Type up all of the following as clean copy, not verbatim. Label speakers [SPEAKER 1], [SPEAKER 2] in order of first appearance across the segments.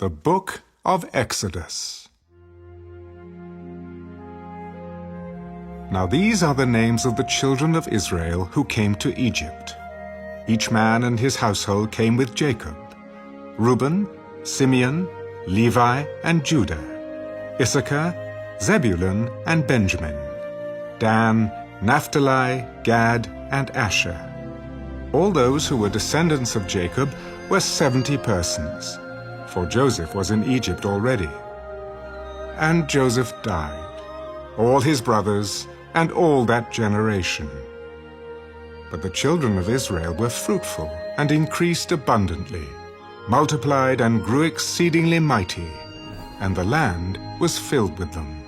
[SPEAKER 1] The Book of Exodus. Now these are the names of the children of Israel who came to Egypt. Each man and his household came with Jacob: Reuben, Simeon, Levi, and Judah; Issachar, Zebulun, and Benjamin; Dan, Naphtali, Gad, and Asher. All those who were descendants of Jacob were 70 persons, for Joseph was in Egypt already. And Joseph died, all his brothers, and all that generation. But the children of Israel were fruitful and increased abundantly, multiplied and grew exceedingly mighty, and the land was filled with them.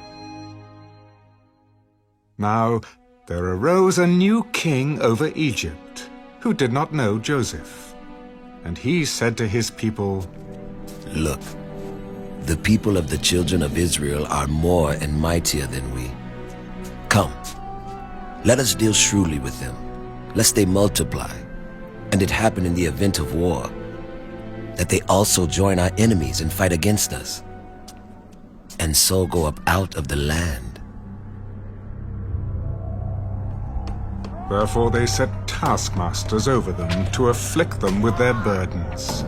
[SPEAKER 1] Now there arose a new king over Egypt, who did not know Joseph. And he said to his people,
[SPEAKER 2] "Look, the people of the children of Israel are more and mightier than we. Come, let us deal shrewdly with them, lest they multiply, and it happen in the event of war, that they also join our enemies and fight against us, and so go up out of the land."
[SPEAKER 1] Therefore they set taskmasters over them to afflict them with their burdens.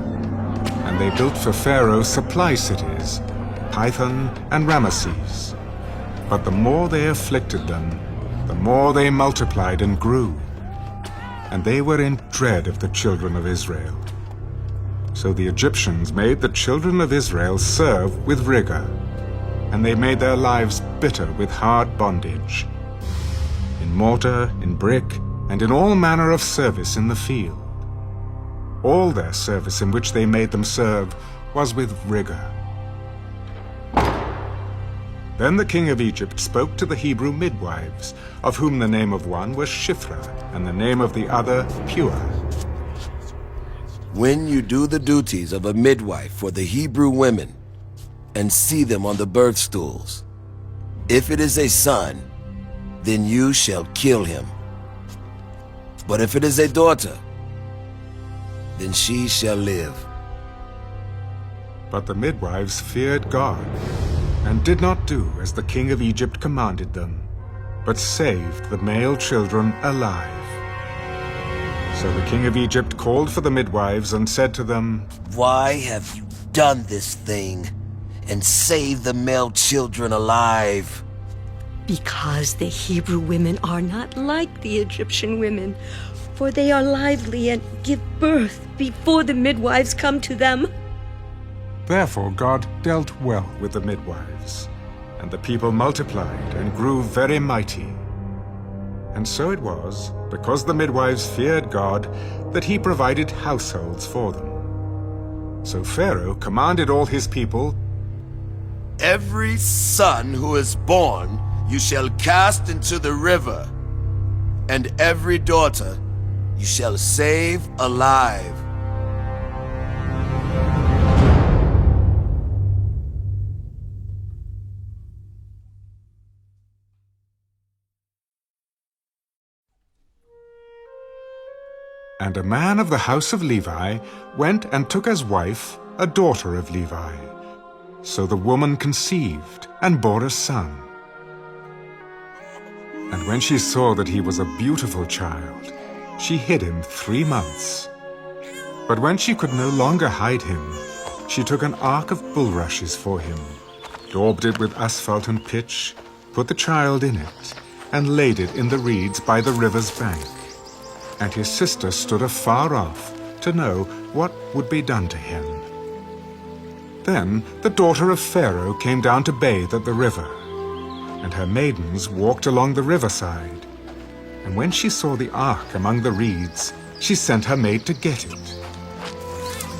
[SPEAKER 1] And they built for Pharaoh supply cities, Pithom and Ramesses. But the more they afflicted them, the more they multiplied and grew. And they were in dread of the children of Israel. So the Egyptians made the children of Israel serve with rigor, and they made their lives bitter with hard bondage, in mortar, in brick, and in all manner of service in the field. All their service in which they made them serve was with rigor. Then the king of Egypt spoke to the Hebrew midwives, of whom the name of one was Shiphrah, and the name of the other Puah.
[SPEAKER 2] When you do the duties of a midwife for the Hebrew women, and see them on the birth stools, if it is a son, then you shall kill him. But if it is a daughter, then she shall live.
[SPEAKER 1] But the midwives feared God, and did not do as the king of Egypt commanded them, but saved the male children alive. So the king of Egypt called for the midwives and said to them,
[SPEAKER 2] "Why have you done this thing, and saved the male children alive?"
[SPEAKER 3] Because the Hebrew women are not like the Egyptian women, for they are lively and give birth before the midwives come to them.
[SPEAKER 1] Therefore God dealt well with the midwives, and the people multiplied and grew very mighty. And so it was, because the midwives feared God, that he provided households for them. So Pharaoh commanded all his people,
[SPEAKER 2] "Every son who is born you shall cast into the river, and every daughter you shall save alive."
[SPEAKER 1] And a man of the house of Levi went and took as wife a daughter of Levi. So the woman conceived and bore a son. And when she saw that he was a beautiful child, she hid him 3 months. But when she could no longer hide him, she took an ark of bulrushes for him, daubed it with asphalt and pitch, put the child in it, and laid it in the reeds by the river's bank. And his sister stood afar off to know what would be done to him. Then the daughter of Pharaoh came down to bathe at the river, and her maidens walked along the riverside. And when she saw the ark among the reeds, she sent her maid to get it.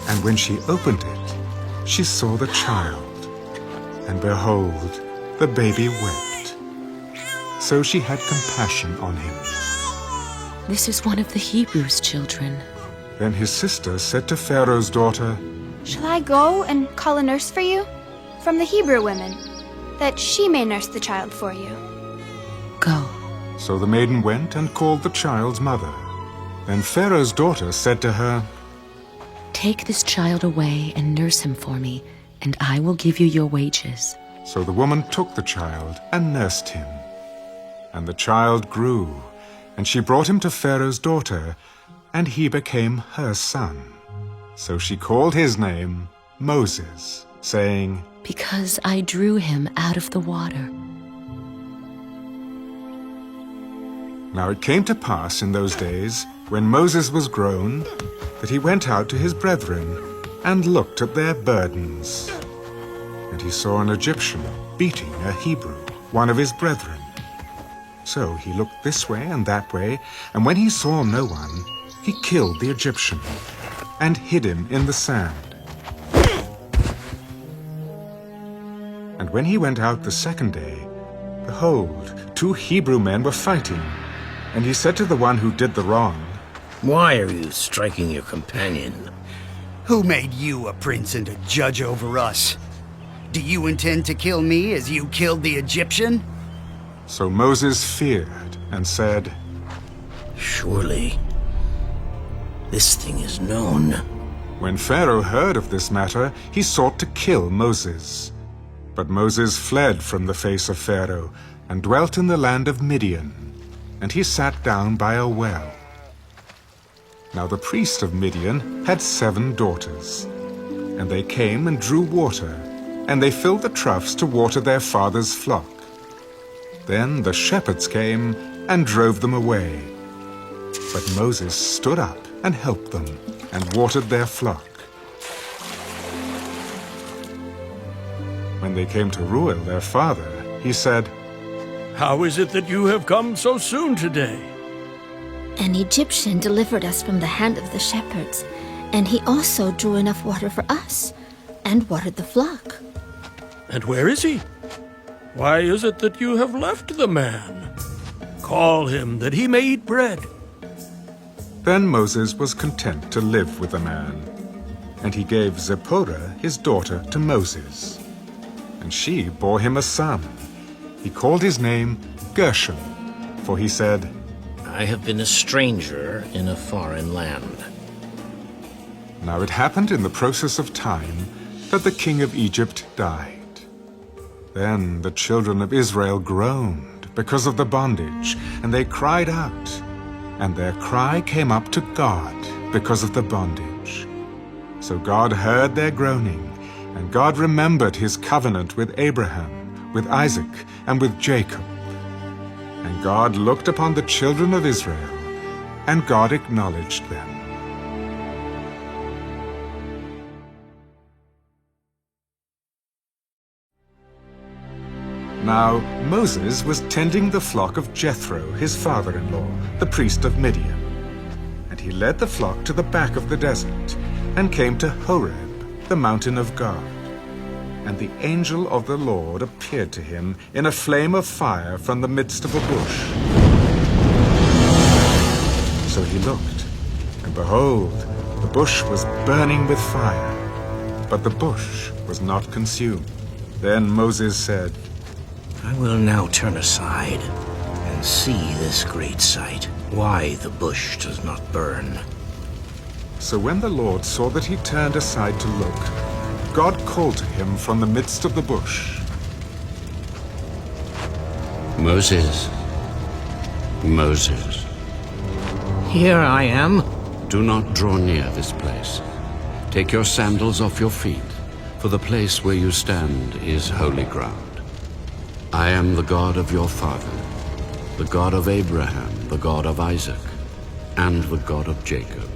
[SPEAKER 1] And when she opened it, she saw the child, and behold, the baby wept. So she had compassion on him.
[SPEAKER 4] "This is one of the Hebrews' children."
[SPEAKER 1] Then his sister said to Pharaoh's daughter,
[SPEAKER 5] "Shall I go and call a nurse for you from the Hebrew women, that she may nurse the child for you?"
[SPEAKER 4] "Go."
[SPEAKER 1] So the maiden went and called the child's mother. Then Pharaoh's daughter said to her,
[SPEAKER 4] "Take this child away and nurse him for me, and I will give you your wages.
[SPEAKER 1] So the woman took the child and nursed him. And the child grew, and she brought him to Pharaoh's daughter, and he became her son. So she called his name Moses, saying,
[SPEAKER 4] Because I drew him out of the water.
[SPEAKER 1] Now it came to pass in those days, when Moses was grown, that he went out to his brethren and looked at their burdens. And he saw an Egyptian beating a Hebrew, one of his brethren. So he looked this way and that way, and when he saw no one, he killed the Egyptian and hid him in the sand. And when he went out the second day, behold, 2 Hebrew men were fighting. And he said to the one who did the wrong,
[SPEAKER 6] Why are you striking your companion?
[SPEAKER 7] Who made you a prince and a judge over us? Do you intend to kill me as you killed the Egyptian?
[SPEAKER 1] So Moses feared and said,
[SPEAKER 6] Surely this thing is known.
[SPEAKER 1] When Pharaoh heard of this matter, he sought to kill Moses. But Moses fled from the face of Pharaoh and dwelt in the land of Midian, and he sat down by a well. Now the priest of Midian had 7 daughters, and they came and drew water, and they filled the troughs to water their father's flock. Then the shepherds came and drove them away. But Moses stood up and helped them, and watered their flock. When they came to Reuel, their father, he said,
[SPEAKER 8] How is it that you have come so soon today?
[SPEAKER 9] An Egyptian delivered us from the hand of the shepherds, and he also drew enough water for us, and watered the flock.
[SPEAKER 8] And where is he? Why is it that you have left the man? Call him, that he may eat bread.
[SPEAKER 1] Then Moses was content to live with the man, and he gave Zipporah his daughter to Moses. And she bore him a son. He called his name Gershom, for he said,
[SPEAKER 6] I have been a stranger in a foreign land.
[SPEAKER 1] Now it happened in the process of time that the king of Egypt died. Then the children of Israel groaned because of the bondage, and they cried out. And their cry came up to God because of the bondage. So God heard their groaning, and God remembered his covenant with Abraham, with Isaac, and with Jacob. And God looked upon the children of Israel, and God acknowledged them. Now Moses was tending the flock of Jethro, his father-in-law, the priest of Midian. And he led the flock to the back of the desert, and came to Horeb, the mountain of God. And the angel of the Lord appeared to him in a flame of fire from the midst of a bush. So he looked, and behold, the bush was burning with fire, but the bush was not consumed. Then Moses said,
[SPEAKER 6] I will now turn aside and see this great sight, why the bush does not burn.
[SPEAKER 1] So when the Lord saw that he turned aside to look, God called to him from the midst of the bush.
[SPEAKER 10] Moses, Moses,
[SPEAKER 6] Here I am.
[SPEAKER 10] do not draw near this place. Take your sandals off your feet, for the place where you stand is holy ground. I am the God of your father, the God of Abraham, the God of Isaac, and the God of Jacob.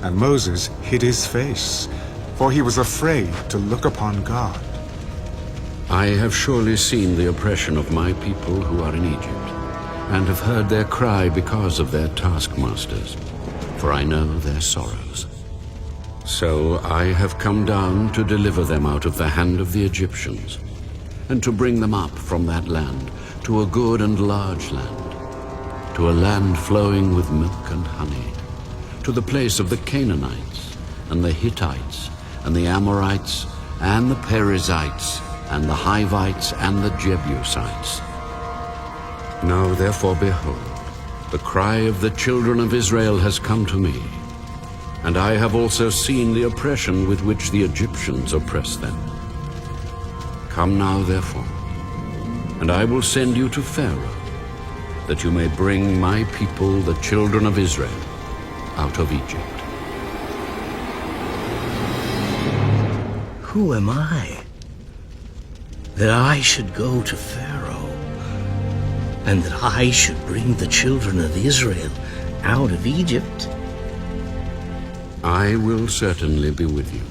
[SPEAKER 1] And Moses hid his face, for he was afraid to look upon God.
[SPEAKER 10] I have surely seen the oppression of my people who are in Egypt, and have heard their cry because of their taskmasters, for I know their sorrows. So I have come down to deliver them out of the hand of the Egyptians, and to bring them up from that land to a good and large land, to a land flowing with milk and honey, to the place of the Canaanites, and the Hittites, and the Amorites, and the Perizzites, and the Hivites, and the Jebusites. Now therefore behold, the cry of the children of Israel has come to me, and I have also seen the oppression with which the Egyptians oppress them. Come now, therefore, and I will send you to Pharaoh, that you may bring my people, the children of Israel, out of Egypt.
[SPEAKER 6] Who am I, that I should go to Pharaoh, and that I should bring the children of Israel out of Egypt?
[SPEAKER 10] I will certainly be with you,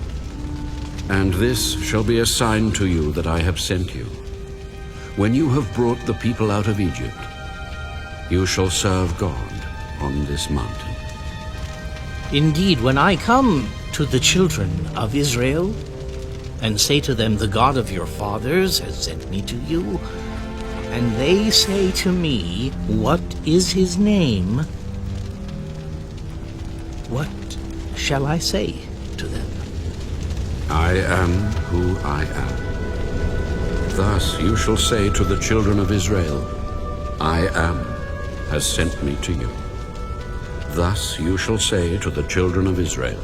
[SPEAKER 10] and this shall be a sign to you that I have sent you. When you have brought the people out of Egypt, you shall serve God on this mountain.
[SPEAKER 6] Indeed, when I come to the children of Israel and say to them, the God of your fathers has sent me to you, and they say to me, what is his name? What shall I say to them?
[SPEAKER 10] I am who I am. Thus you shall say to the children of Israel, I am has sent me to you. Thus you shall say to the children of Israel,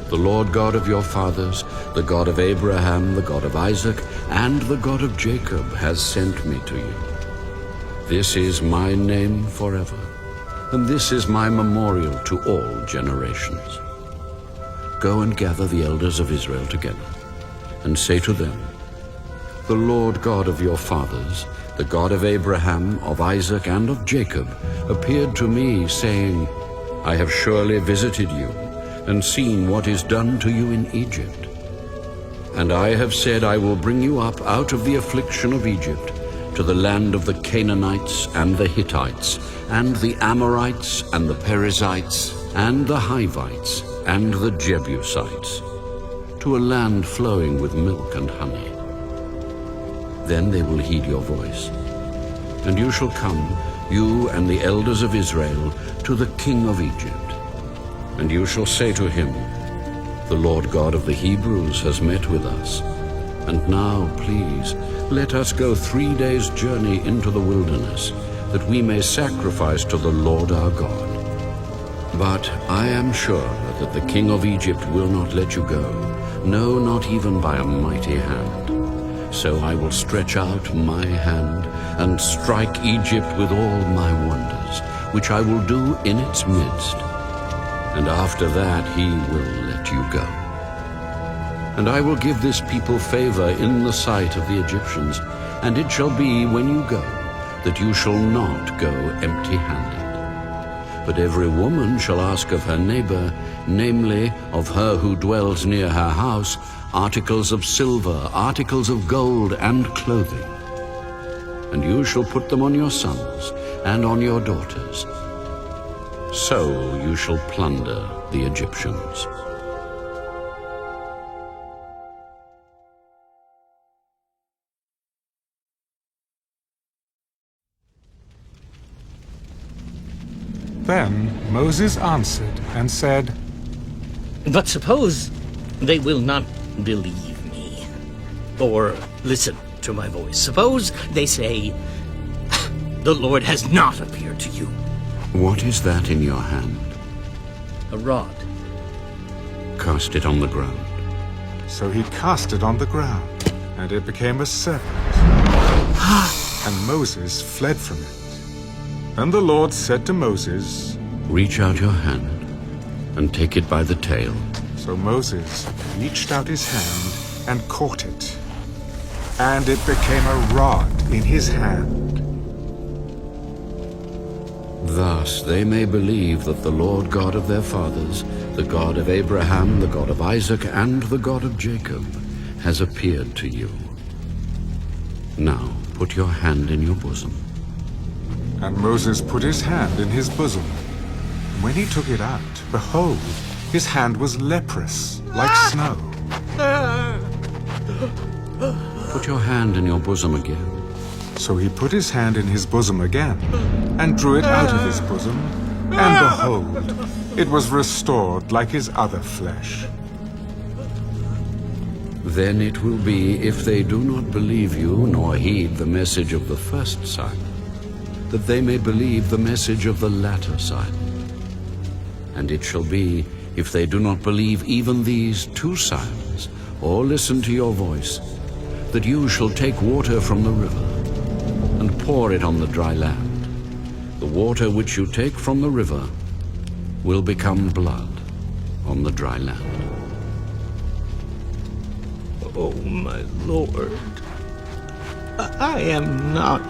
[SPEAKER 10] the Lord God of your fathers, the God of Abraham, the God of Isaac, and the God of Jacob has sent me to you. This is my name forever, and this is my memorial to all generations. Go and gather the elders of Israel together, and say to them, the Lord God of your fathers, the God of Abraham, of Isaac, and of Jacob, appeared to me, saying, I have surely visited you, and seen what is done to you in Egypt. And I have said, I will bring you up out of the affliction of Egypt, to the land of the Canaanites, and the Hittites, and the Amorites, and the Perizzites, and the Hivites, and the Jebusites, to a land flowing with milk and honey. Then they will heed your voice, and you shall come, you and the elders of Israel, to the king of Egypt. And you shall say to him, the Lord God of the Hebrews has met with us. And now, please, let us go 3 days' journey into the wilderness, that we may sacrifice to the Lord our God. But I am sure that the king of Egypt will not let you go, no, not even by a mighty hand. So I will stretch out my hand and strike Egypt with all my wonders, which I will do in its midst. And after that he will let you go. And I will give this people favor in the sight of the Egyptians, and it shall be when you go, that you shall not go empty-handed. But every woman shall ask of her neighbor, namely, of her who dwells near her house, articles of silver, articles of gold, and clothing. And you shall put them on your sons and on your daughters. So you shall plunder the Egyptians.
[SPEAKER 1] Then Moses answered and said,
[SPEAKER 6] But suppose they will not believe me, or listen to my voice. Suppose they say, the Lord has not appeared to you.
[SPEAKER 10] What is that in your hand?
[SPEAKER 6] A rod.
[SPEAKER 10] Cast it on the ground.
[SPEAKER 1] So he cast it on the ground, and it became a serpent. And Moses fled from it. Then the Lord said to Moses,
[SPEAKER 10] Reach out your hand and take it by the tail.
[SPEAKER 1] So Moses reached out his hand and caught it, and it became a rod in his hand.
[SPEAKER 10] Thus they may believe that the Lord God of their fathers, the God of Abraham, the God of Isaac, and the God of Jacob, has appeared to you. Now put your hand in your bosom.
[SPEAKER 1] And Moses put his hand in his bosom. When he took it out, behold, his hand was leprous, like snow.
[SPEAKER 10] Put your hand in your bosom again.
[SPEAKER 1] So he put his hand in his bosom again, and drew it out of his bosom, and behold, it was restored like his other flesh.
[SPEAKER 10] Then it will be, if they do not believe you, nor heed the message of the first sign, that they may believe the message of the latter sign. And it shall be, if they do not believe even these 2 signs, or listen to your voice, that you shall take water from the river and pour it on the dry land. The water which you take from the river will become blood on the dry land.
[SPEAKER 6] Oh, my lord, I am not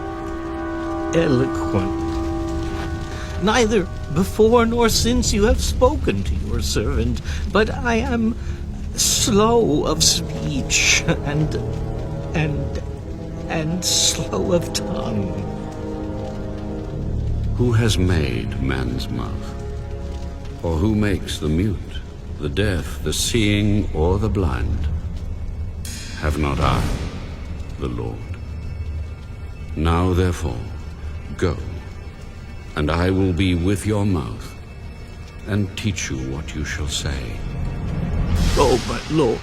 [SPEAKER 6] eloquent. Neither before nor since you have spoken to your servant, but I am slow of speech and slow of tongue.
[SPEAKER 10] Who has made man's mouth? Or who makes the mute, the deaf, the seeing, or the blind? Have not I, the Lord? Now therefore, go, and I will be with your mouth, and teach you what you shall say.
[SPEAKER 6] Oh, my lord,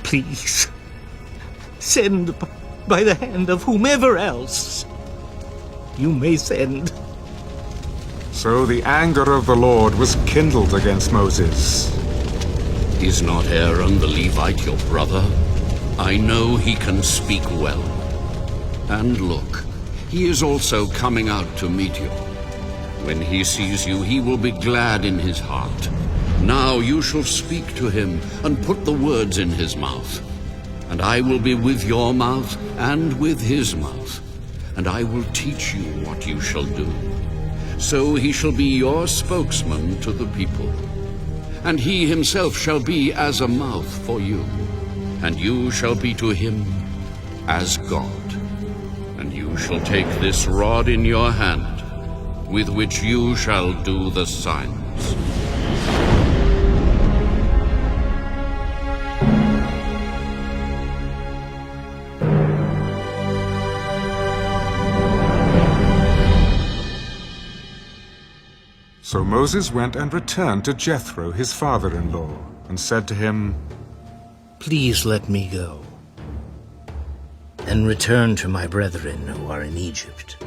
[SPEAKER 6] please, send by the hand of whomever else you may send.
[SPEAKER 1] So the anger of the Lord was kindled against Moses.
[SPEAKER 10] Is not Aaron the Levite your brother? I know he can speak well. And look, he is also coming out to meet you. When he sees you, he will be glad in his heart. Now you shall speak to him and put the words in his mouth. And I will be with your mouth and with his mouth. And I will teach you what you shall do. So he shall be your spokesman to the people. And he himself shall be as a mouth for you. And you shall be to him as God. And you shall take this rod in your hand, with which you shall do the signs.
[SPEAKER 1] So Moses went and returned to Jethro, his father-in-law, and said to him,
[SPEAKER 6] Please let me go, and return to my brethren who are in Egypt,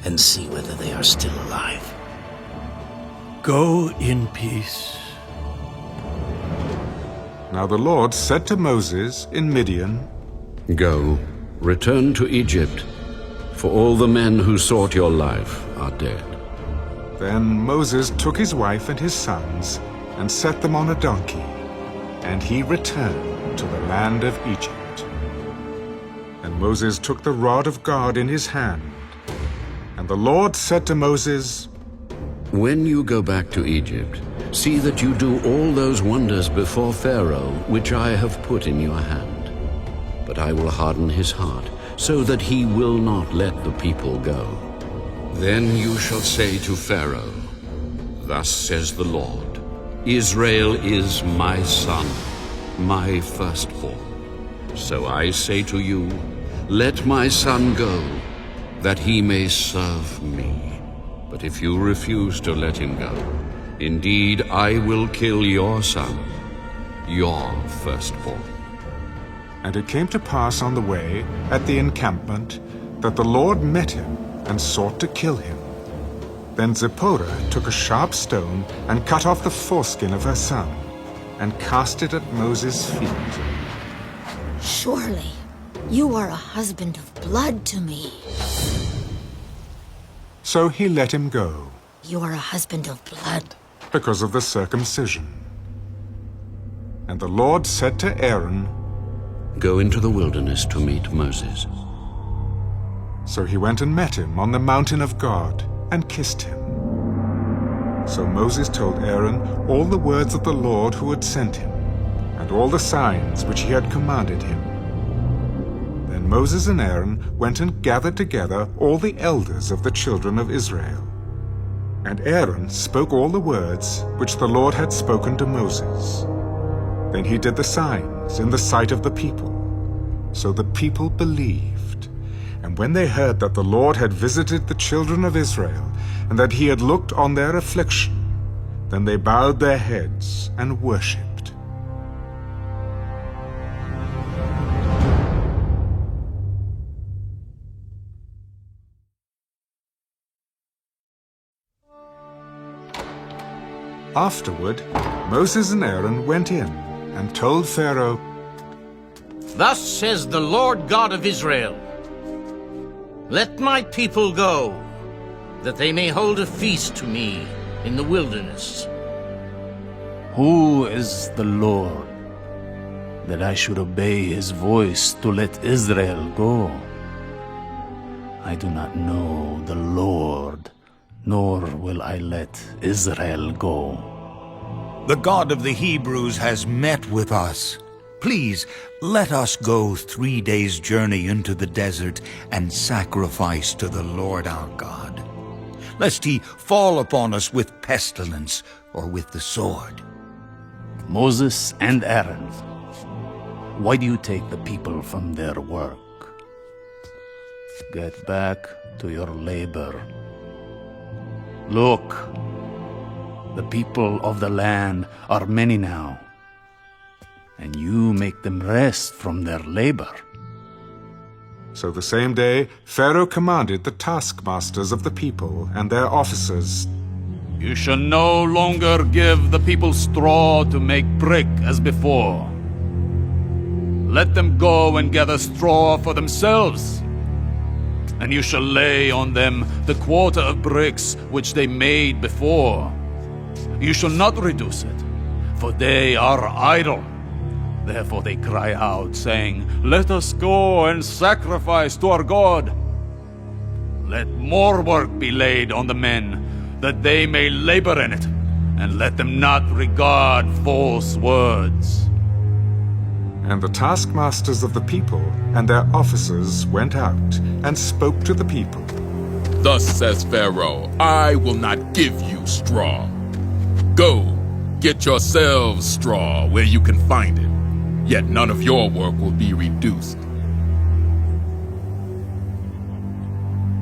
[SPEAKER 6] and see whether they are still alive.
[SPEAKER 8] Go in peace.
[SPEAKER 1] Now the Lord said to Moses in Midian,
[SPEAKER 10] Go, return to Egypt, for all the men who sought your life are dead.
[SPEAKER 1] Then Moses took his wife and his sons and set them on a donkey, and he returned to the land of Egypt. And Moses took the rod of God in his hand. And the Lord said to Moses,
[SPEAKER 10] When you go back to Egypt, see that you do all those wonders before Pharaoh, which I have put in your hand. But I will harden his heart, so that he will not let the people go. Then you shall say to Pharaoh, Thus says the Lord, Israel is my son, my firstborn. So I say to you, Let my son go, that he may serve me. But if you refuse to let him go, indeed I will kill your son, your firstborn.
[SPEAKER 1] And it came to pass on the way, at the encampment, that the Lord met him and sought to kill him. Then Zipporah took a sharp stone and cut off the foreskin of her son, and cast it at Moses' feet.
[SPEAKER 9] Surely, you are a husband of blood to me.
[SPEAKER 1] So he let him go,
[SPEAKER 9] You are a husband of blood.
[SPEAKER 1] because of the circumcision. And the Lord said to Aaron,
[SPEAKER 10] Go into the wilderness to meet Moses.
[SPEAKER 1] So he went and met him on the mountain of God, and kissed him. So Moses told Aaron all the words of the Lord who had sent him, and all the signs which he had commanded him. Then Moses and Aaron went and gathered together all the elders of the children of Israel. And Aaron spoke all the words which the Lord had spoken to Moses. Then he did the signs in the sight of the people. So the people believed. And when they heard that the Lord had visited the children of Israel, and that he had looked on their affliction, then they bowed their heads and worshipped. Afterward, Moses and Aaron went in and told Pharaoh,
[SPEAKER 6] Thus says the Lord God of Israel, Let my people go, that they may hold a feast to me in the wilderness.
[SPEAKER 11] Who is the Lord, that I should obey his voice to let Israel go? I do not know the Lord, nor will I let Israel go.
[SPEAKER 12] The God of the Hebrews has met with us. Please, let us go 3 days' journey into the desert and sacrifice to the Lord our God, lest he fall upon us with pestilence or with the sword.
[SPEAKER 11] Moses and Aaron, why do you take the people from their work? Get back to your labor. Look, the people of the land are many now, and you make them rest from their labor.
[SPEAKER 1] So the same day, Pharaoh commanded the taskmasters of the people and their officers,
[SPEAKER 11] You shall no longer give the people straw to make brick as before. Let them go and gather straw for themselves, and you shall lay on them the quota of bricks which they made before. You shall not reduce it, for they are idle. Therefore they cry out, saying, Let us go and sacrifice to our God. Let more work be laid on the men, that they may labor in it, and let them not regard false words.
[SPEAKER 1] And the taskmasters of the people and their officers went out and spoke to the people.
[SPEAKER 13] Thus says Pharaoh, I will not give you straw. Go, get yourselves straw where you can find it, yet none of your work will be reduced.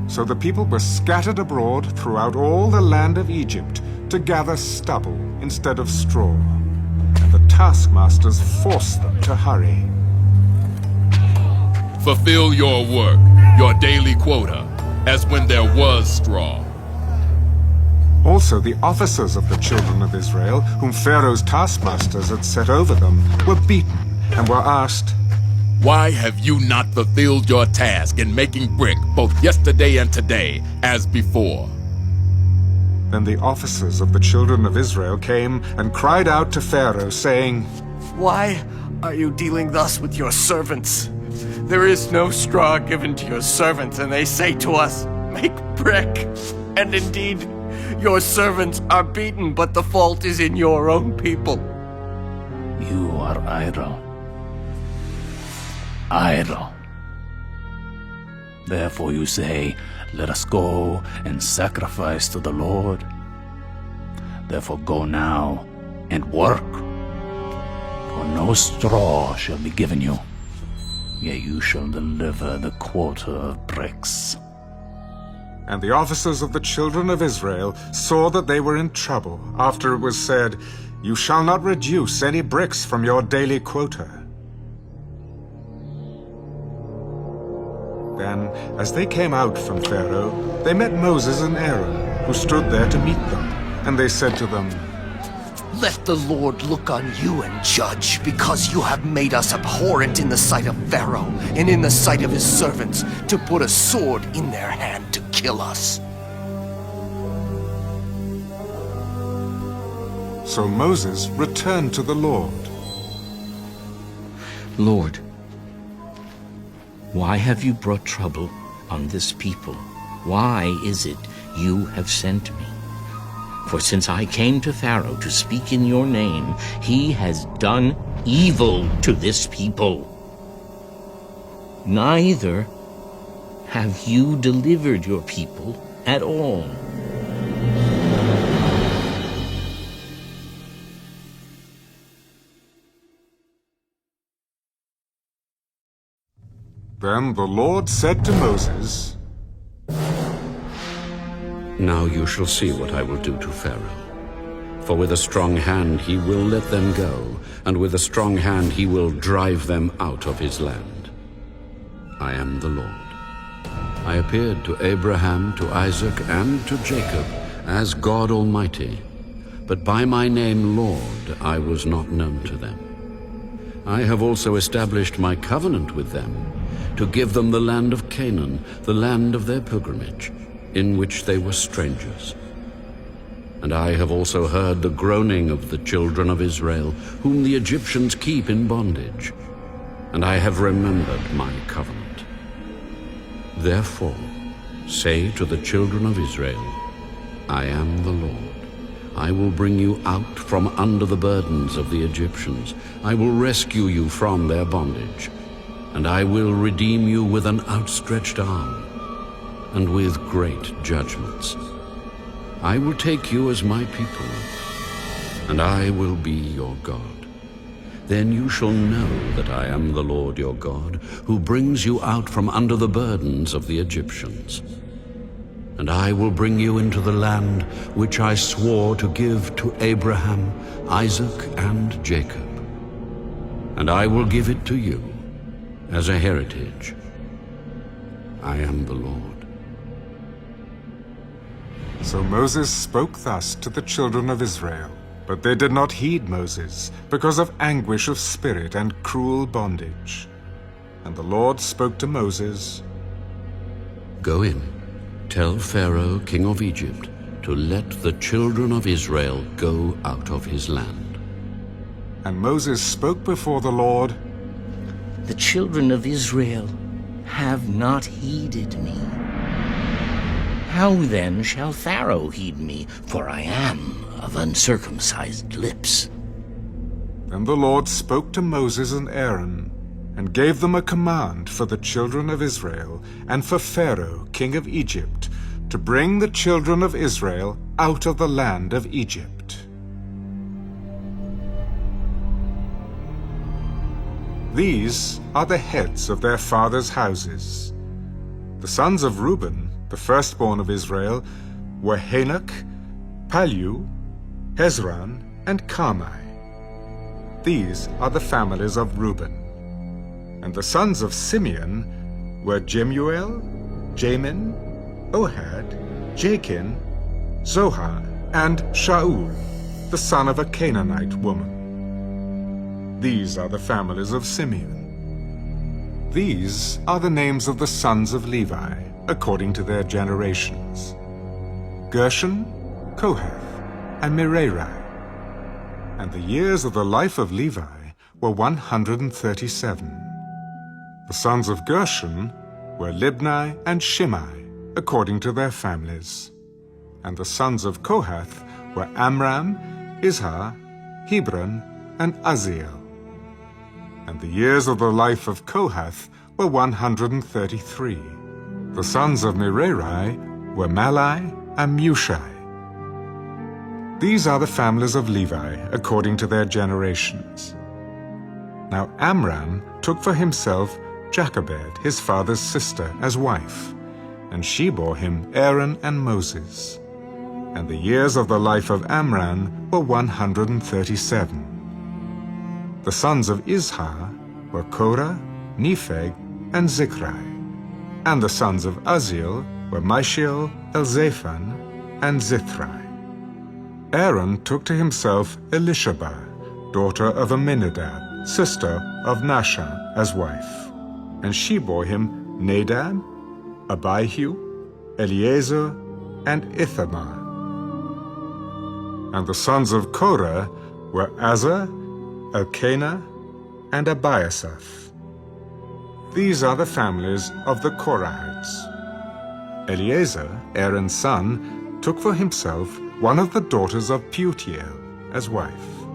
[SPEAKER 1] So the people were scattered abroad throughout all the land of Egypt to gather stubble instead of straw. And the taskmasters forced them to hurry.
[SPEAKER 13] Fulfill your work, your daily quota, as when there was straw.
[SPEAKER 1] Also the officers of the children of Israel, whom Pharaoh's taskmasters had set over them, were beaten and were asked,
[SPEAKER 13] Why have you not fulfilled your task in making brick both yesterday and today, as before?
[SPEAKER 1] Then the officers of the children of Israel came and cried out to Pharaoh, saying,
[SPEAKER 14] Why are you dealing thus with your servants? There is no straw given to your servants, and they say to us, Make brick. And indeed, your servants are beaten, but the fault is in your own people.
[SPEAKER 11] You are idle. Idle. Therefore you say, Let us go and sacrifice to the Lord. Therefore go now and work, for no straw shall be given you, yet you shall deliver the quota of bricks.
[SPEAKER 1] And the officers of the children of Israel saw that they were in trouble after it was said, You shall not reduce any bricks from your daily quota. Then, as they came out from Pharaoh, they met Moses and Aaron, who stood there to meet them. And they said to them,
[SPEAKER 14] Let the Lord look on you and judge, because you have made us abhorrent in the sight of Pharaoh and in the sight of his servants, to put a sword in their hand to kill us.
[SPEAKER 1] So Moses returned to the Lord.
[SPEAKER 6] Lord, why have you brought trouble on this people? Why is it you have sent me? For since I came to Pharaoh to speak in your name, he has done evil to this people. Neither have you delivered your people at all.
[SPEAKER 1] Then the Lord said to Moses,
[SPEAKER 10] Now you shall see what I will do to Pharaoh. For with a strong hand he will let them go, and with a strong hand he will drive them out of his land. I am the Lord. I appeared to Abraham, to Isaac, and to Jacob as God Almighty. but by my name, Lord, I was not known to them. I have also established my covenant with them, to give them the land of Canaan, the land of their pilgrimage, in which they were strangers. And I have also heard the groaning of the children of Israel, whom the Egyptians keep in bondage, and I have remembered my covenant. Therefore, say to the children of Israel, I am the Lord. I will bring you out from under the burdens of the Egyptians. I will rescue you from their bondage, and I will redeem you with an outstretched arm and with great judgments. I will take you as my people, and I will be your God. Then you shall know that I am the Lord your God, who brings you out from under the burdens of the Egyptians. And I will bring you into the land which I swore to give to Abraham, Isaac, and Jacob. And I will give it to you as a heritage. I am the Lord.
[SPEAKER 1] So Moses spoke thus to the children of Israel, but they did not heed Moses, because of anguish of spirit and cruel bondage. And the Lord spoke to Moses,
[SPEAKER 10] Go in, tell Pharaoh, king of Egypt, to let the children of Israel go out of his land.
[SPEAKER 1] And Moses spoke before the Lord,
[SPEAKER 6] The children of Israel have not heeded me. How then shall Pharaoh heed me, for I am of uncircumcised lips?
[SPEAKER 1] Then the Lord spoke to Moses and Aaron, and gave them a command for the children of Israel, and for Pharaoh, king of Egypt, to bring the children of Israel out of the land of Egypt. These are the heads of their fathers' houses. The sons of Reuben, the firstborn of Israel, were Hanok, Pallu, Hezron, and Carmi. These are the families of Reuben. And the sons of Simeon were Jemuel, Jamin, Ohad, Jachin, Zohar, and Shaul, the son of a Canaanite woman. These are the families of Simeon. These are the names of the sons of Levi, according to their generations: Gershon, Kohath, and Merari. And the years of the life of Levi were 137. The sons of Gershon were Libni and Shimei, according to their families. And the sons of Kohath were Amram, Izhar, Hebron, and Uzziel. And the years of the life of Kohath were 133. The sons of Merari were Malai and Mushai. These are the families of Levi, according to their generations. Now Amram took for himself Jochebed, his father's sister, as wife, and she bore him Aaron and Moses. And the years of the life of Amram were 137. The sons of Izhar were Korah, Nepheg, and Zichri. And the sons of Uzziel were Mishael, Elzaphan, and Zithri. Aaron took to himself Elisheba, daughter of Amminadab, sister of Nahshon, as wife. And she bore him Nadab, Abihu, Eleazar, and Ithamar. And the sons of Korah were Azar, Elkanah, and Abiasaph. These are the families of the Korahites. Eleazar, Aaron's son, took for himself one of the daughters of Putiel as wife,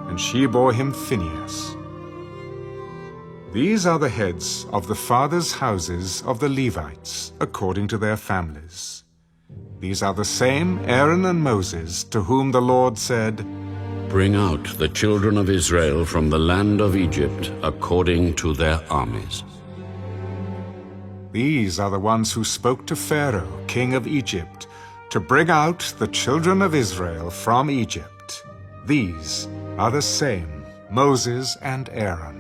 [SPEAKER 1] and she bore him Phinehas. These are the heads of the fathers' houses of the Levites, according to their families. These are the same Aaron and Moses, to whom the Lord said,
[SPEAKER 10] Bring out the children of Israel from the land of Egypt according to their armies.
[SPEAKER 1] These are the ones who spoke to Pharaoh, king of Egypt, to bring out the children of Israel from Egypt. These are the same, Moses and Aaron.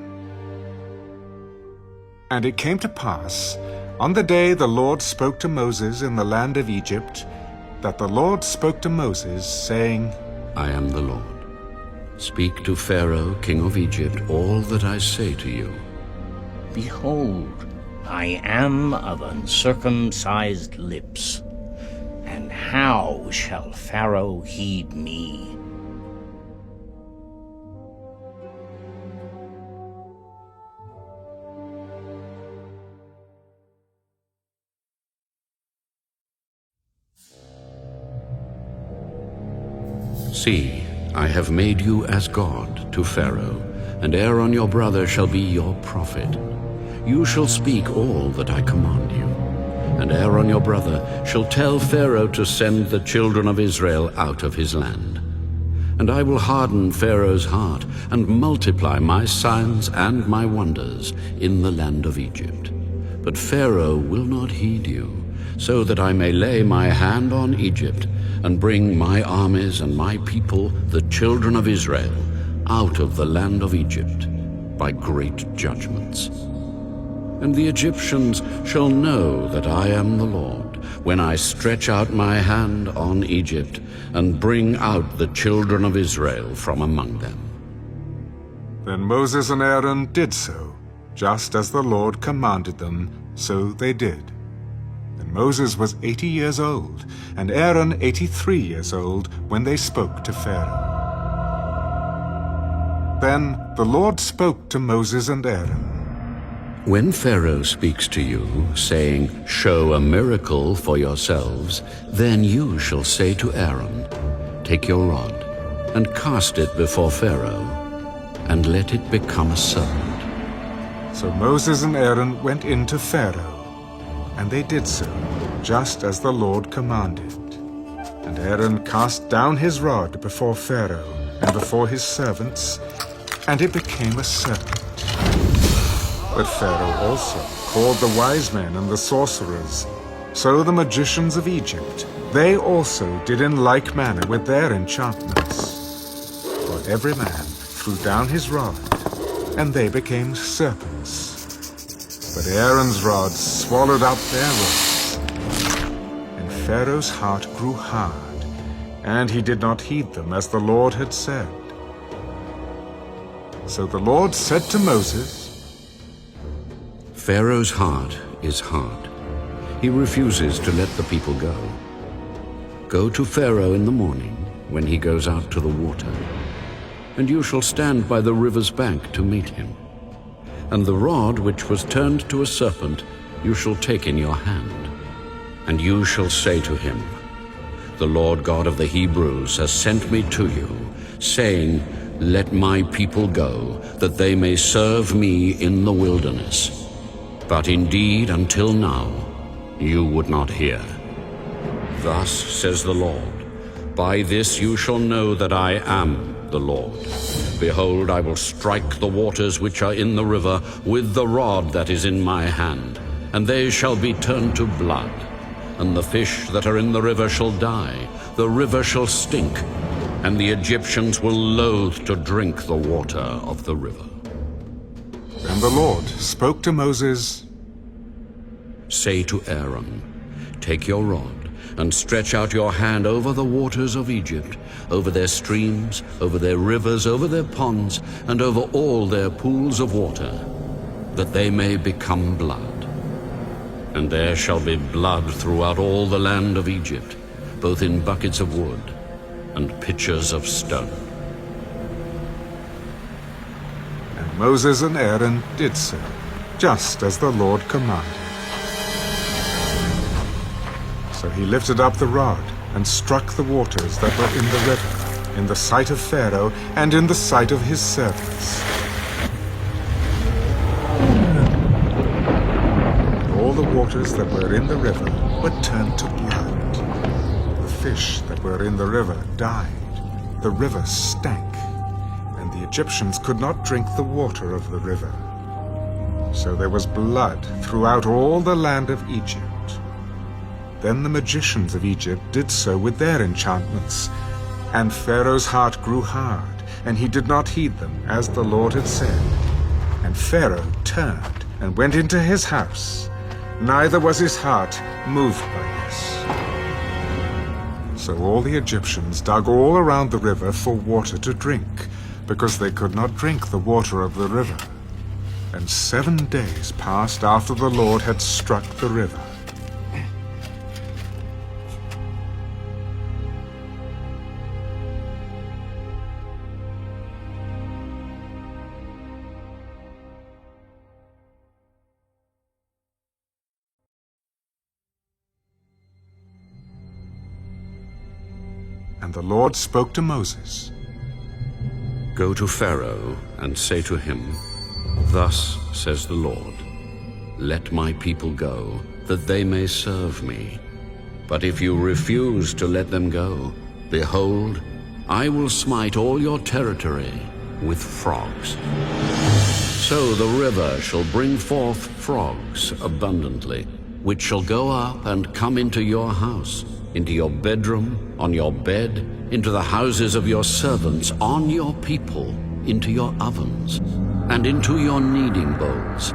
[SPEAKER 1] And it came to pass, on the day the Lord spoke to Moses in the land of Egypt, that the Lord spoke to Moses, saying,
[SPEAKER 10] I am the Lord. Speak to Pharaoh, king of Egypt, all that I say to you.
[SPEAKER 6] Behold, I am of uncircumcised lips, and how shall Pharaoh heed me?
[SPEAKER 10] See, I have made you as God to Pharaoh, and Aaron your brother shall be your prophet. You shall speak all that I command you. And Aaron your brother shall tell Pharaoh to send the children of Israel out of his land. And I will harden Pharaoh's heart, and multiply my signs and my wonders in the land of Egypt. But Pharaoh will not heed you, so that I may lay my hand on Egypt, and bring my armies and my people, the children of Israel, out of the land of Egypt by great judgments. And the Egyptians shall know that I am the Lord, when I stretch out my hand on Egypt, and bring out the children of Israel from among them.
[SPEAKER 1] Then Moses and Aaron did so, just as the Lord commanded them, so they did. And Moses was 80 years old, and Aaron 83 years old, when they spoke to Pharaoh. Then the Lord spoke to Moses and Aaron.
[SPEAKER 10] When Pharaoh speaks to you, saying, "Show a miracle for yourselves," then you shall say to Aaron, "Take your rod, and cast it before Pharaoh, and let it become a serpent."
[SPEAKER 1] So Moses and Aaron went in to Pharaoh, and they did so, just as the Lord commanded. And Aaron cast down his rod before Pharaoh and before his servants, and it became a serpent. But Pharaoh also called the wise men and the sorcerers. So the magicians of Egypt, they also did in like manner with their enchantments. For every man threw down his rod, and they became serpents. But Aaron's rod swallowed up their rods. And Pharaoh's heart grew hard, and he did not heed them as the Lord had said. So the Lord said to Moses,
[SPEAKER 10] Pharaoh's heart is hard. He refuses to let the people go. Go to Pharaoh in the morning, when he goes out to the water, and you shall stand by the river's bank to meet him. And the rod which was turned to a serpent you shall take in your hand. And you shall say to him, "The Lord God of the Hebrews has sent me to you, saying, Let my people go, that they may serve me in the wilderness. But indeed, until now, you would not hear. Thus says the Lord, By this you shall know that I am the Lord. Behold, I will strike the waters which are in the river with the rod that is in my hand, and they shall be turned to blood. And the fish that are in the river shall die, the river shall stink, and the Egyptians will loathe to drink the water of the river."
[SPEAKER 1] And the Lord spoke to Moses,
[SPEAKER 10] "Say to Aaron, Take your rod, and stretch out your hand over the waters of Egypt, over their streams, over their rivers, over their ponds, and over all their pools of water, that they may become blood. And there shall be blood throughout all the land of Egypt, both in buckets of wood and pitchers of stone."
[SPEAKER 1] And Moses and Aaron did so, just as the Lord commanded. So he lifted up the rod and struck the waters that were in the river, in the sight of Pharaoh and in the sight of his servants. And all the waters that were in the river were turned to blood. The fish that were in the river died. The river stank, and the Egyptians could not drink the water of the river. So there was blood throughout all the land of Egypt. Then the magicians of Egypt did so with their enchantments, and Pharaoh's heart grew hard, and he did not heed them, as the Lord had said. And Pharaoh turned and went into his house, neither was his heart moved by this. So all the Egyptians dug all around the river for water to drink, because they could not drink the water of the river. And 7 days passed after the Lord had struck the river. And the Lord spoke to Moses.
[SPEAKER 10] Go to Pharaoh and say to him, Thus says the Lord, Let my people go, that they may serve me. But if you refuse to let them go, behold, I will smite all your territory with frogs. So the river shall bring forth frogs abundantly, which shall go up and come into your house, into your bedroom, on your bed, into the houses of your servants, on your people, into your ovens, and into your kneading bowls.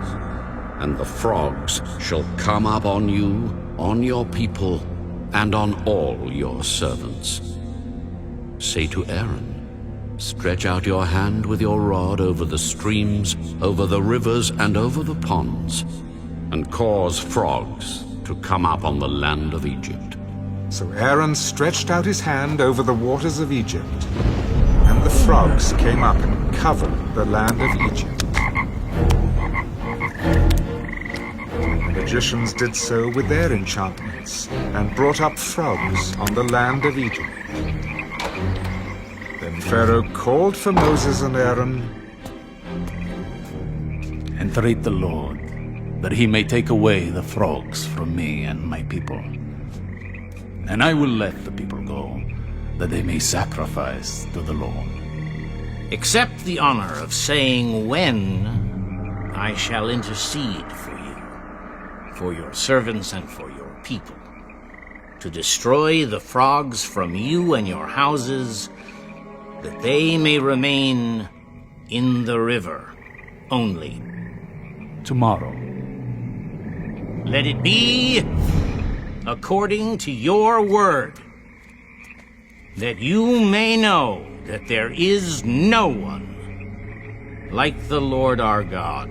[SPEAKER 10] And the frogs shall come up on you, on your people, and on all your servants. Say to Aaron, Stretch out your hand with your rod over the streams, over the rivers, and over the ponds, and cause frogs to come up on the land of Egypt.
[SPEAKER 1] So Aaron stretched out his hand over the waters of Egypt, and the frogs came up and covered the land of Egypt. The magicians did so with their enchantments, and brought up frogs on the land of Egypt. Then Pharaoh called for Moses and Aaron.
[SPEAKER 11] Entreat the Lord, that he may take away the frogs from me and my people. And I will let the people go, that they may sacrifice to the Lord.
[SPEAKER 6] Accept the honor of saying when I shall intercede for you, for your servants and for your people, to destroy the frogs from you and your houses, that they may remain in the river only.
[SPEAKER 11] Tomorrow.
[SPEAKER 6] Let it be according to your word, that you may know that there is no one like the Lord our God.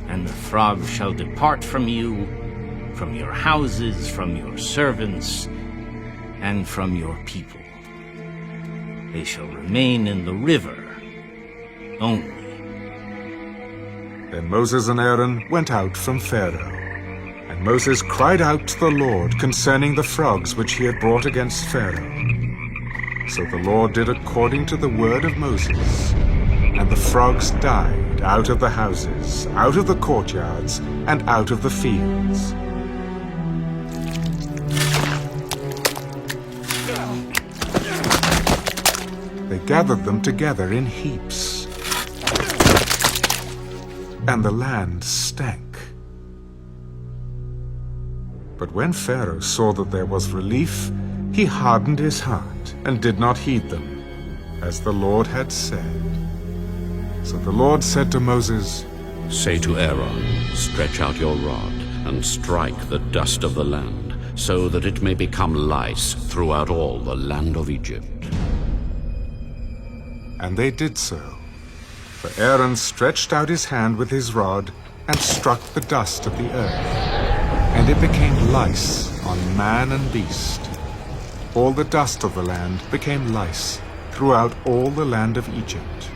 [SPEAKER 6] And the frogs shall depart from you, from your houses, from your servants, and from your people. They shall remain in the river only.
[SPEAKER 1] Then Moses and Aaron went out from Pharaoh. And Moses cried out to the Lord concerning the frogs which he had brought against Pharaoh. So the Lord did according to the word of Moses. And the frogs died out of the houses, out of the courtyards, and out of the fields. They gathered them together in heaps, and the land stank. But when Pharaoh saw that there was relief, he hardened his heart and did not heed them, as the Lord had said. So the Lord said to Moses,
[SPEAKER 10] Say to Aaron, Stretch out your rod, and strike the dust of the land, so that it may become lice throughout all the land of Egypt.
[SPEAKER 1] And they did so. For Aaron stretched out his hand with his rod, and struck the dust of the earth. And it became lice on man and beast. All the dust of the land became lice throughout all the land of Egypt.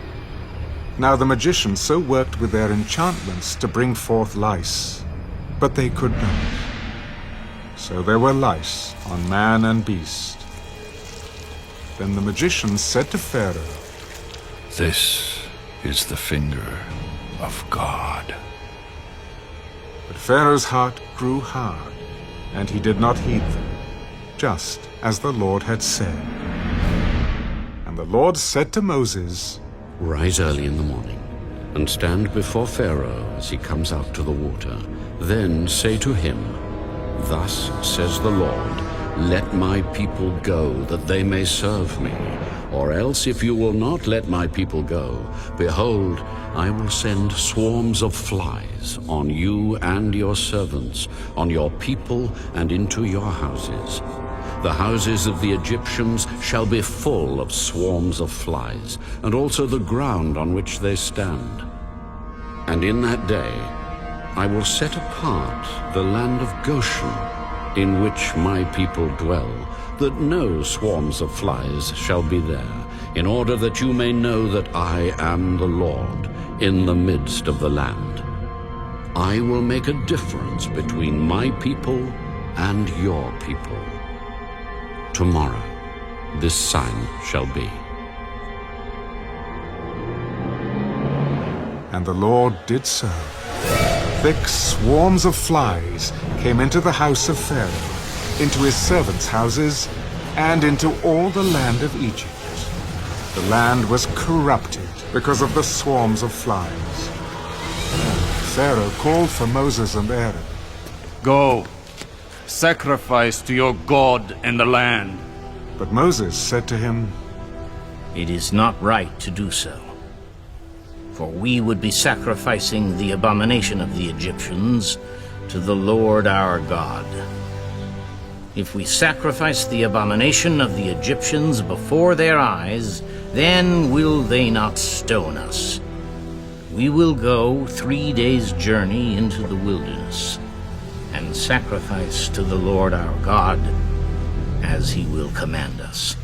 [SPEAKER 1] Now the magicians so worked with their enchantments to bring forth lice, but they could not. So there were lice on man and beast. Then the magicians said to Pharaoh,
[SPEAKER 12] This is the finger of God.
[SPEAKER 1] But Pharaoh's heart grew hard, and he did not heed them, just as the Lord had said. And the Lord said to Moses,
[SPEAKER 10] Rise early in the morning, and stand before Pharaoh as he comes out to the water. Then say to him, Thus says the Lord, Let my people go, that they may serve me. Or else, if you will not let my people go, behold, I will send swarms of flies on you and your servants, on your people and into your houses. The houses of the Egyptians shall be full of swarms of flies, and also the ground on which they stand. And in that day I will set apart the land of Goshen, in which my people dwell, that no swarms of flies shall be there, in order that you may know that I am the Lord in the midst of the land. I will make a difference between my people and your people. Tomorrow this sign shall be.
[SPEAKER 1] And the Lord did so. Thick swarms of flies came into the house of Pharaoh, into his servants' houses, and into all the land of Egypt. The land was corrupted because of the swarms of flies. Pharaoh called for Moses and Aaron.
[SPEAKER 11] Go, sacrifice to your God in the land.
[SPEAKER 1] But Moses said to him,
[SPEAKER 6] It is not right to do so, for we would be sacrificing the abomination of the Egyptians to the Lord our God. If we sacrifice the abomination of the Egyptians before their eyes, then will they not stone us. We will go 3 days' journey into the wilderness and sacrifice to the Lord our God as he will command us.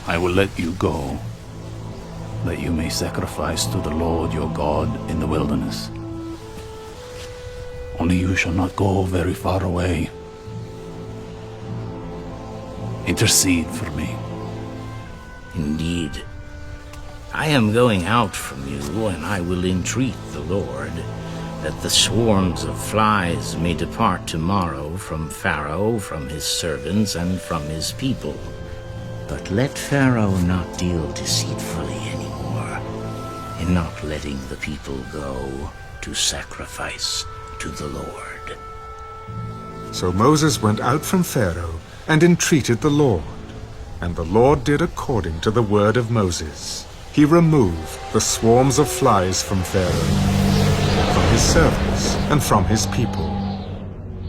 [SPEAKER 11] I will let you go, that you may sacrifice to the Lord your God in the wilderness. Only you shall not go very far away. Intercede for me.
[SPEAKER 6] Indeed, I am going out from you, and I will entreat the Lord that the swarms of flies may depart tomorrow from Pharaoh, from his servants, and from his people. But let Pharaoh not deal deceitfully anymore in not letting the people go to sacrifice to the Lord.
[SPEAKER 1] So Moses went out from Pharaoh and entreated the Lord. And the Lord did according to the word of Moses. He removed the swarms of flies from Pharaoh, from his servants, and from his people.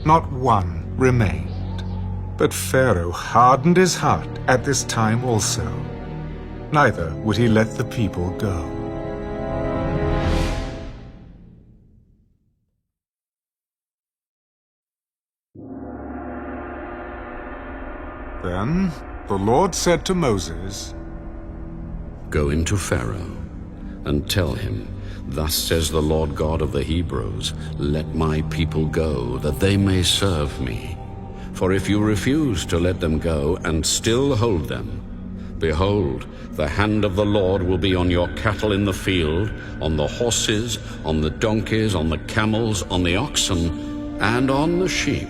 [SPEAKER 1] Not one remained. But Pharaoh hardened his heart at this time also. Neither would he let the people go. Then the Lord said to Moses,
[SPEAKER 10] Go into Pharaoh and tell him, Thus says the Lord God of the Hebrews, Let my people go, that they may serve me. For if you refuse to let them go and still hold them, behold, the hand of the Lord will be on your cattle in the field, on the horses, on the donkeys, on the camels, on the oxen, and on the sheep.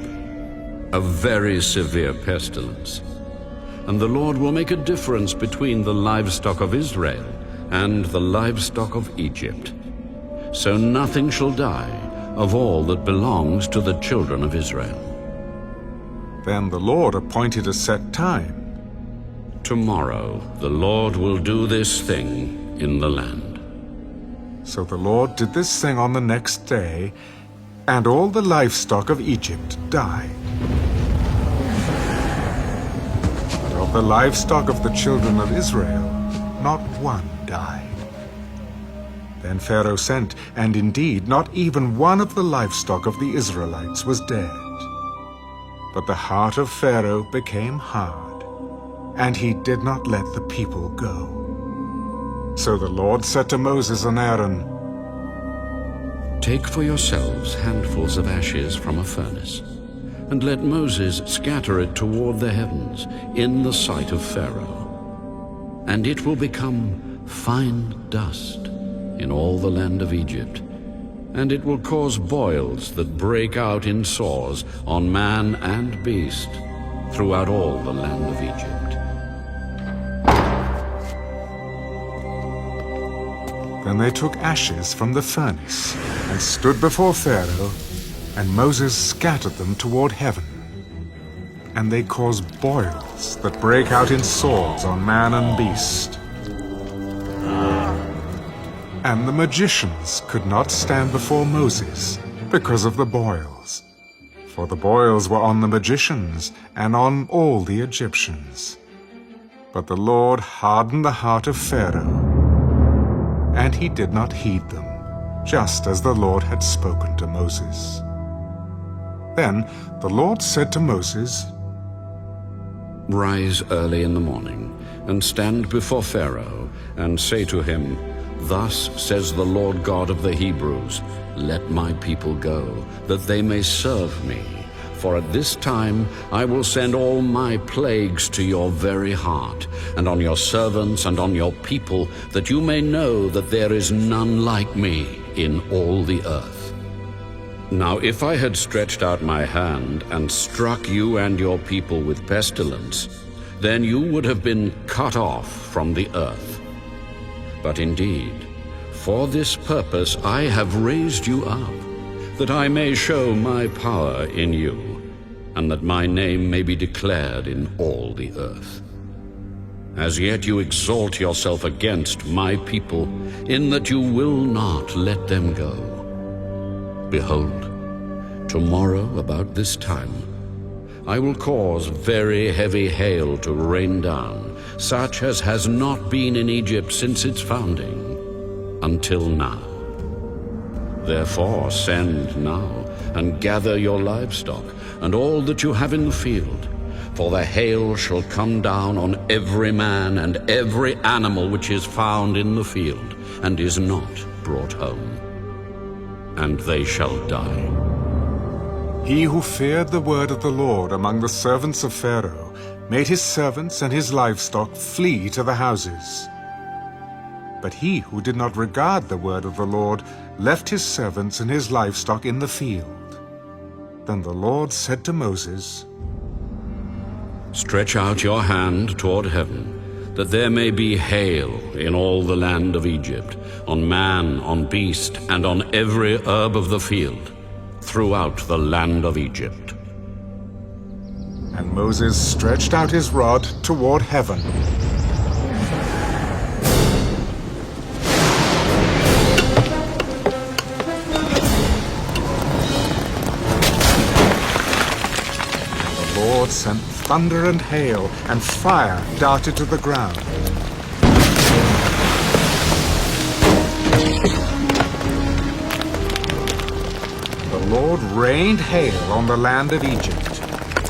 [SPEAKER 10] A very severe pestilence. And the Lord will make a difference between the livestock of Israel and the livestock of Egypt. So nothing shall die of all that belongs to the children of Israel.
[SPEAKER 1] Then the Lord appointed a set time.
[SPEAKER 10] Tomorrow the Lord will do this thing in the land.
[SPEAKER 1] So the Lord did this thing on the next day, and all the livestock of Egypt died. But of the livestock of the children of Israel, not one died. Then Pharaoh sent, and indeed not even one of the livestock of the Israelites was dead. But the heart of Pharaoh became hard, and he did not let the people go. So the Lord said to Moses and Aaron,
[SPEAKER 10] Take for yourselves handfuls of ashes from a furnace, and let Moses scatter it toward the heavens in the sight of Pharaoh. And it will become fine dust in all the land of Egypt, and it will cause boils that break out in sores on man and beast throughout all the land of Egypt.
[SPEAKER 1] Then they took ashes from the furnace and stood before Pharaoh, and Moses scattered them toward heaven. And they caused boils that break out in sores on man and beast. And the magicians could not stand before Moses because of the boils, for the boils were on the magicians and on all the Egyptians. But the Lord hardened the heart of Pharaoh, and he did not heed them, just as the Lord had spoken to Moses. Then the Lord said to Moses,
[SPEAKER 10] "Rise early in the morning, and stand before Pharaoh, and say to him, 'Thus says the Lord God of the Hebrews, let my people go, that they may serve me. For at this time I will send all my plagues to your very heart, and on your servants and on your people, that you may know that there is none like me in all the earth.' Now if I had stretched out my hand and struck you and your people with pestilence, then you would have been cut off from the earth. But indeed, for this purpose I have raised you up, that I may show my power in you, and that my name may be declared in all the earth. As yet you exalt yourself against my people, in that you will not let them go. Behold, tomorrow about this time, I will cause very heavy hail to rain down, such as has not been in Egypt since its founding, until now. Therefore send now, and gather your livestock, and all that you have in the field, for the hail shall come down on every man and every animal which is found in the field, and is not brought home, and they shall die.
[SPEAKER 1] He who feared the word of the Lord among the servants of Pharaoh made his servants and his livestock flee to the houses. But he who did not regard the word of the Lord left his servants and his livestock in the field. Then the Lord said to Moses,
[SPEAKER 10] "Stretch out your hand toward heaven, that there may be hail in all the land of Egypt, on man, on beast, and on every herb of the field, throughout the land of Egypt."
[SPEAKER 1] And Moses stretched out his rod toward heaven. And the Lord sent thunder and hail, and fire darted to the ground. The Lord rained hail on the land of Egypt.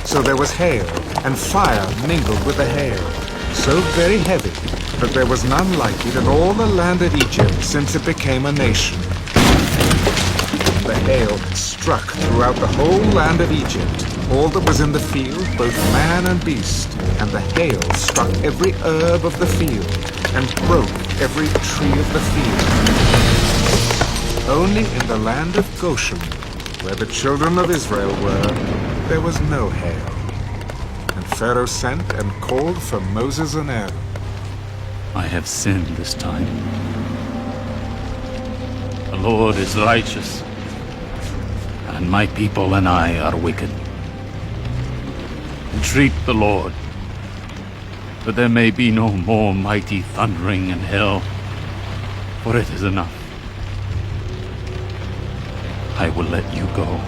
[SPEAKER 1] So there was hail, and fire mingled with the hail, so very heavy that there was none like it in all the land of Egypt since it became a nation. And the hail struck throughout the whole land of Egypt, all that was in the field, both man and beast. And the hail struck every herb of the field, and broke every tree of the field. Only in the land of Goshen, where the children of Israel were, there was no hail. And Pharaoh sent and called for Moses and Aaron.
[SPEAKER 11] I have sinned this time. The Lord is righteous, and my people and I are wicked. Entreat the Lord, that there may be no more mighty thundering and hail, for it is enough. I will let you go.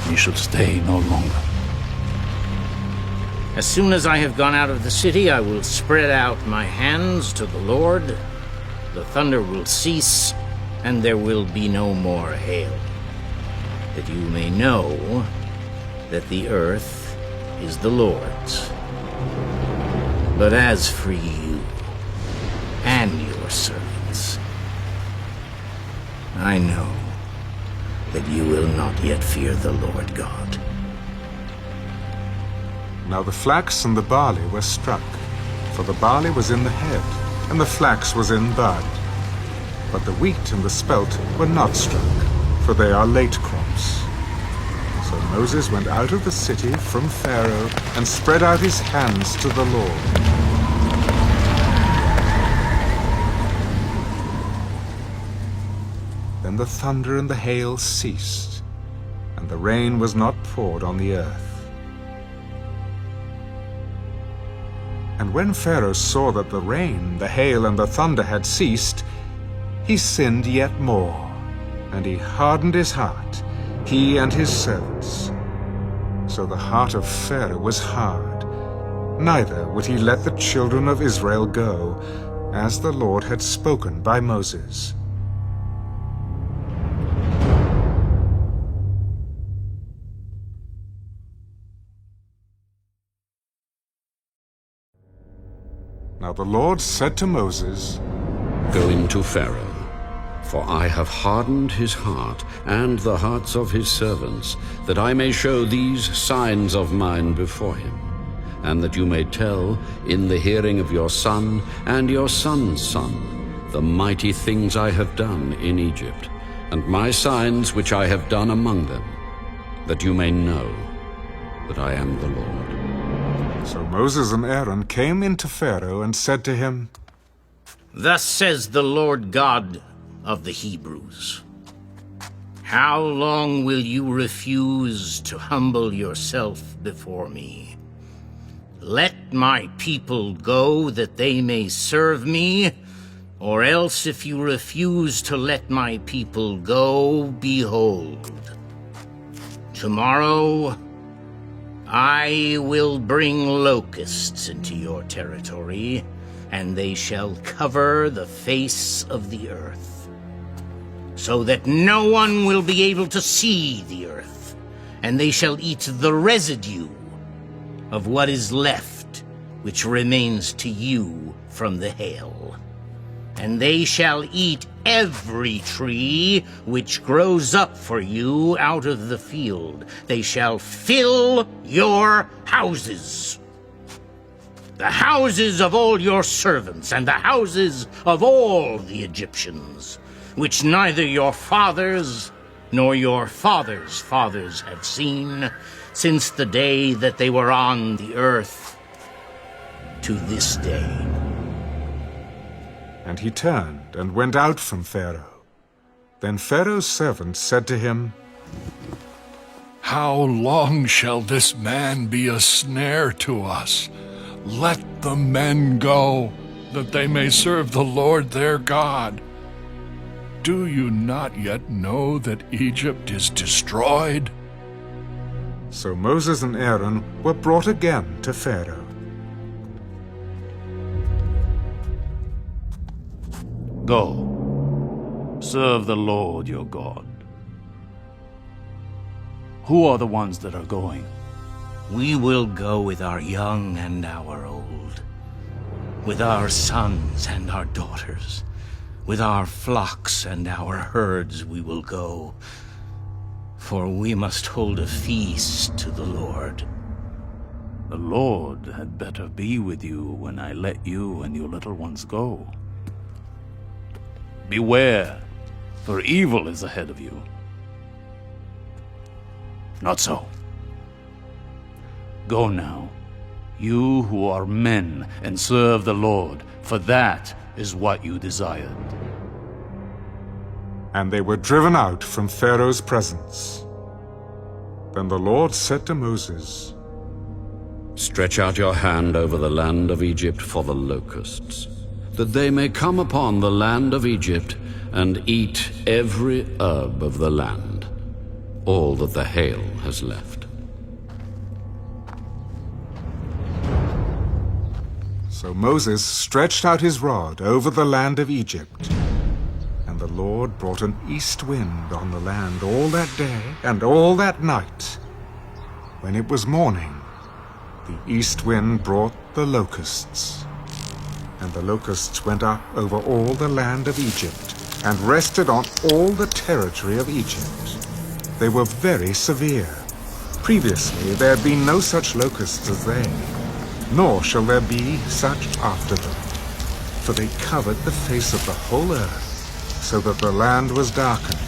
[SPEAKER 11] You should stay no longer.
[SPEAKER 6] As soon as I have gone out of the city, I will spread out my hands to the Lord. The thunder will cease, and there will be no more hail, that you may know that the earth is the Lord's. But as for you and your servants, I know that you will not yet fear the Lord God.
[SPEAKER 1] Now the flax and the barley were struck, for the barley was in the head, and the flax was in bud. But the wheat and the spelt were not struck, for they are late crops. So Moses went out of the city from Pharaoh and spread out his hands to the Lord. Then the thunder and the hail ceased, and the rain was not poured on the earth. And when Pharaoh saw that the rain, the hail, and the thunder had ceased, he sinned yet more, and he hardened his heart, he and his servants. So the heart of Pharaoh was hard, neither would he let the children of Israel go, as the Lord had spoken by Moses. Now the Lord said to Moses,
[SPEAKER 10] Go into Pharaoh, for I have hardened his heart and the hearts of his servants, that I may show these signs of mine before him, and that you may tell in the hearing of your son and your son's son the mighty things I have done in Egypt, and my signs which I have done among them, that you may know that I am the Lord.
[SPEAKER 1] So Moses and Aaron came into Pharaoh and said to him,
[SPEAKER 6] Thus says the Lord God of the Hebrews, How long will you refuse to humble yourself before me? Let my people go that they may serve me, or else if you refuse to let my people go, behold, tomorrow I will bring locusts into your territory, and they shall cover the face of the earth, so that no one will be able to see the earth, and they shall eat the residue of what is left, which remains to you from the hail. And they shall eat every tree which grows up for you out of the field. They shall fill your houses, the houses of all your servants, and the houses of all the Egyptians, which neither your fathers nor your fathers' fathers have seen, since the day that they were on the earth to this day.
[SPEAKER 1] And he turned and went out from Pharaoh. Then Pharaoh's servants said to him,
[SPEAKER 15] How long shall this man be a snare to us? Let the men go, that they may serve the Lord their God. Do you not yet know that Egypt is destroyed?
[SPEAKER 1] So Moses and Aaron were brought again to Pharaoh.
[SPEAKER 11] Go, serve the Lord your God. Who are the ones that are going?
[SPEAKER 6] We will go with our young and our old, with our sons and our daughters, with our flocks and our herds we will go, for we must hold a feast to the Lord.
[SPEAKER 11] The Lord had better be with you when I let you and your little ones go. Beware, for evil is ahead of you. Not so. Go now, you who are men, and serve the Lord, for that is what you desired.
[SPEAKER 1] And they were driven out from Pharaoh's presence. Then the Lord said to Moses,
[SPEAKER 10] Stretch out your hand over the land of Egypt for the locusts, that they may come upon the land of Egypt and eat every herb of the land, all that the hail has left.
[SPEAKER 1] So Moses stretched out his rod over the land of Egypt, and the Lord brought an east wind on the land all that day and all that night. When it was morning, the east wind brought the locusts. And the locusts went up over all the land of Egypt, and rested on all the territory of Egypt. They were very severe. Previously there had been no such locusts as they, nor shall there be such after them. For they covered the face of the whole earth, so that the land was darkened.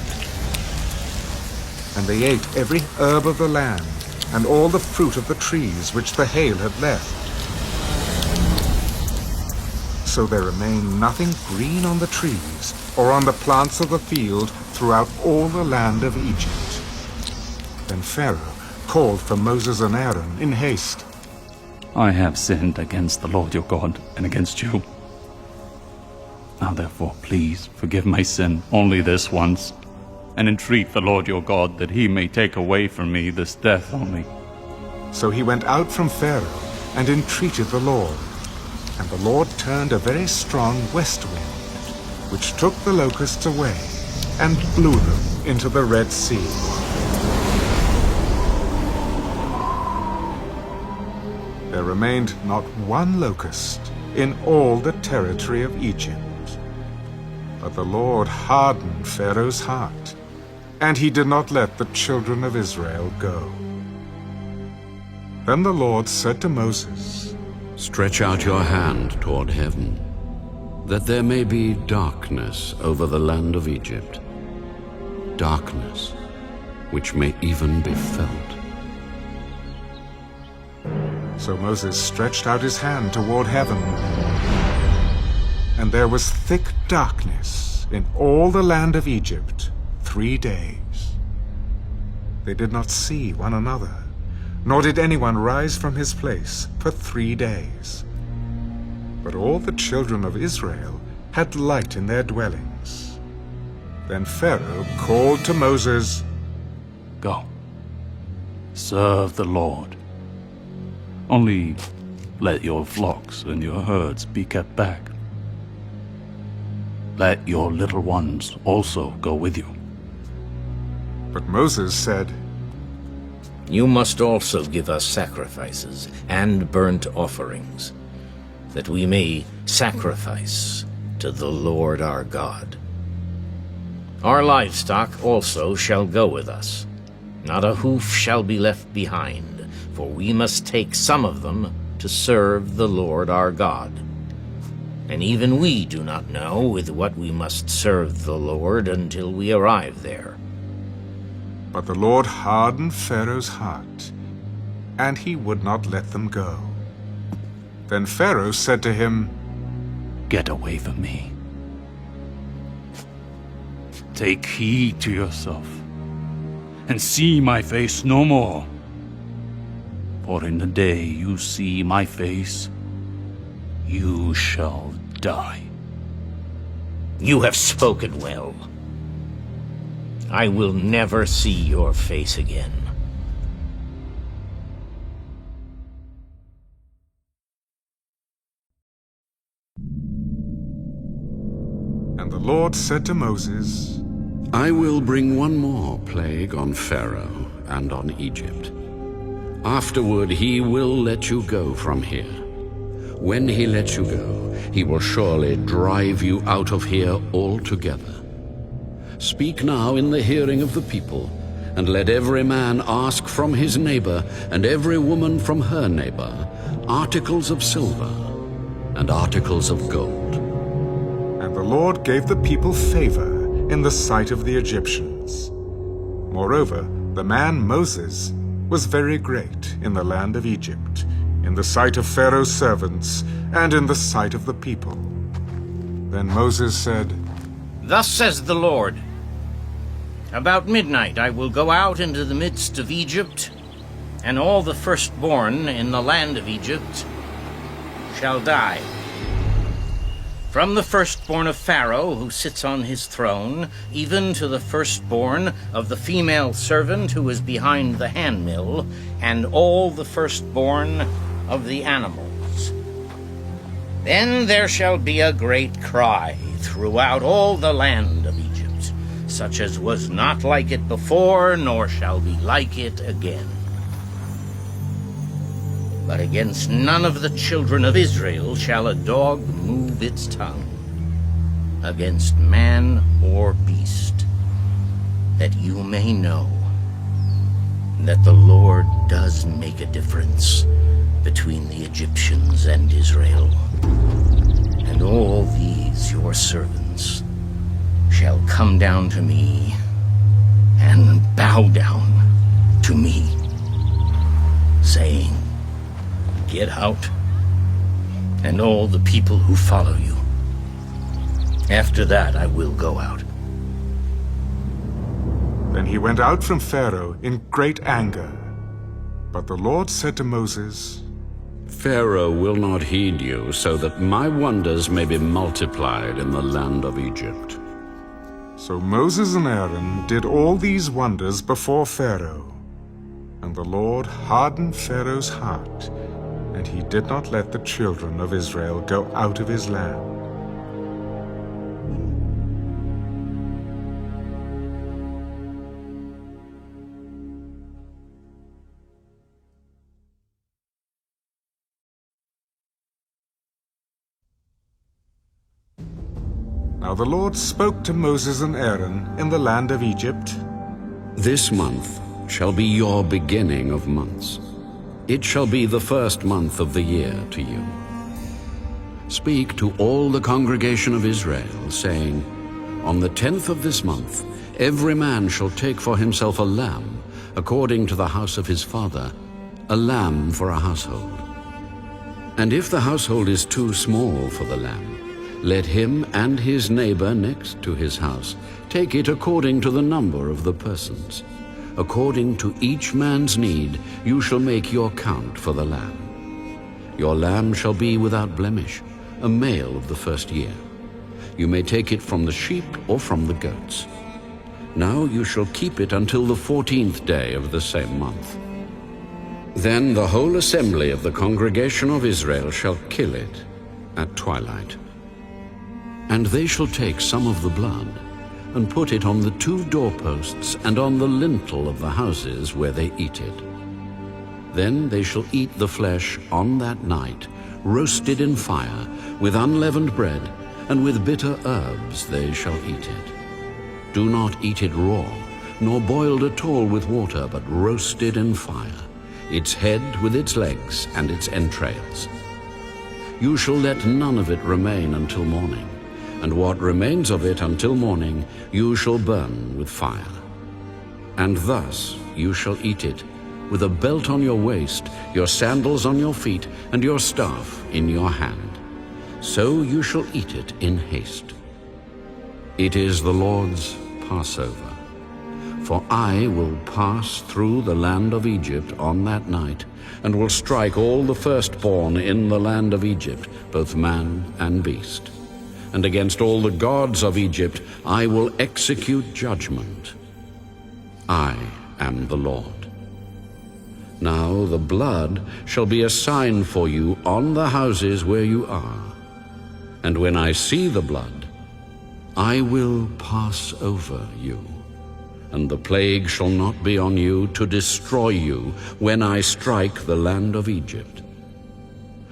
[SPEAKER 1] And they ate every herb of the land, and all the fruit of the trees which the hail had left. So there remained nothing green on the trees, or on the plants of the field throughout all the land of Egypt. Then Pharaoh called for Moses and Aaron in haste.
[SPEAKER 11] I have sinned against the Lord your God and against you. Now therefore, please forgive my sin only this once, and entreat the Lord your God that he may take away from me this death only.
[SPEAKER 1] So he went out from Pharaoh and entreated the Lord. And the Lord turned a very strong west wind, which took the locusts away and blew them into the Red Sea. There remained not one locust in all the territory of Egypt. But the Lord hardened Pharaoh's heart, and he did not let the children of Israel go. Then the Lord said to Moses,
[SPEAKER 10] Stretch out your hand toward heaven, that there may be darkness over the land of Egypt, darkness which may even be felt.
[SPEAKER 1] So Moses stretched out his hand toward heaven, and there was thick darkness in all the land of Egypt 3 days. They did not see one another, nor did anyone rise from his place for 3 days. But all the children of Israel had light in their dwellings. Then Pharaoh called to Moses,
[SPEAKER 11] Go, serve the Lord. Only let your flocks and your herds be kept back. Let your little ones also go with you.
[SPEAKER 1] But Moses said,
[SPEAKER 6] You must also give us sacrifices and burnt offerings, that we may sacrifice to the Lord our God. Our livestock also shall go with us. Not a hoof shall be left behind, for we must take some of them to serve the Lord our God. And even we do not know with what we must serve the Lord until we arrive there.
[SPEAKER 1] But the Lord hardened Pharaoh's heart, and he would not let them go. Then Pharaoh said to him,
[SPEAKER 11] Get away from me. Take heed to yourself, and see my face no more. For in the day you see my face, you shall die.
[SPEAKER 6] You have spoken well. I will never see your face again.
[SPEAKER 1] And the Lord said to Moses,
[SPEAKER 10] I will bring one more plague on Pharaoh and on Egypt. Afterward he will let you go from here. When he lets you go, he will surely drive you out of here altogether. Speak now in the hearing of the people, and let every man ask from his neighbor, and every woman from her neighbor, articles of silver and articles of gold.
[SPEAKER 1] And the Lord gave the people favor in the sight of the Egyptians. Moreover, the man Moses was very great in the land of Egypt, in the sight of Pharaoh's servants, and in the sight of the people. Then Moses said,
[SPEAKER 6] Thus says the Lord, About midnight I will go out into the midst of Egypt, and all the firstborn in the land of Egypt shall die. From the firstborn of Pharaoh, who sits on his throne, even to the firstborn of the female servant who is behind the handmill, and all the firstborn of the animals. Then there shall be a great cry throughout all the land of Egypt, such as was not like it before, nor shall be like it again. But against none of the children of Israel shall a dog move its tongue, against man or beast, that you may know that the Lord does make a difference between the Egyptians and Israel. And all these your servants shall come down to me and bow down to me, saying, Get out, and all the people who follow you. After that I will go out.
[SPEAKER 1] Then he went out from Pharaoh in great anger. But the Lord said to Moses,
[SPEAKER 10] Pharaoh will not heed you, so that my wonders may be multiplied in the land of Egypt.
[SPEAKER 1] So Moses and Aaron did all these wonders before Pharaoh. And the Lord hardened Pharaoh's heart, and he did not let the children of Israel go out of his land. Now the Lord spoke to Moses and Aaron in the land of Egypt.
[SPEAKER 10] This month shall be your beginning of months. It shall be the first month of the year to you. Speak to all the congregation of Israel, saying, On the 10th of this month, every man shall take for himself a lamb, according to the house of his father, a lamb for a household. And if the household is too small for the lamb, let him and his neighbor next to his house take it according to the number of the persons. According to each man's need, you shall make your count for the lamb. Your lamb shall be without blemish, a male of the first year. You may take it from the sheep or from the goats. Now you shall keep it until the 14th day of the same month. Then the whole assembly of the congregation of Israel shall kill it at twilight. And they shall take some of the blood, and put it on the 2 doorposts and on the lintel of the houses where they eat it. Then they shall eat the flesh on that night, roasted in fire, with unleavened bread, and with bitter herbs they shall eat it. Do not eat it raw, nor boiled at all with water, but roasted in fire, its head with its legs and its entrails. You shall let none of it remain until morning, and what remains of it until morning you shall burn with fire. And thus you shall eat it, with a belt on your waist, your sandals on your feet, and your staff in your hand. So you shall eat it in haste. It is the Lord's Passover. For I will pass through the land of Egypt on that night, and will strike all the firstborn in the land of Egypt, both man and beast. And against all the gods of Egypt I will execute judgment. I am the Lord. Now the blood shall be a sign for you on the houses where you are. And when I see the blood, I will pass over you. And the plague shall not be on you to destroy you when I strike the land of Egypt.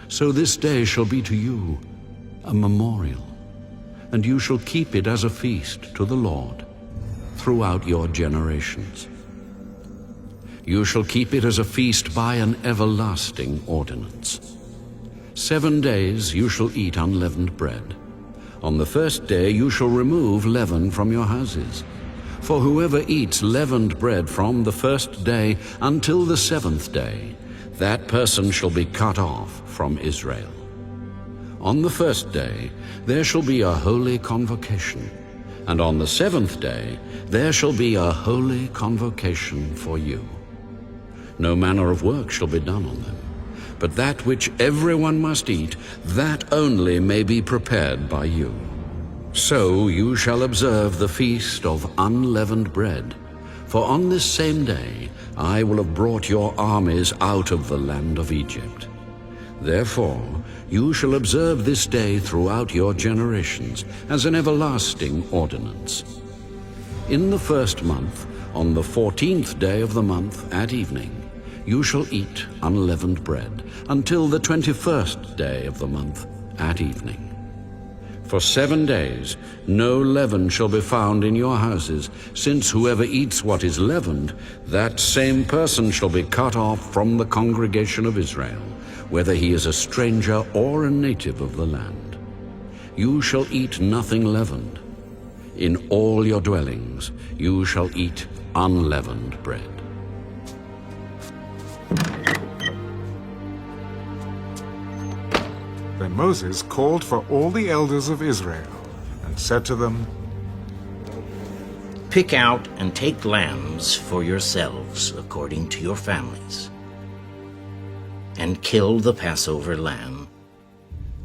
[SPEAKER 10] So this day shall be to you a memorial, and you shall keep it as a feast to the Lord throughout your generations. You shall keep it as a feast by an everlasting ordinance. 7 days you shall eat unleavened bread. On the first day you shall remove leaven from your houses. For whoever eats leavened bread from the first day until the 7th day, that person shall be cut off from Israel. On the first day there shall be a holy convocation, and on the 7th day there shall be a holy convocation for you. No manner of work shall be done on them, but that which everyone must eat, that only may be prepared by you. So you shall observe the feast of unleavened bread, for on this same day I will have brought your armies out of the land of Egypt. Therefore you shall observe this day throughout your generations as an everlasting ordinance. In the 1st month, on the 14th day of the month at evening, you shall eat unleavened bread until the 21st day of the month at evening. For 7 days no leaven shall be found in your houses, since whoever eats what is leavened, that same person shall be cut off from the congregation of Israel, whether he is a stranger or a native of the land. You shall eat nothing leavened. In all your dwellings you shall eat unleavened bread.
[SPEAKER 1] Then Moses called for all the elders of Israel and said to them,
[SPEAKER 6] Pick out and take lambs for yourselves according to your families, and kill the Passover lamb.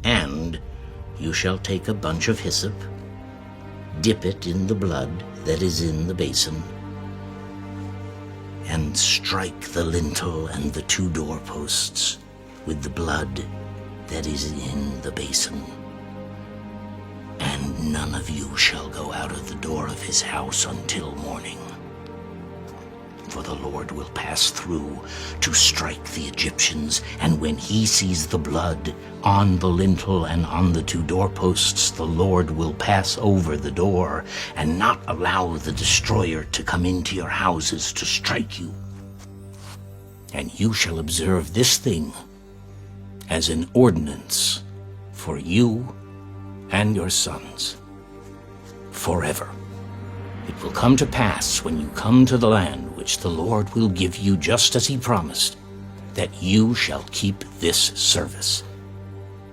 [SPEAKER 6] And you shall take a bunch of hyssop, dip it in the blood that is in the basin, and strike the lintel and the 2 doorposts with the blood that is in the basin. And none of you shall go out of the door of his house until morning. For the Lord will pass through to strike the Egyptians, and when he sees the blood on the lintel and on the 2 doorposts, the Lord will pass over the door and not allow the destroyer to come into your houses to strike you. And you shall observe this thing as an ordinance for you and your sons forever. It will come to pass when you come to the land which the Lord will give you just as he promised, that you shall keep this service.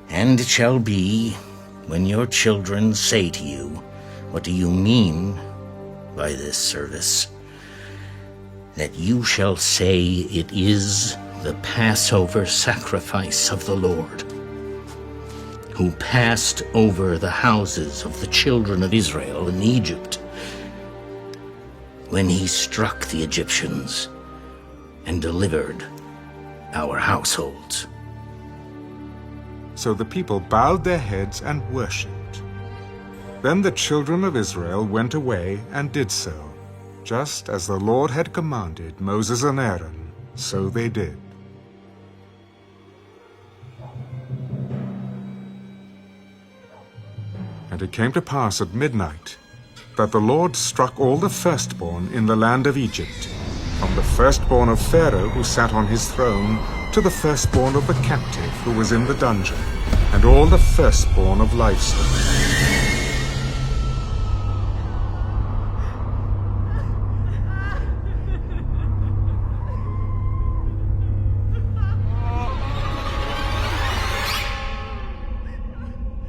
[SPEAKER 6] And it shall be, when your children say to you, "What do you mean by this service?" that you shall say, "It is the Passover sacrifice of the Lord, who passed over the houses of the children of Israel in Egypt, when he struck the Egyptians and delivered our households."
[SPEAKER 1] So the people bowed their heads and worshipped. Then the children of Israel went away and did so, just as the Lord had commanded Moses and Aaron, so they did. And it came to pass at midnight that the Lord struck all the firstborn in the land of Egypt, from the firstborn of Pharaoh who sat on his throne, to the firstborn of the captive who was in the dungeon, and all the firstborn of livestock.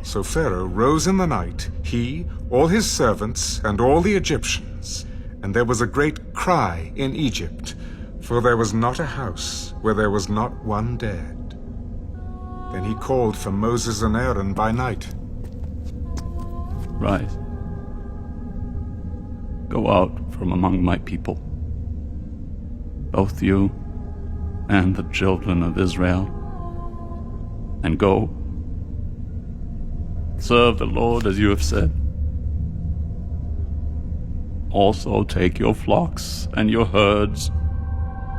[SPEAKER 1] So Pharaoh rose in the night, he, all his servants, and all the Egyptians, and there was a great cry in Egypt, for there was not a house where there was not one dead. Then he called for Moses and Aaron by night.
[SPEAKER 11] Rise. Go out from among my people, both you and the children of Israel, and go. Serve the Lord as you have said. Also take your flocks and your herds,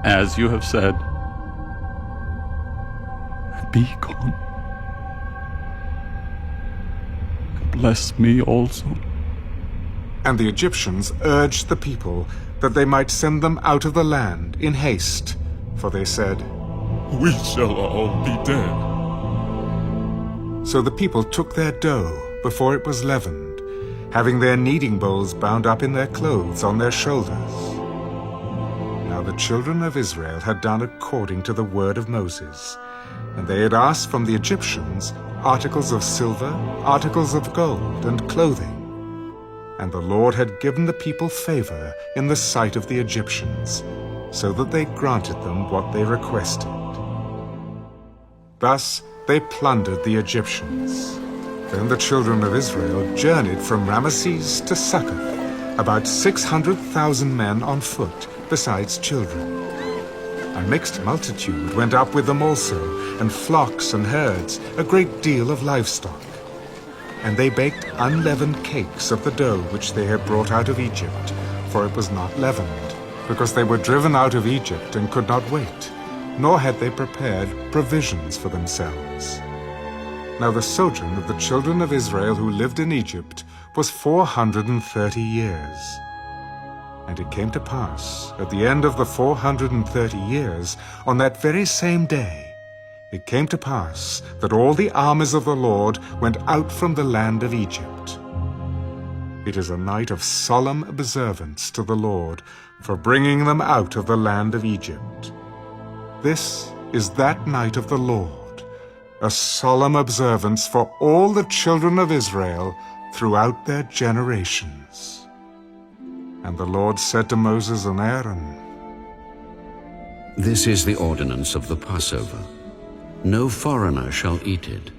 [SPEAKER 11] as you have said. Be gone. Bless me also.
[SPEAKER 1] And the Egyptians urged the people that they might send them out of the land in haste, for they said,
[SPEAKER 13] "We shall all be dead."
[SPEAKER 1] So the people took their dough before it was leavened, having their kneading bowls bound up in their clothes on their shoulders. Now the children of Israel had done according to the word of Moses, and they had asked from the Egyptians articles of silver, articles of gold, and clothing. And the Lord had given the people favor in the sight of the Egyptians, so that they granted them what they requested. Thus they plundered the Egyptians. Then the children of Israel journeyed from Ramesses to Succoth, about 600,000 men on foot, besides children. A mixed multitude went up with them also, and flocks and herds, a great deal of livestock. And they baked unleavened cakes of the dough which they had brought out of Egypt, for it was not leavened, because they were driven out of Egypt and could not wait, nor had they prepared provisions for themselves. Now the sojourn of the children of Israel who lived in Egypt was 430 years. And it came to pass, at the end of the 430 years, on that very same day, it came to pass that all the armies of the Lord went out from the land of Egypt. It is a night of solemn observance to the Lord for bringing them out of the land of Egypt. This is that night of the Lord, a solemn observance for all the children of Israel throughout their generations. And the Lord said to Moses and Aaron,
[SPEAKER 10] This is the ordinance of the Passover. No foreigner shall eat it,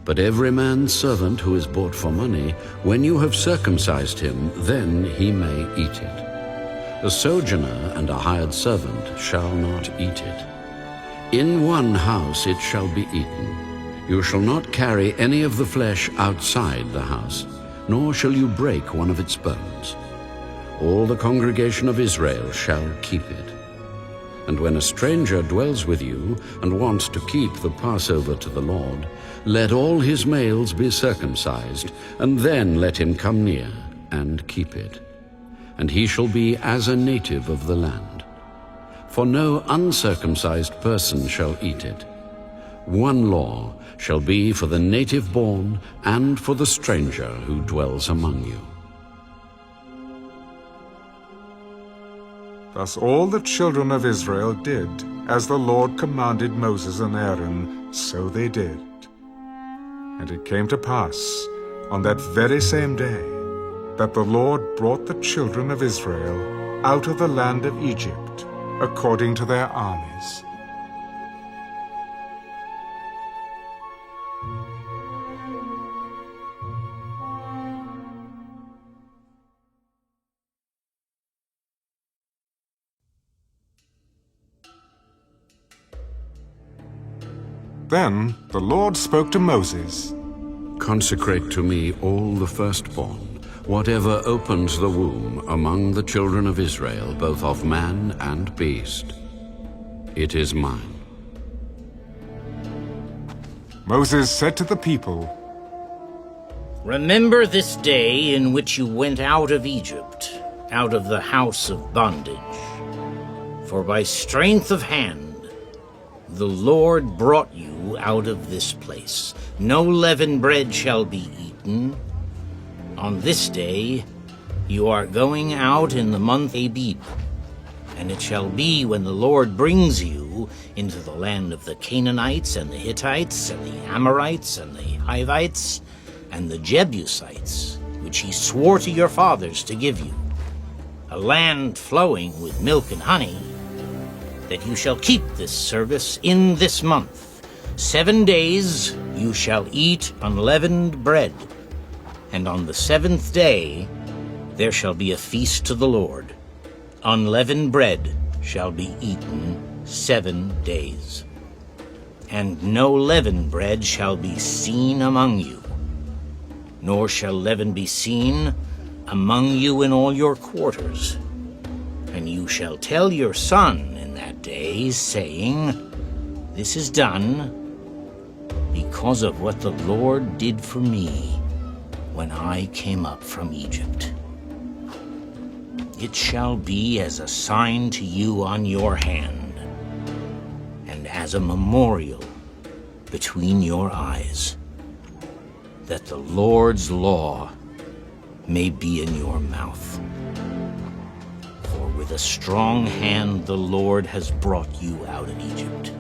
[SPEAKER 10] But every man's servant who is bought for money, when you have circumcised him, then he may eat it. A sojourner and a hired servant shall not eat it. In one house it shall be eaten. You shall not carry any of the flesh outside the house, nor shall you break one of its bones. All the congregation of Israel shall keep it. And when a stranger dwells with you and wants to keep the Passover to the Lord, let all his males be circumcised, and then let him come near and keep it. And he shall be as a native of the land. For no uncircumcised person shall eat it. One law shall be for the native born and for the stranger who dwells among you.
[SPEAKER 1] Thus all the children of Israel did, as the Lord commanded Moses and Aaron, so they did. And it came to pass, on that very same day, that the Lord brought the children of Israel out of the land of Egypt, according to their armies. Then the Lord spoke to Moses.
[SPEAKER 10] Consecrate to me all the firstborn, whatever opens the womb among the children of Israel, both of man and beast. It is mine.
[SPEAKER 1] Moses said to the people,
[SPEAKER 6] Remember this day in which you went out of Egypt, out of the house of bondage. For by strength of hand the Lord brought you out of this place. No leavened bread shall be eaten. On this day you are going out in the month Abib. And it shall be when the Lord brings you into the land of the Canaanites and the Hittites and the Amorites and the Hivites and the Jebusites, which he swore to your fathers to give you, a land flowing with milk and honey, that you shall keep this service in this month. 7 days you shall eat unleavened bread, and on the 7th day there shall be a feast to the Lord. Unleavened bread shall be eaten 7 days. And no leavened bread shall be seen among you, nor shall leaven be seen among you in all your quarters. And you shall tell your son in that day, saying, This is done because of what the Lord did for me when I came up from Egypt. It shall be as a sign to you on your hand, and as a memorial between your eyes, that the Lord's law may be in your mouth. For with a strong hand the Lord has brought you out of Egypt.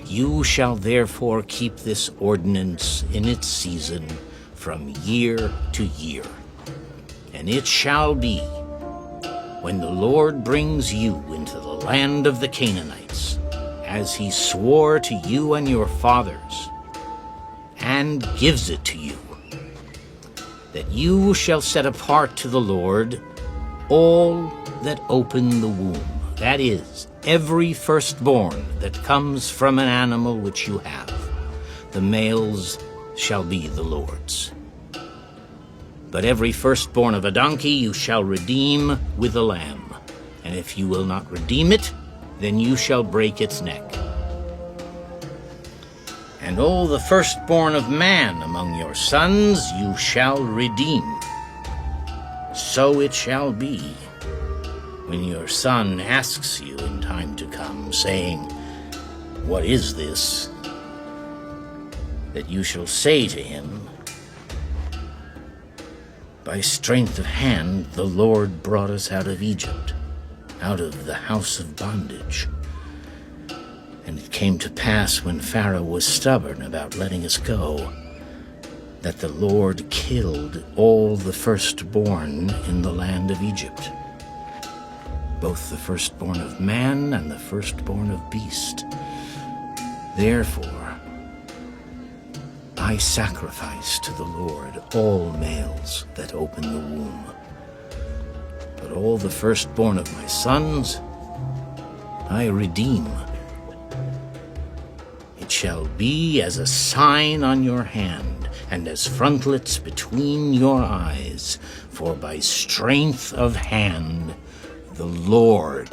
[SPEAKER 6] You shall therefore keep this ordinance in its season from year to year. And it shall be, when the Lord brings you into the land of the Canaanites, as he swore to you and your fathers, and gives it to you, that you shall set apart to the Lord all that open the womb, that is, every firstborn that comes from an animal which you have. The males shall be the Lord's. But every firstborn of a donkey you shall redeem with a lamb. And if you will not redeem it, then you shall break its neck. And all the firstborn of man among your sons you shall redeem. So it shall be, when your son asks you in time to come, saying, What is this? That you shall say to him, By strength of hand the Lord brought us out of Egypt, out of the house of bondage. And it came to pass, when Pharaoh was stubborn about letting us go, that the Lord killed all the firstborn in the land of Egypt, both the firstborn of man and the firstborn of beast. Therefore, I sacrifice to the Lord all males that open the womb. But all the firstborn of my sons I redeem. It shall be as a sign on your hand, and as frontlets between your eyes, for by strength of hand the Lord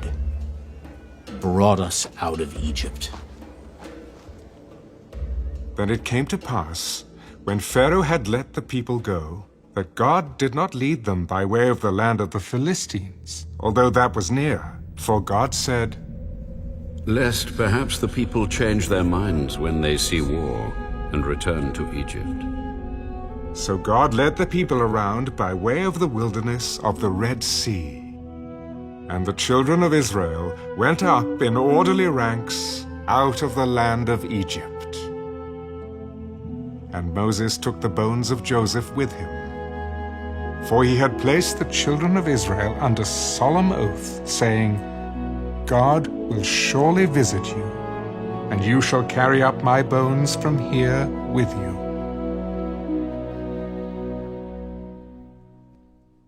[SPEAKER 6] brought us out of Egypt.
[SPEAKER 1] Then it came to pass, when Pharaoh had let the people go, that God did not lead them by way of the land of the Philistines, although that was near. For God said,
[SPEAKER 10] Lest perhaps the people change their minds when they see war and return to Egypt.
[SPEAKER 1] So God led the people around by way of the wilderness of the Red Sea. And the children of Israel went up in orderly ranks out of the land of Egypt. And Moses took the bones of Joseph with him, for he had placed the children of Israel under solemn oath, saying, God will surely visit you, and you shall carry up my bones from here with you.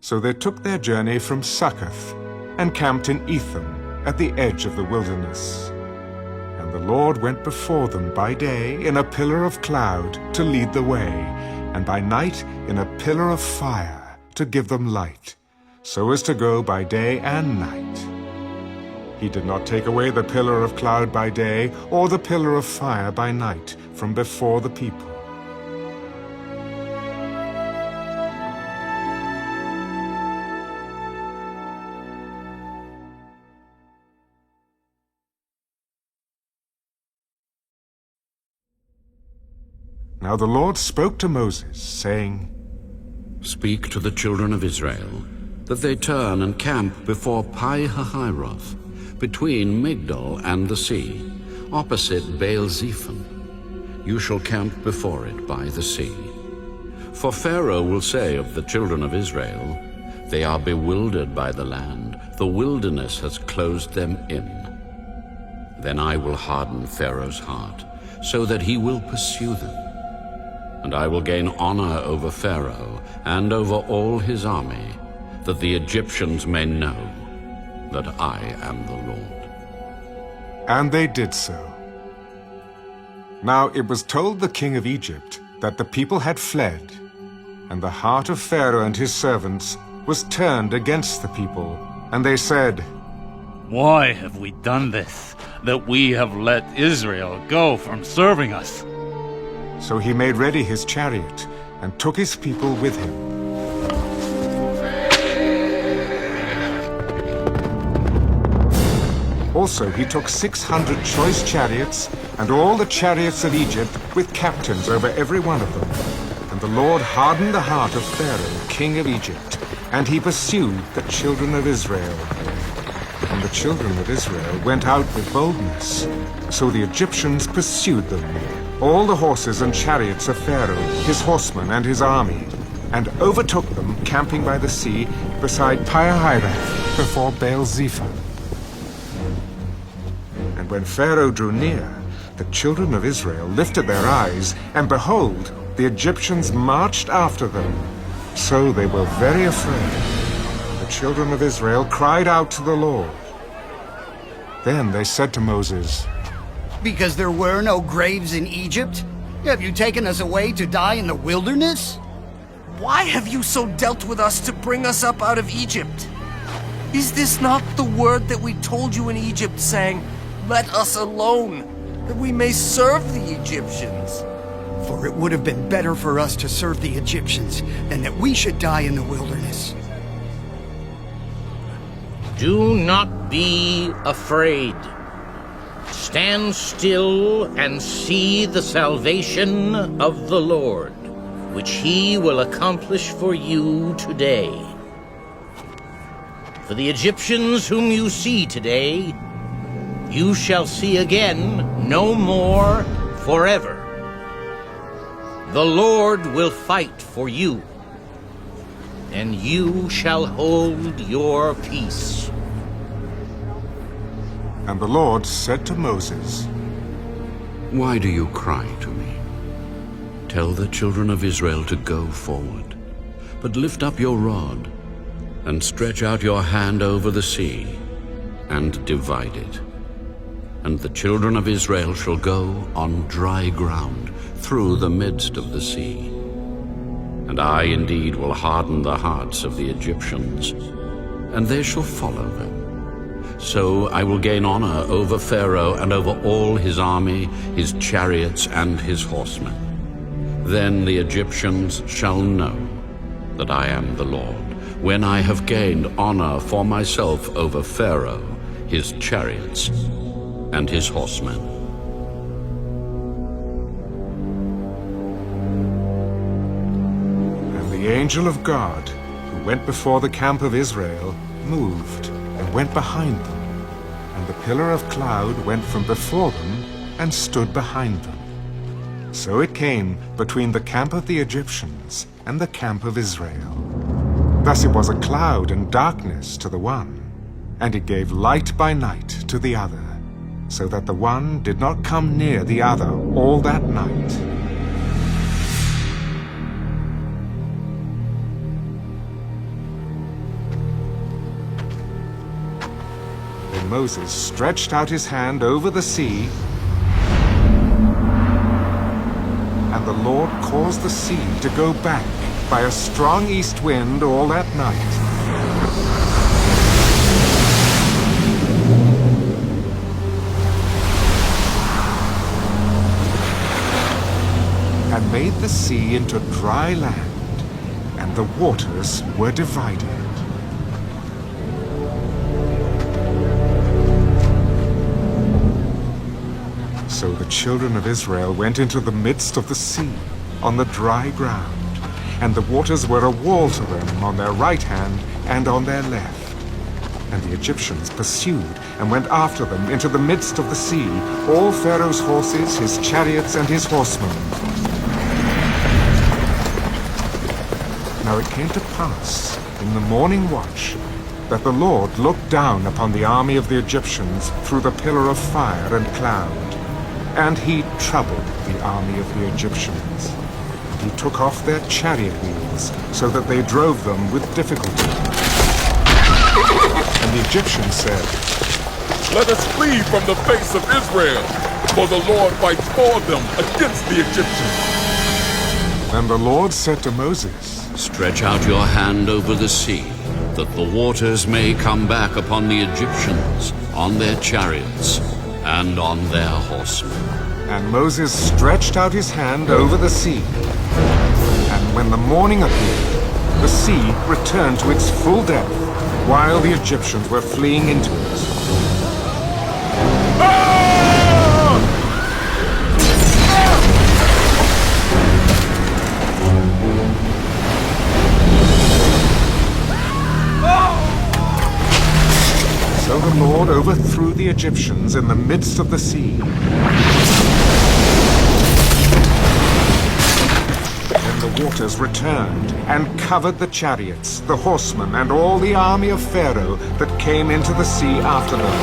[SPEAKER 1] So they took their journey from Succoth and camped in Etham at the edge of the wilderness. And the Lord went before them by day in a pillar of cloud to lead the way, and by night in a pillar of fire to give them light, so as to go by day and night. He did not take away the pillar of cloud by day or the pillar of fire by night from before the people. Now the Lord spoke to Moses, saying,
[SPEAKER 10] Speak to the children of Israel, that they turn and camp before Pi-hahiroth, between Migdol and the sea, opposite Baal-zephon. You shall camp before it by the sea. For Pharaoh will say of the children of Israel, They are bewildered by the land, the wilderness has closed them in. Then I will harden Pharaoh's heart, so that he will pursue them. And I will gain honor over Pharaoh and over all his army, that the Egyptians may know that I am the Lord.
[SPEAKER 1] And they did so. Now it was told the king of Egypt that the people had fled, and the heart of Pharaoh and his servants was turned against the people, and they said,
[SPEAKER 11] Why have we done this, that we have let Israel go from serving us?
[SPEAKER 1] So he made ready his chariot and took his people with him. Also he took 600 choice chariots and all the chariots of Egypt with captains over every one of them. And the Lord hardened the heart of Pharaoh, king of Egypt, and he pursued the children of Israel. And the children of Israel went out with boldness. So the Egyptians pursued them, all the horses and chariots of Pharaoh, his horsemen and his army, and overtook them camping by the sea beside Pi-hahiroth before Baal-zephon. And when Pharaoh drew near, the children of Israel lifted their eyes, and behold, the Egyptians marched after them. So they were very afraid. The children of Israel cried out to the Lord. Then they said to Moses,
[SPEAKER 7] Because there were no graves in Egypt? Have you taken us away to die in the wilderness?
[SPEAKER 14] Why have you so dealt with us to bring us up out of Egypt? Is this not the word that we told you in Egypt, saying, Let us alone, that we may serve the Egyptians?
[SPEAKER 7] For it would have been better for us to serve the Egyptians than that we should die in the wilderness.
[SPEAKER 6] Do not be afraid. Stand still and see the salvation of the Lord, which he will accomplish for you today. For the Egyptians whom you see today, you shall see again no more forever. The Lord will fight for you, and you shall hold your peace.
[SPEAKER 1] And the Lord said to Moses,
[SPEAKER 10] Why do you cry to me? Tell the children of Israel to go forward, but lift up your rod and stretch out your hand over the sea and divide it. And the children of Israel shall go on dry ground through the midst of the sea. And I indeed will harden the hearts of the Egyptians, and they shall follow them. So I will gain honor over Pharaoh and over all his army, his chariots, and his horsemen. Then the Egyptians shall know that I am the Lord, when I have gained honor for myself over Pharaoh, his chariots, and his horsemen.
[SPEAKER 1] And the angel of God, who went before the camp of Israel, moved and went behind them. And the pillar of cloud went from before them and stood behind them. So it came between the camp of the Egyptians and the camp of Israel. Thus it was a cloud and darkness to the one, and it gave light by night to the other, so that the one did not come near the other all that night. Then Moses stretched out his hand over the sea, and the Lord caused the sea to go back by a strong east wind all that night. And made the sea into dry land, and the waters were divided. So the children of Israel went into the midst of the sea, on the dry ground, and the waters were a wall to them on their right hand and on their left. And the Egyptians pursued and went after them into the midst of the sea, all Pharaoh's horses, his chariots, and his horsemen. Now it came to pass, in the morning watch, that the Lord looked down upon the army of the Egyptians through the pillar of fire and cloud. And he troubled the army of the Egyptians. And he took off their chariot wheels, so that they drove them with difficulty. And the Egyptians said,
[SPEAKER 13] "Let us flee from the face of Israel, for the Lord fights for them against the Egyptians."
[SPEAKER 1] Then the Lord said to Moses,
[SPEAKER 10] Stretch out your hand over the sea, that the waters may come back upon the Egyptians, on their chariots, and on their horsemen.
[SPEAKER 1] And Moses stretched out his hand over the sea. And when the morning appeared, the sea returned to its full depth, while the Egyptians were fleeing into it. So the Lord overthrew the Egyptians in the midst of the sea. Then the waters returned and covered the chariots, the horsemen, and all the army of Pharaoh that came into the sea after them.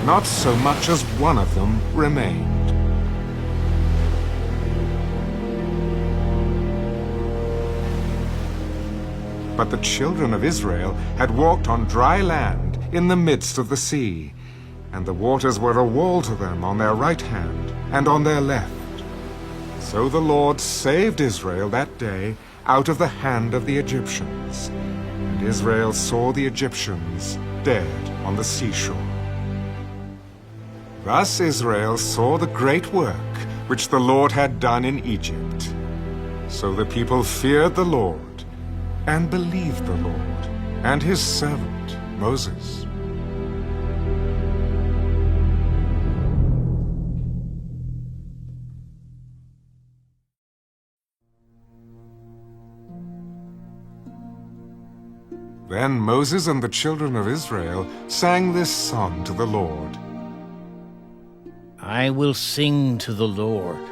[SPEAKER 1] Not so much as one of them remained. But the children of Israel had walked on dry land in the midst of the sea, and the waters were a wall to them on their right hand and on their left. So the Lord saved Israel that day out of the hand of the Egyptians, and Israel saw the Egyptians dead on the seashore. Thus Israel saw the great work which the Lord had done in Egypt. So the people feared the Lord, and believed the Lord and his servant Moses. Then Moses and the children of Israel sang this song to the Lord.
[SPEAKER 6] I will sing to the Lord,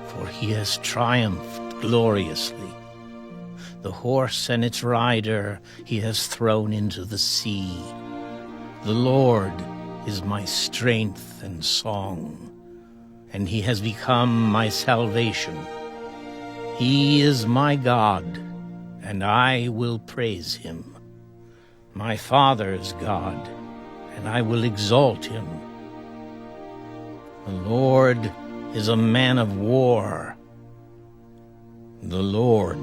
[SPEAKER 6] for he has triumphed gloriously. The horse and its rider he has thrown into the sea. The Lord is my strength and song, and he has become my salvation. He is my God, and I will praise him. My father's God, and I will exalt him. The Lord is a man of war. The Lord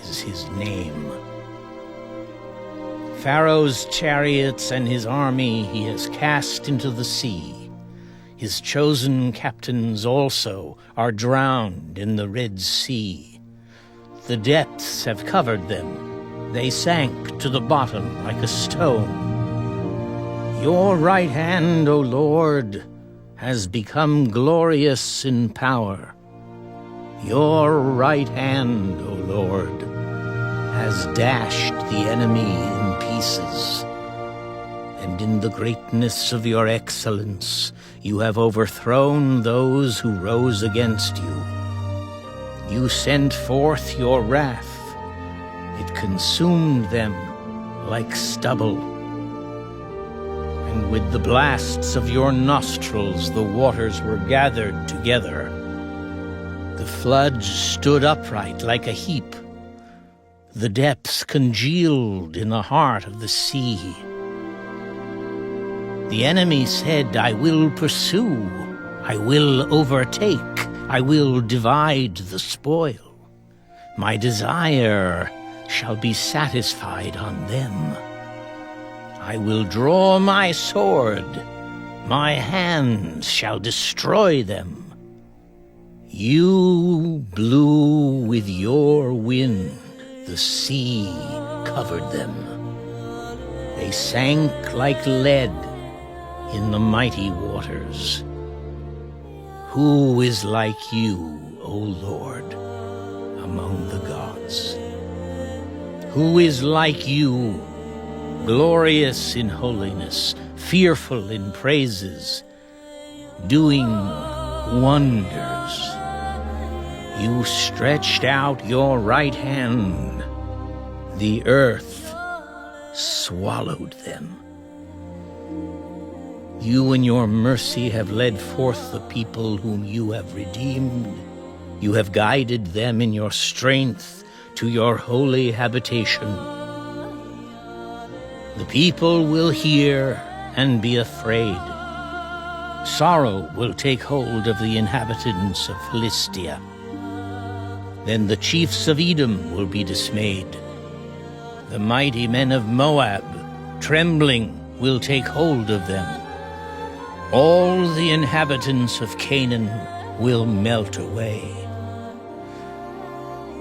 [SPEAKER 6] is his name. Pharaoh's chariots and his army he has cast into the sea. His chosen captains also are drowned in the Red Sea. The depths have covered them. They sank to the bottom like a stone. Your right hand, O Lord, has become glorious in power. Your right hand, O Lord, has dashed the enemy in pieces. And in the greatness of your excellence, you have overthrown those who rose against you. You sent forth your wrath. It consumed them like stubble. And with the blasts of your nostrils, the waters were gathered together. The floods stood upright like a heap. The depths congealed in the heart of the sea. The enemy said, I will pursue, I will overtake, I will divide the spoil. My desire shall be satisfied on them. I will draw my sword, my hands shall destroy them. You blew with your wind, the sea covered them. They sank like lead in the mighty waters. Who is like you, O Lord, among the gods? Who is like you, glorious in holiness, fearful in praises, doing wonders? You stretched out your right hand. The earth swallowed them. You in your mercy have led forth the people whom you have redeemed. You have guided them in your strength to your holy habitation. The people will hear and be afraid. Sorrow will take hold of the inhabitants of Philistia. Then the chiefs of Edom will be dismayed. The mighty men of Moab, trembling, will take hold of them. All the inhabitants of Canaan will melt away.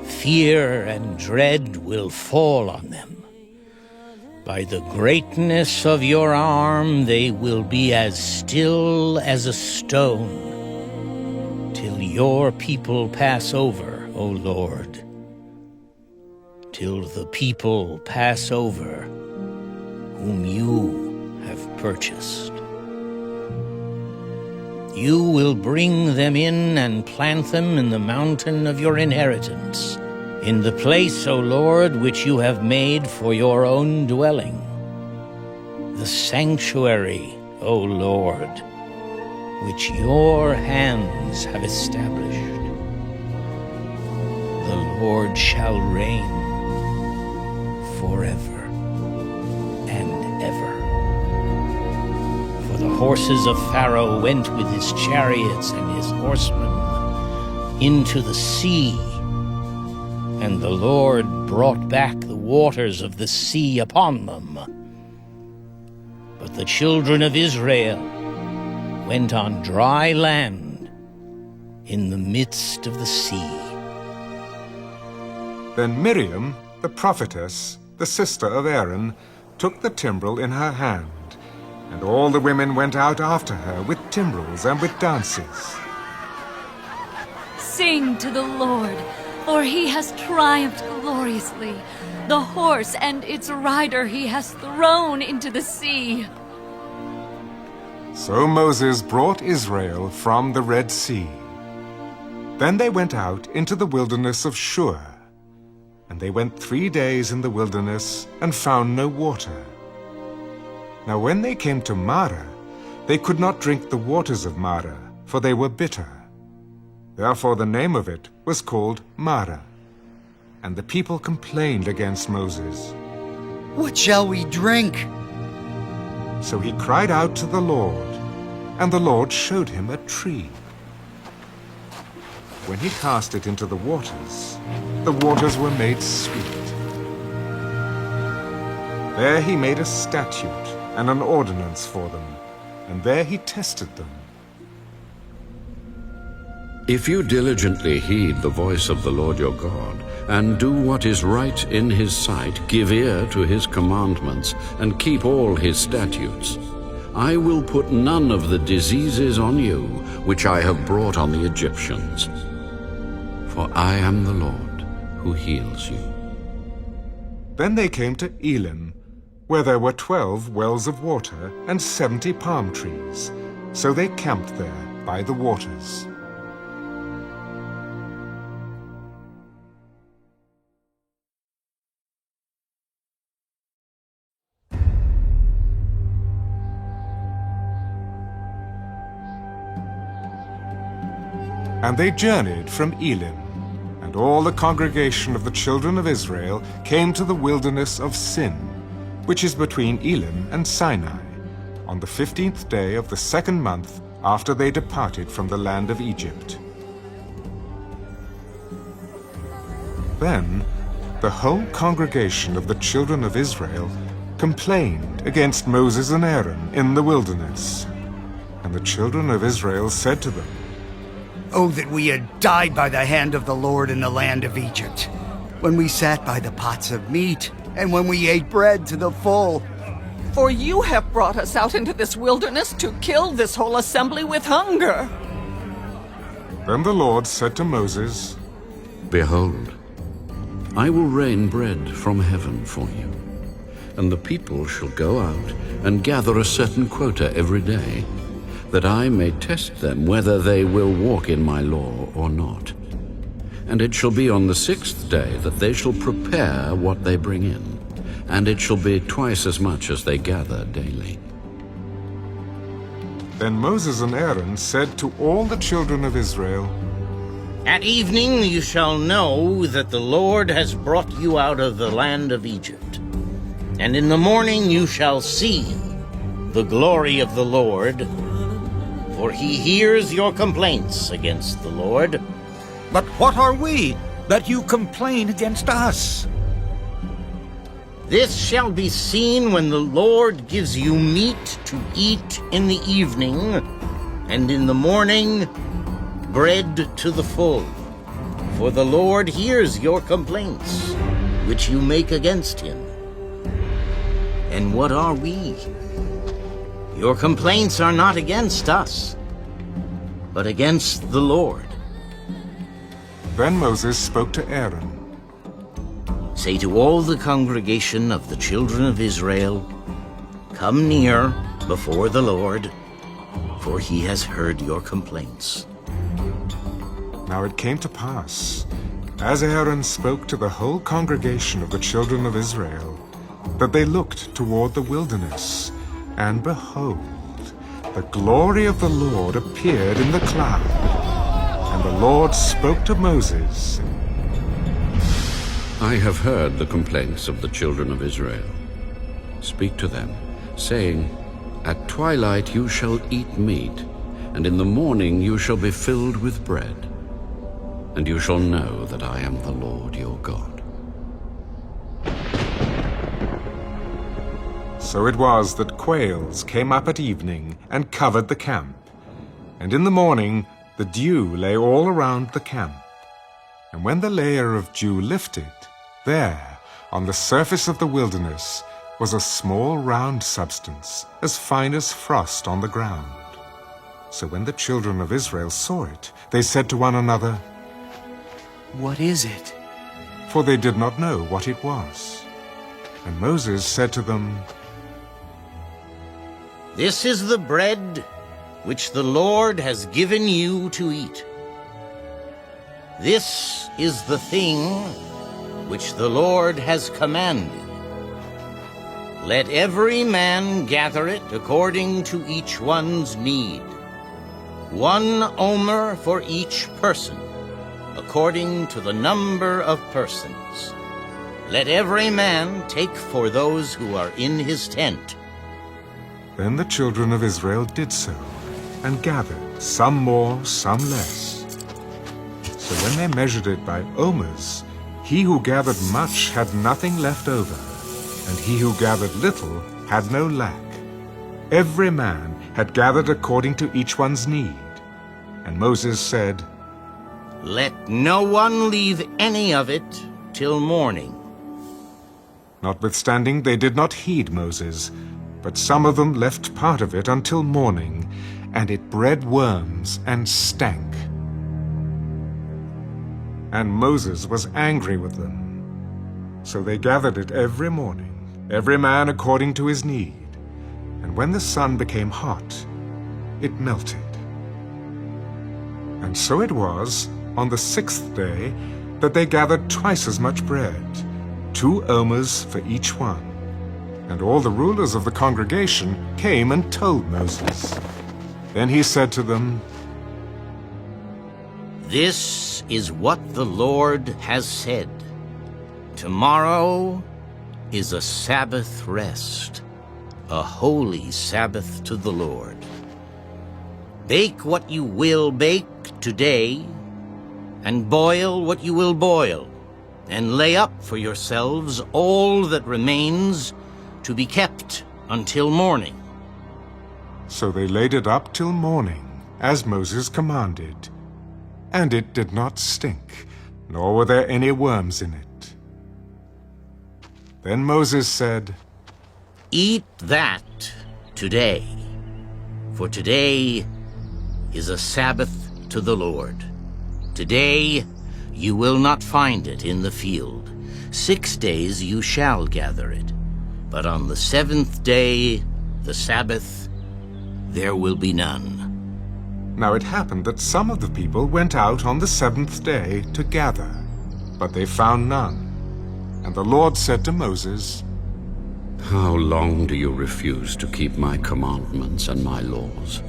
[SPEAKER 6] Fear and dread will fall on them. By the greatness of your arm, they will be as still as a stone, till your people pass over, O Lord. Till the people pass over, whom you have purchased. You will bring them in and plant them in the mountain of your inheritance, in the place, O Lord, which you have made for your own dwelling. The sanctuary, O Lord, which your hands have established. The Lord shall reign forever and ever. For the horses of Pharaoh went with his chariots and his horsemen into the sea, and the Lord brought back the waters of the sea upon them. But the children of Israel went on dry land in the midst of the sea.
[SPEAKER 1] Then Miriam, the prophetess, the sister of Aaron, took the timbrel in her hand, and all the women went out after her with timbrels and with dances.
[SPEAKER 16] Sing to the Lord, for he has triumphed gloriously. The horse and its rider he has thrown into the sea.
[SPEAKER 1] So Moses brought Israel from the Red Sea. Then they went out into the wilderness of Shur. And they went 3 days in the wilderness and found no water. Now when they came to Marah, they could not drink the waters of Marah, for they were bitter. Therefore the name of it was called Marah. And the people complained against Moses.
[SPEAKER 7] What shall we drink?
[SPEAKER 1] So he cried out to the Lord, and the Lord showed him a tree. When he cast it into the waters were made sweet. There he made a statute and an ordinance for them, and there he tested them.
[SPEAKER 10] If you diligently heed the voice of the Lord your God, and do what is right in his sight, give ear to his commandments, and keep all his statutes, I will put none of the diseases on you which I have brought on the Egyptians. For I am the Lord who heals you.
[SPEAKER 1] Then they came to Elim, where there were 12 wells of water and 70 palm trees. So they camped there by the waters. And they journeyed from Elim, and all the congregation of the children of Israel came to the wilderness of Sin, which is between Elim and Sinai, on the 15th day of the 2nd month after they departed from the land of Egypt. Then the whole congregation of the children of Israel complained against Moses and Aaron in the wilderness. And the children of Israel said to them,
[SPEAKER 7] Oh, that we had died by the hand of the Lord in the land of Egypt, when we sat by the pots of meat, and when we ate bread to the full.
[SPEAKER 17] For you have brought us out into this wilderness to kill this whole assembly with hunger.
[SPEAKER 1] Then the Lord said to Moses,
[SPEAKER 10] Behold, I will rain bread from heaven for you, and the people shall go out and gather a certain quota every day, that I may test them whether they will walk in my law or not. And it shall be on the 6th day that they shall prepare what they bring in, and it shall be twice as much as they gather daily.
[SPEAKER 1] Then Moses and Aaron said to all the children of Israel,
[SPEAKER 6] At evening you shall know that the Lord has brought you out of the land of Egypt. And in the morning you shall see the glory of the Lord, for he hears your complaints against the Lord.
[SPEAKER 12] But what are we, that you complain against us?
[SPEAKER 6] This shall be seen when the Lord gives you meat to eat in the evening, and in the morning bread to the full. For the Lord hears your complaints, which you make against him. And what are we? Your complaints are not against us, but against the Lord.
[SPEAKER 1] Then Moses spoke to Aaron.
[SPEAKER 6] Say to all the congregation of the children of Israel, Come near before the Lord, for he has heard your complaints.
[SPEAKER 1] Now it came to pass, as Aaron spoke to the whole congregation of the children of Israel, that they looked toward the wilderness, and behold, the glory of the Lord appeared in the cloud. And the Lord spoke to Moses.
[SPEAKER 10] I have heard the complaints of the children of Israel. Speak to them, saying, At twilight you shall eat meat, and in the morning you shall be filled with bread. And you shall know that I am the Lord your God.
[SPEAKER 1] So it was that quails came up at evening and covered the camp. And in the morning the dew lay all around the camp. And when the layer of dew lifted, there, on the surface of the wilderness, was a small round substance, as fine as frost on the ground. So when the children of Israel saw it, they said to one another,
[SPEAKER 14] What is it?
[SPEAKER 1] For they did not know what it was. And Moses said to them,
[SPEAKER 6] This is the bread which the Lord has given you to eat. This is the thing which the Lord has commanded. Let every man gather it according to each one's need. 1 omer for each person, according to the number of persons. Let every man take for those who are in his tent.
[SPEAKER 1] Then the children of Israel did so, and gathered, some more, some less. So when they measured it by omers, he who gathered much had nothing left over, and he who gathered little had no lack. Every man had gathered according to each one's need. And Moses said,
[SPEAKER 6] Let no one leave any of it till morning.
[SPEAKER 1] Notwithstanding, they did not heed Moses, but some of them left part of it until morning, and it bred worms and stank. And Moses was angry with them. So they gathered it every morning, every man according to his need. And when the sun became hot, it melted. And so it was, on the 6th day, that they gathered twice as much bread, 2 omers for each one. And all the rulers of the congregation came and told Moses. Then he said to them,
[SPEAKER 6] This is what the Lord has said. Tomorrow is a Sabbath rest, a holy Sabbath to the Lord. Bake what you will bake today, and boil what you will boil, and lay up for yourselves all that remains to be kept until morning.
[SPEAKER 1] So they laid it up till morning, as Moses commanded. And it did not stink, nor were there any worms in it. Then Moses said,
[SPEAKER 6] Eat that today, for today is a Sabbath to the Lord. Today you will not find it in the field. 6 days you shall gather it, but on the 7th day, the Sabbath, there will be none.
[SPEAKER 1] Now it happened that some of the people went out on the 7th day to gather, but they found none. And the Lord said to Moses,
[SPEAKER 10] How long do you refuse to keep my commandments and my laws?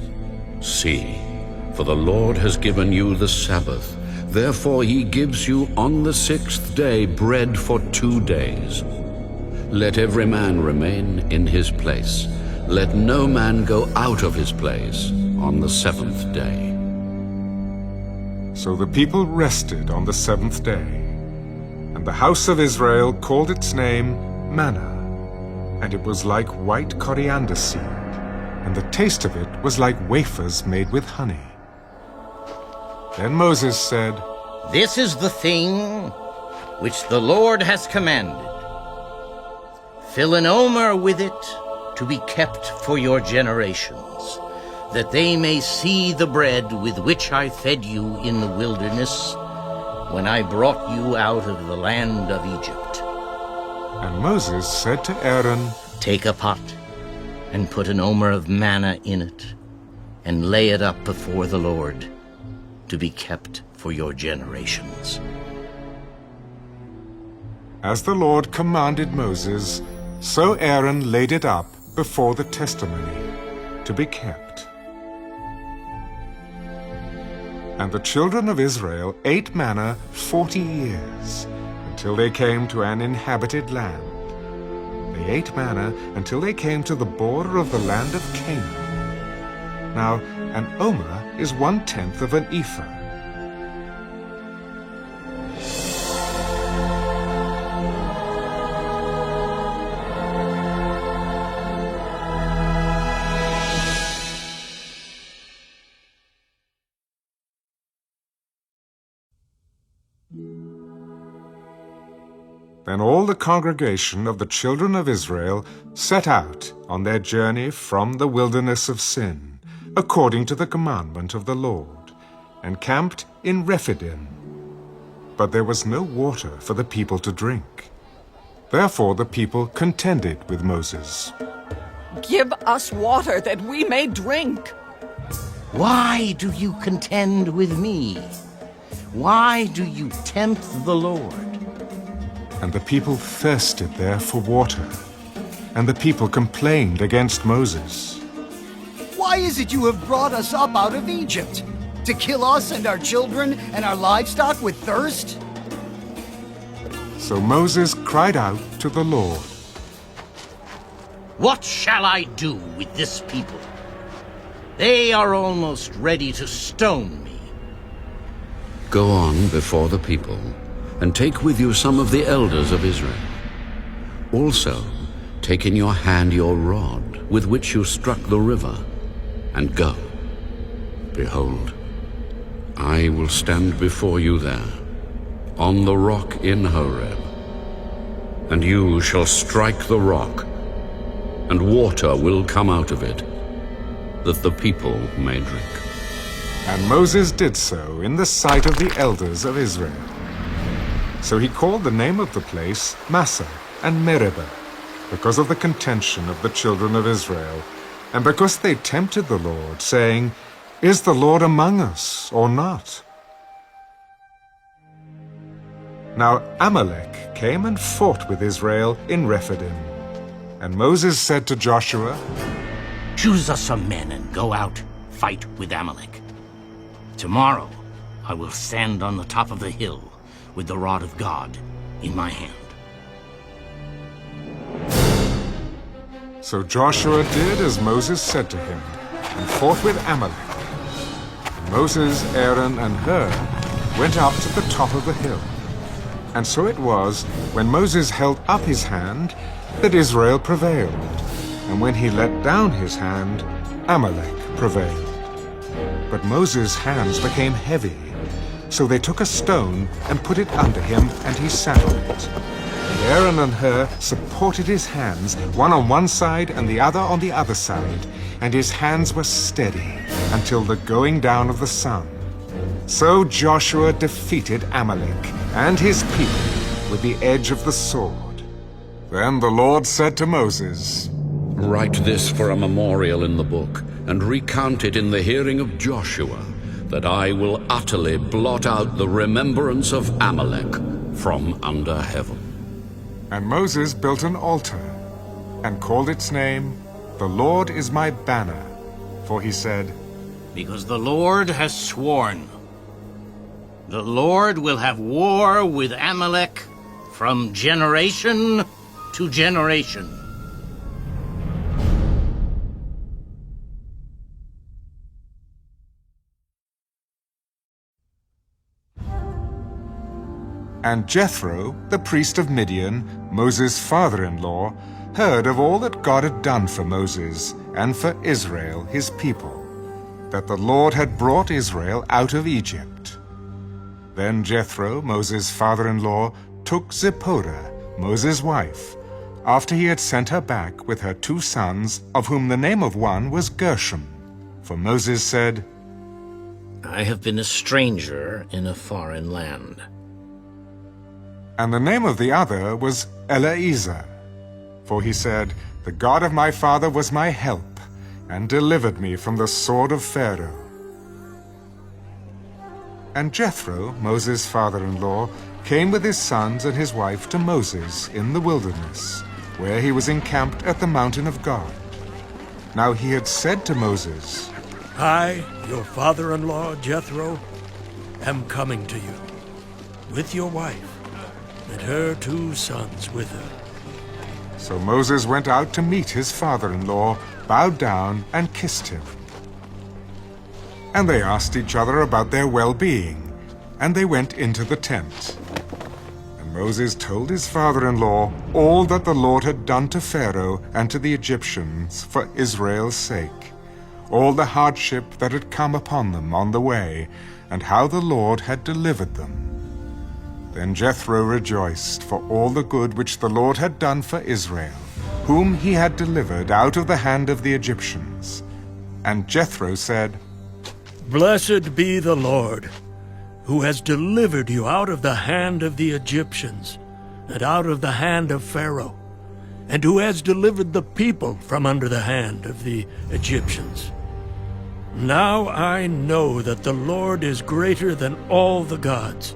[SPEAKER 10] See, for the Lord has given you the Sabbath. Therefore he gives you on the 6th day bread for 2 days. Let every man remain in his place. Let no man go out of his place on the 7th day.
[SPEAKER 1] So the people rested on the 7th day. And the house of Israel called its name manna, and it was like white coriander seed, and the taste of it was like wafers made with honey. Then Moses said,
[SPEAKER 6] This is the thing which the Lord has commanded. Fill an omer with it to be kept for your generations, that they may see the bread with which I fed you in the wilderness when I brought you out of the land of Egypt.
[SPEAKER 1] And Moses said to Aaron,
[SPEAKER 6] Take a pot and put an omer of manna in it, and lay it up before the Lord to be kept for your generations.
[SPEAKER 1] As the Lord commanded Moses, so Aaron laid it up before the testimony to be kept. And the children of Israel ate manna 40 years, until they came to an inhabited land. They ate manna until they came to the border of the land of Canaan. Now, an omer is 1/10 of an ephah. Then all the congregation of the children of Israel set out on their journey from the wilderness of Sin, according to the commandment of the Lord, and camped in Rephidim. But there was no water for the people to drink. Therefore the people contended with Moses.
[SPEAKER 17] Give us water that we may drink.
[SPEAKER 6] Why do you contend with me? Why do you tempt the Lord?
[SPEAKER 1] And the people thirsted there for water. and the people complained against Moses.
[SPEAKER 7] Why is it you have brought us up out of Egypt? To kill us and our children and our livestock with thirst?
[SPEAKER 1] So Moses cried out to the Lord.
[SPEAKER 6] What shall I do with this people? They are almost ready to stone me.
[SPEAKER 10] Go on before the people, and take with you some of the elders of Israel. Also, take in your hand your rod, with which you struck the river, and go. Behold, I will stand before you there, on the rock in Horeb. And you shall strike the rock, and water will come out of it, that the people may drink.
[SPEAKER 1] And Moses did so in the sight of the elders of Israel. So he called the name of the place Massah and Meribah, because of the contention of the children of Israel, and because they tempted the Lord, saying, Is the Lord among us or not? Now Amalek came and fought with Israel in Rephidim. And Moses said to Joshua,
[SPEAKER 6] Choose us some men and go out, fight with Amalek. Tomorrow I will stand on the top of the hill with the rod of God in my hand.
[SPEAKER 1] So Joshua did as Moses said to him, and fought with Amalek. And Moses, Aaron, and Hur went up to the top of the hill. And so it was, when Moses held up his hand, that Israel prevailed. And when he let down his hand, Amalek prevailed. But Moses' hands became heavy. So they took a stone and put it under him, and he sat on it. And Aaron and Hur supported his hands, one on one side and the other on the other side, and his hands were steady until the going down of the sun. So Joshua defeated Amalek and his people with the edge of the sword. Then the Lord said to Moses,
[SPEAKER 10] Write this for a memorial in the book, and recount it in the hearing of Joshua, that I will utterly blot out the remembrance of Amalek from under heaven.
[SPEAKER 1] And Moses built an altar, and called its name, The Lord is my banner. For he said,
[SPEAKER 6] Because the Lord has sworn, the Lord will have war with Amalek from generation to generation.
[SPEAKER 1] And Jethro, the priest of Midian, Moses' father-in-law, heard of all that God had done for Moses and for Israel, his people, that the Lord had brought Israel out of Egypt. Then Jethro, Moses' father-in-law, took Zipporah, Moses' wife, after he had sent her back with her 2 sons, of whom the name of one was Gershom. For Moses said,
[SPEAKER 6] I have been a stranger in a foreign land.
[SPEAKER 1] And the name of the other was Eleazar. For he said, The God of my father was my help, and delivered me from the sword of Pharaoh. And Jethro, Moses' father-in-law, came with his sons and his wife to Moses in the wilderness, where he was encamped at the mountain of God. Now he had said to Moses,
[SPEAKER 8] I, your father-in-law, Jethro, am coming to you, with your wife, and her 2 sons with her.
[SPEAKER 1] So Moses went out to meet his father-in-law, bowed down, and kissed him. And they asked each other about their well-being, and they went into the tent. And Moses told his father-in-law all that the Lord had done to Pharaoh and to the Egyptians for Israel's sake, all the hardship that had come upon them on the way, and how the Lord had delivered them. Then Jethro rejoiced for all the good which the Lord had done for Israel, whom he had delivered out of the hand of the Egyptians. And Jethro said,
[SPEAKER 8] Blessed be the Lord, who has delivered you out of the hand of the Egyptians, and out of the hand of Pharaoh, and who has delivered the people from under the hand of the Egyptians. Now I know that the Lord is greater than all the gods,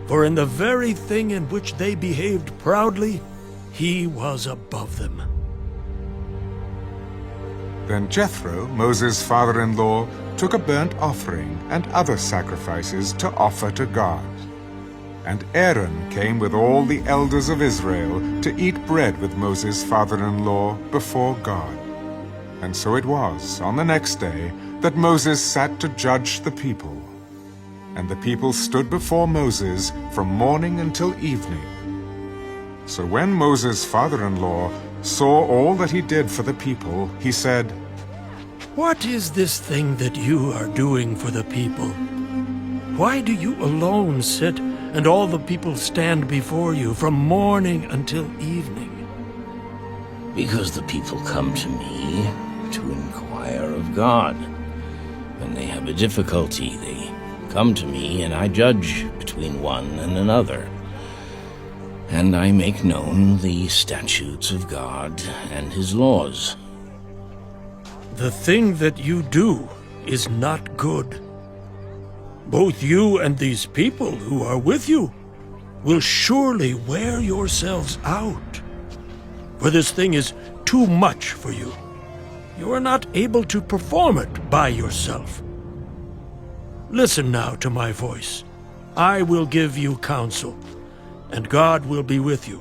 [SPEAKER 8] for in the very thing in which they behaved proudly, he was above them.
[SPEAKER 1] Then Jethro, Moses' father-in-law, took a burnt offering and other sacrifices to offer to God. And Aaron came with all the elders of Israel to eat bread with Moses' father-in-law before God. And so it was, on the next day, that Moses sat to judge the people. And the people stood before Moses from morning until evening. So when Moses' father-in-law saw all that he did for the people, he said,
[SPEAKER 8] "What is this thing that you are doing for the people? Why do you alone sit and all the people stand before you from morning until evening?"
[SPEAKER 6] Because the people come to me to inquire of God. When they have a difficulty, they come to me, and I judge between one and another. And I make known the statutes of God and his laws.
[SPEAKER 8] The thing that you do is not good. Both you and these people who are with you will surely wear yourselves out. For this thing is too much for you. You are not able to perform it by yourself. Listen now to my voice. I will give you counsel, and God will be with you.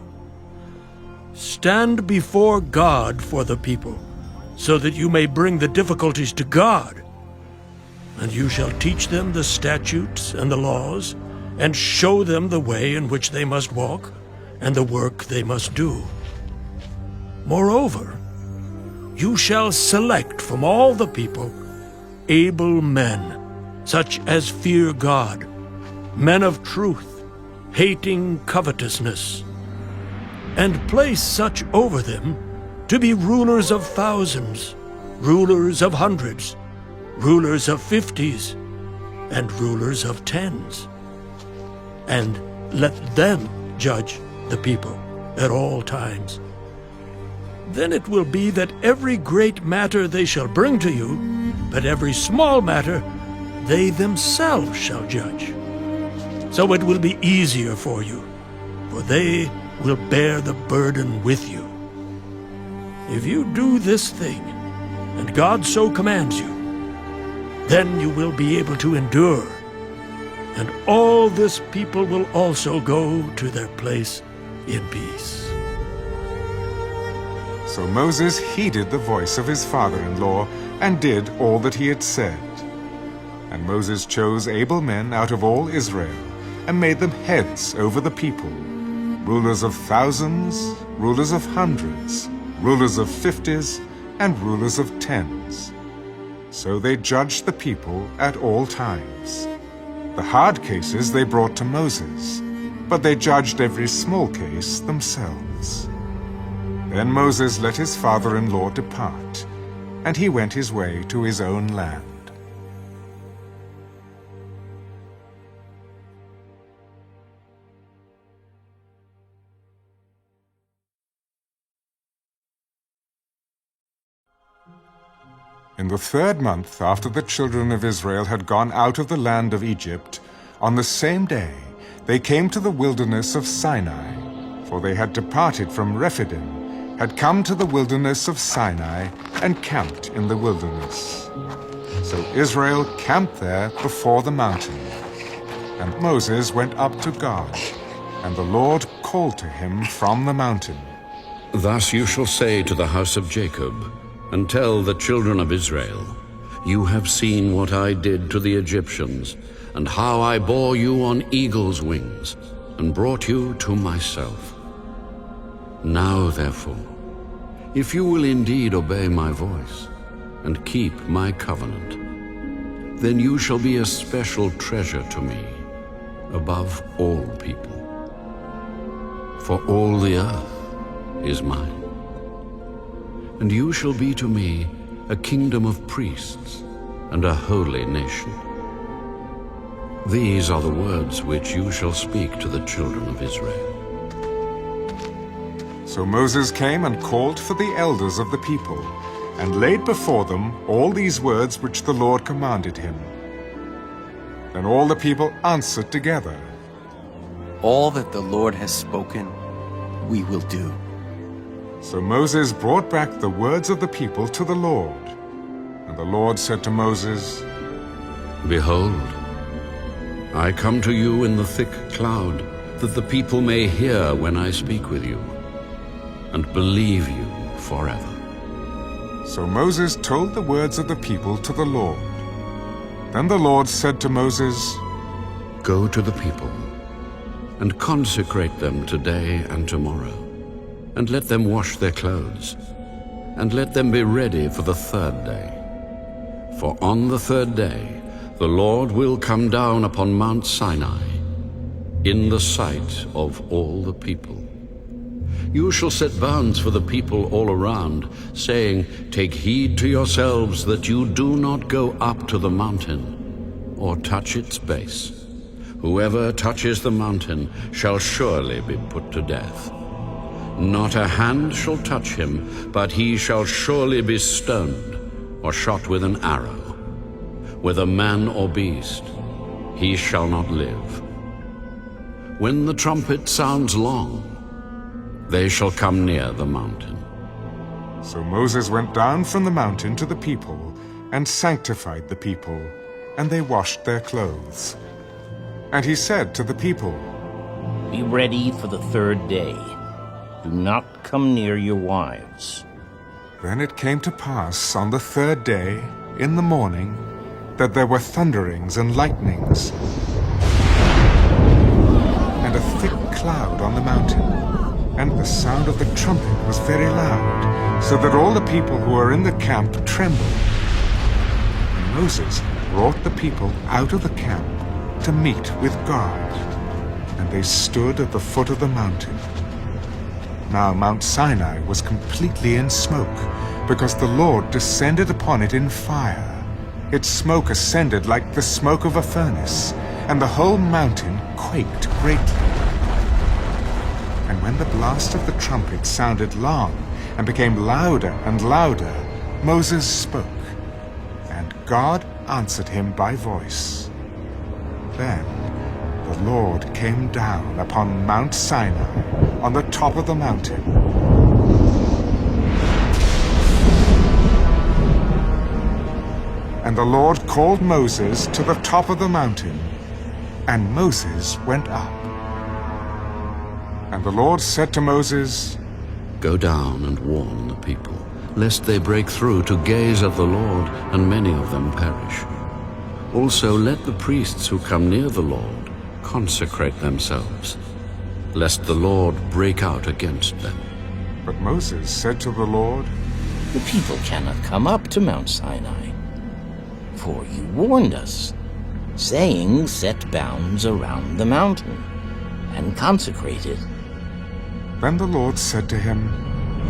[SPEAKER 8] Stand before God for the people, so that you may bring the difficulties to God. And you shall teach them the statutes and the laws, and show them the way in which they must walk, and the work they must do. Moreover, you shall select from all the people able men, such as fear God, men of truth, hating covetousness, and place such over them to be rulers of thousands, rulers of hundreds, rulers of 50s, and rulers of 10s. And let them judge the people at all times. Then it will be that every great matter they shall bring to you, but every small matter they themselves shall judge. So it will be easier for you, for they will bear the burden with you. If you do this thing, and God so commands you, then you will be able to endure, and all this people will also go to their place in peace.
[SPEAKER 1] So Moses heeded the voice of his father-in-law and did all that he had said. And Moses chose able men out of all Israel and made them heads over the people, rulers of thousands, rulers of hundreds, rulers of 50s, and rulers of 10s. So they judged the people at all times. The hard cases they brought to Moses, but they judged every small case themselves. Then Moses let his father-in-law depart, and he went his way to his own land. In the 3rd month after the children of Israel had gone out of the land of Egypt, on the same day they came to the wilderness of Sinai, for they had departed from Rephidim, had come to the wilderness of Sinai, and camped in the wilderness. So Israel camped there before the mountain. And Moses went up to God, and the Lord called to him from the mountain.
[SPEAKER 10] Thus you shall say to the house of Jacob, and tell the children of Israel, you have seen what I did to the Egyptians, and how I bore you on eagle's wings, and brought you to myself. Now, therefore, if you will indeed obey my voice, and keep my covenant, then you shall be a special treasure to me, above all people. For all the earth is mine. And you shall be to me a kingdom of priests and a holy nation. These are the words which you shall speak to the children of Israel.
[SPEAKER 1] So Moses came and called for the elders of the people, and laid before them all these words which the Lord commanded him. Then all the people answered together,
[SPEAKER 14] All that the Lord has spoken, we will do.
[SPEAKER 1] So Moses brought back the words of the people to the Lord. And the Lord said to Moses,
[SPEAKER 10] Behold, I come to you in the thick cloud, that the people may hear when I speak with you, and believe you forever.
[SPEAKER 1] So Moses told the words of the people to the Lord. Then the Lord said to Moses,
[SPEAKER 10] Go to the people, and consecrate them today and tomorrow, and let them wash their clothes, and let them be ready for the third day. For on the third day the Lord will come down upon Mount Sinai, in the sight of all the people. You shall set bounds for the people all around, saying, Take heed to yourselves that you do not go up to the mountain, or touch its base. Whoever touches the mountain shall surely be put to death. Not a hand shall touch him, but he shall surely be stoned, or shot with an arrow. Whether man or beast, he shall not live. When the trumpet sounds long, they shall come near the mountain.
[SPEAKER 1] So Moses went down from the mountain to the people, and sanctified the people, and they washed their clothes. And he said to the people,
[SPEAKER 6] Be ready for the third day. Do not come near your wives.
[SPEAKER 1] Then it came to pass on the third day, in the morning, that there were thunderings and lightnings, and a thick cloud on the mountain, and the sound of the trumpet was very loud, so that all the people who were in the camp trembled. And Moses brought the people out of the camp to meet with God, and they stood at the foot of the mountain. Now Mount Sinai was completely in smoke, because the Lord descended upon it in fire. Its smoke ascended like the smoke of a furnace, and the whole mountain quaked greatly. And when the blast of the trumpet sounded long, and became louder and louder, Moses spoke, and God answered him by voice. Then the Lord came down upon Mount Sinai, on the top of the mountain. And the Lord called Moses to the top of the mountain, and Moses went up. And the Lord said to Moses,
[SPEAKER 10] Go down and warn the people, lest they break through to gaze at the Lord, and many of them perish. Also let the priests who come near the Lord consecrate themselves, lest the Lord break out against them.
[SPEAKER 1] But Moses said to the Lord,
[SPEAKER 6] The people cannot come up to Mount Sinai, for you warned us, saying, Set bounds around the mountain, and consecrate it.
[SPEAKER 1] Then the Lord said to him,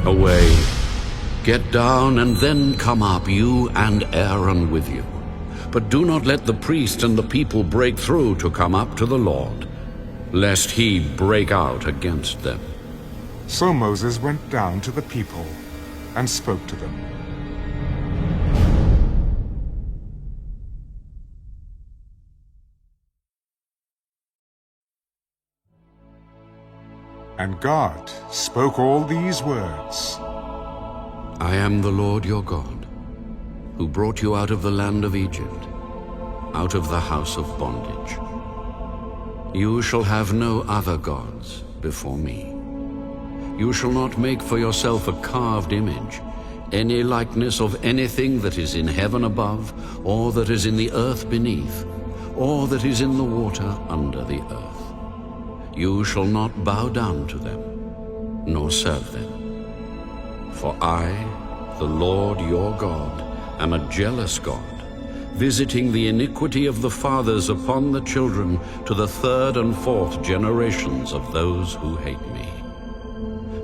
[SPEAKER 10] Away, get down, and then come up, you and Aaron with you. But do not let the priest and the people break through to come up to the Lord, lest he break out against them.
[SPEAKER 1] So Moses went down to the people and spoke to them. And God spoke all these words.
[SPEAKER 10] I am the Lord your God, who brought you out of the land of Egypt, out of the house of bondage. You shall have no other gods before me. You shall not make for yourself a carved image, any likeness of anything that is in heaven above, or that is in the earth beneath, or that is in the water under the earth. You shall not bow down to them, nor serve them. For I, the Lord your God, am a jealous God, visiting the iniquity of the fathers upon the children to the third and fourth generations of those who hate me,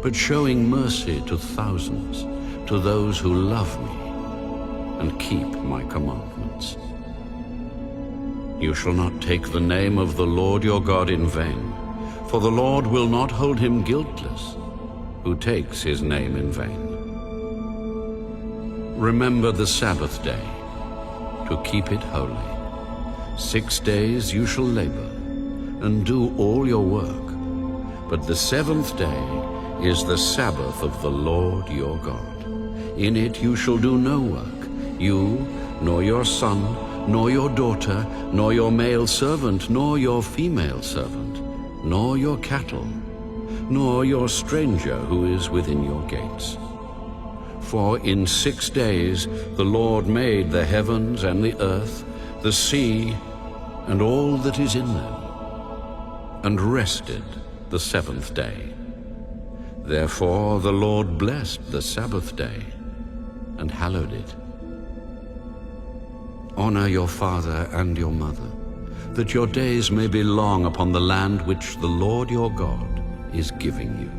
[SPEAKER 10] but showing mercy to thousands, to those who love me and keep my commandments. You shall not take the name of the Lord your God in vain, for the Lord will not hold him guiltless who takes his name in vain. Remember the Sabbath day, to keep it holy. 6 days you shall labor, and do all your work. But the seventh day is the Sabbath of the Lord your God. In it you shall do no work, You, nor your son, nor your daughter, nor your male servant, nor your female servant, nor your cattle, nor your stranger who is within your gates. For in 6 days the Lord made the heavens and the earth, the sea, and all that is in them, and rested the seventh day. Therefore the Lord blessed the Sabbath day, and hallowed it. Honor your father and your mother, that your days may be long upon the land which the Lord your God is giving you.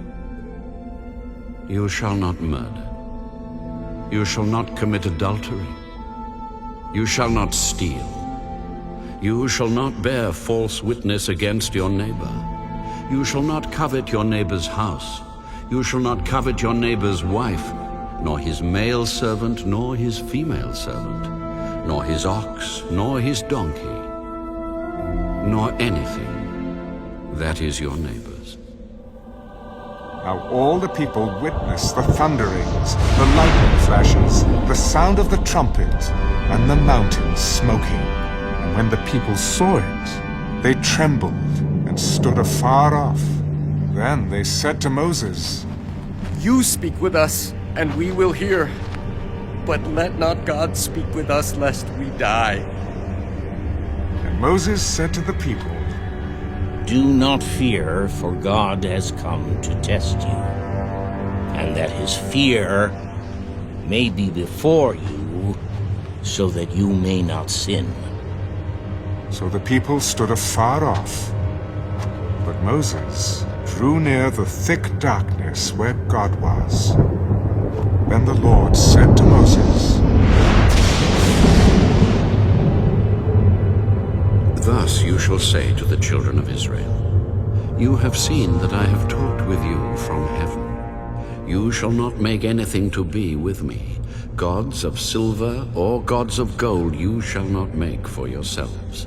[SPEAKER 10] You shall not murder. You shall not commit adultery. You shall not steal. You shall not bear false witness against your neighbor. You shall not covet your neighbor's house. You shall not covet your neighbor's wife, nor his male servant, nor his female servant, nor his ox, nor his donkey, nor anything that is your neighbor's.
[SPEAKER 1] Now all the people witnessed the thunderings, the lightning flashes, the sound of the trumpet, and the mountains smoking. And when the people saw it, they trembled and stood afar off. Then they said to Moses,
[SPEAKER 14] You speak with us, and we will hear. But let not God speak with us, lest we die.
[SPEAKER 1] And Moses said to the people,
[SPEAKER 6] Do not fear, for God has come to test you, and that his fear may be before you, so that you may not sin.
[SPEAKER 1] So the people stood afar off. But Moses drew near the thick darkness where God was. Then the Lord said to Moses,
[SPEAKER 10] Thus you shall say to the children of Israel, You have seen that I have talked with you from heaven. You shall not make anything to be with me. Gods of silver or gods of gold you shall not make for yourselves.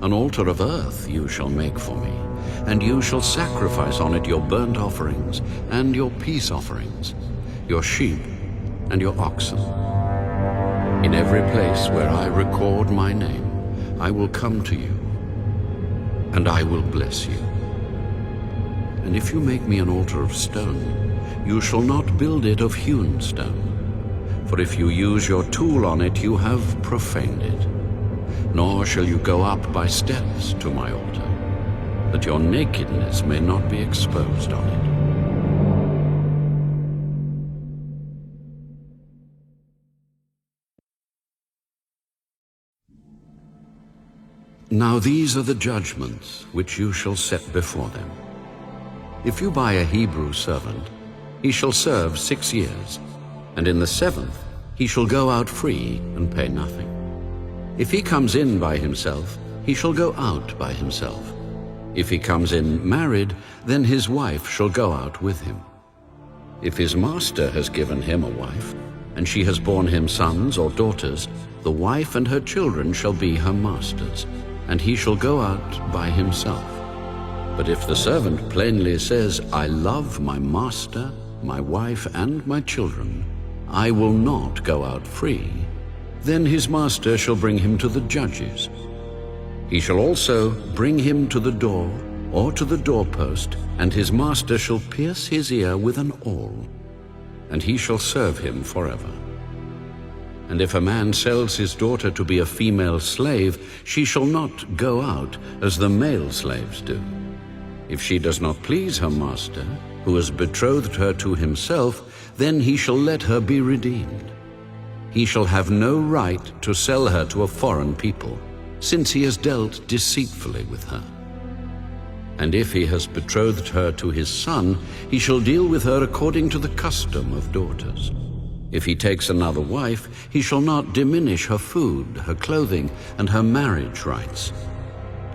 [SPEAKER 10] An altar of earth you shall make for me, and you shall sacrifice on it your burnt offerings and your peace offerings, your sheep and your oxen. In every place where I record my name, I will come to you, and I will bless you. And if you make me an altar of stone, you shall not build it of hewn stone. For if you use your tool on it, you have profaned it. Nor shall you go up by steps to my altar, that your nakedness may not be exposed on it. Now these are the judgments which you shall set before them. If you buy a Hebrew servant, he shall serve 6 years, and in the 7th he shall go out free and pay nothing. If he comes in by himself, he shall go out by himself. If he comes in married, then his wife shall go out with him. If his master has given him a wife, and she has borne him sons or daughters, the wife and her children shall be her master's, and he shall go out by himself. But if the servant plainly says, I love my master, my wife, and my children, I will not go out free, then his master shall bring him to the judges. He shall also bring him to the door or to the doorpost, and his master shall pierce his ear with an awl, and he shall serve him forever. And if a man sells his daughter to be a female slave, she shall not go out as the male slaves do. If she does not please her master, who has betrothed her to himself, then he shall let her be redeemed. He shall have no right to sell her to a foreign people, since he has dealt deceitfully with her. And if he has betrothed her to his son, he shall deal with her according to the custom of daughters. If he takes another wife, he shall not diminish her food, her clothing, and her marriage rights.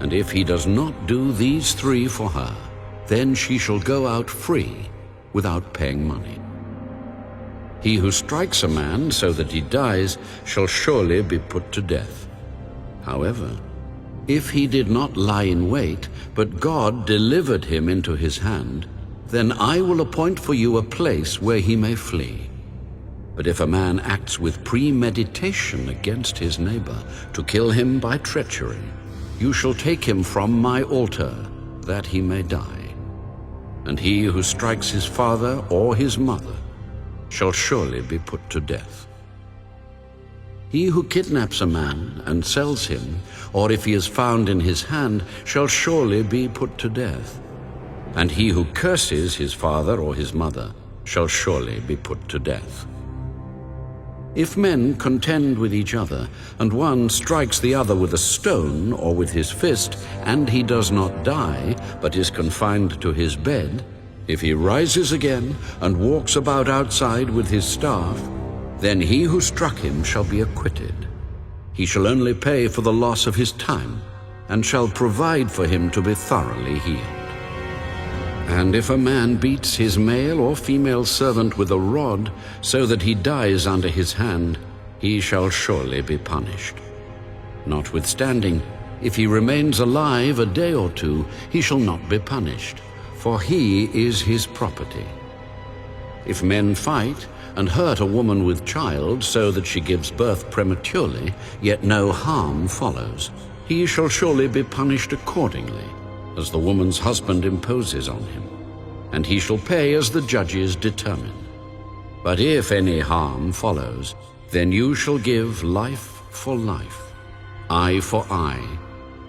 [SPEAKER 10] And if he does not do these 3 for her, then she shall go out free without paying money. He who strikes a man so that he dies shall surely be put to death. However, if he did not lie in wait, but God delivered him into his hand, then I will appoint for you a place where he may flee. But if a man acts with premeditation against his neighbor to kill him by treachery, you shall take him from my altar, that he may die. And he who strikes his father or his mother shall surely be put to death. He who kidnaps a man and sells him, or if he is found in his hand, shall surely be put to death. And he who curses his father or his mother shall surely be put to death. If men contend with each other, and one strikes the other with a stone or with his fist, and he does not die, but is confined to his bed, if he rises again and walks about outside with his staff, then he who struck him shall be acquitted. He shall only pay for the loss of his time, and shall provide for him to be thoroughly healed. And if a man beats his male or female servant with a rod, so that he dies under his hand, he shall surely be punished. Notwithstanding, if he remains alive a day or two, he shall not be punished, for he is his property. If men fight and hurt a woman with child, so that she gives birth prematurely, yet no harm follows, he shall surely be punished accordingly, as the woman's husband imposes on him, and he shall pay as the judges determine. But if any harm follows, then you shall give life for life, eye for eye,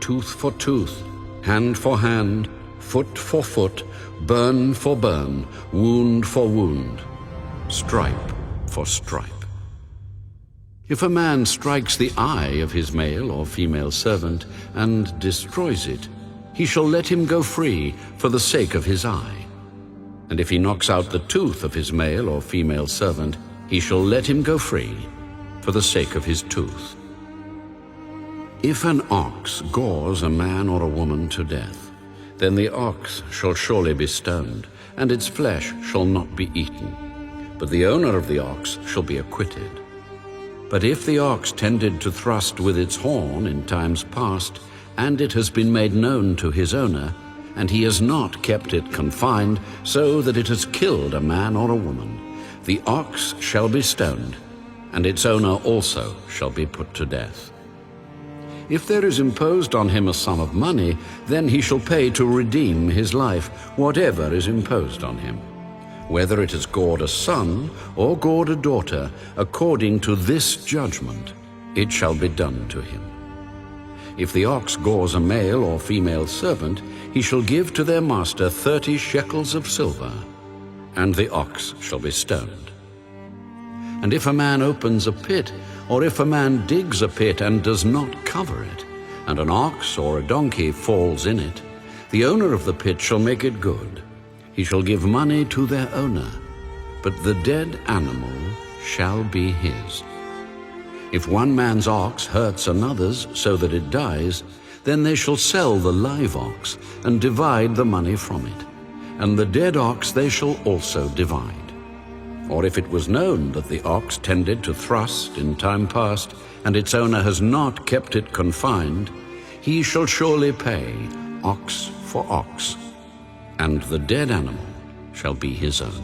[SPEAKER 10] tooth for tooth, hand for hand, foot for foot, burn for burn, wound for wound, stripe for stripe. If a man strikes the eye of his male or female servant and destroys it, he shall let him go free for the sake of his eye. And if he knocks out the tooth of his male or female servant, he shall let him go free for the sake of his tooth. If an ox gores a man or a woman to death, then the ox shall surely be stoned, and its flesh shall not be eaten, but the owner of the ox shall be acquitted. But if the ox tended to thrust with its horn in times past, and it has been made known to his owner, and he has not kept it confined, so that it has killed a man or a woman, the ox shall be stoned, and its owner also shall be put to death. If there is imposed on him a sum of money, then he shall pay to redeem his life, whatever is imposed on him, whether it has gored a son or gored a daughter, according to this judgment, it shall be done to him. If the ox gores a male or female servant, he shall give to their master 30 shekels of silver, and the ox shall be stoned. And if a man opens a pit, or if a man digs a pit and does not cover it, and an ox or a donkey falls in it, the owner of the pit shall make it good. He shall give money to their owner, but the dead animal shall be his. If one man's ox hurts another's so that it dies, then they shall sell the live ox and divide the money from it, and the dead ox they shall also divide. Or if it was known that the ox tended to thrust in time past, and its owner has not kept it confined, he shall surely pay ox for ox, and the dead animal shall be his own.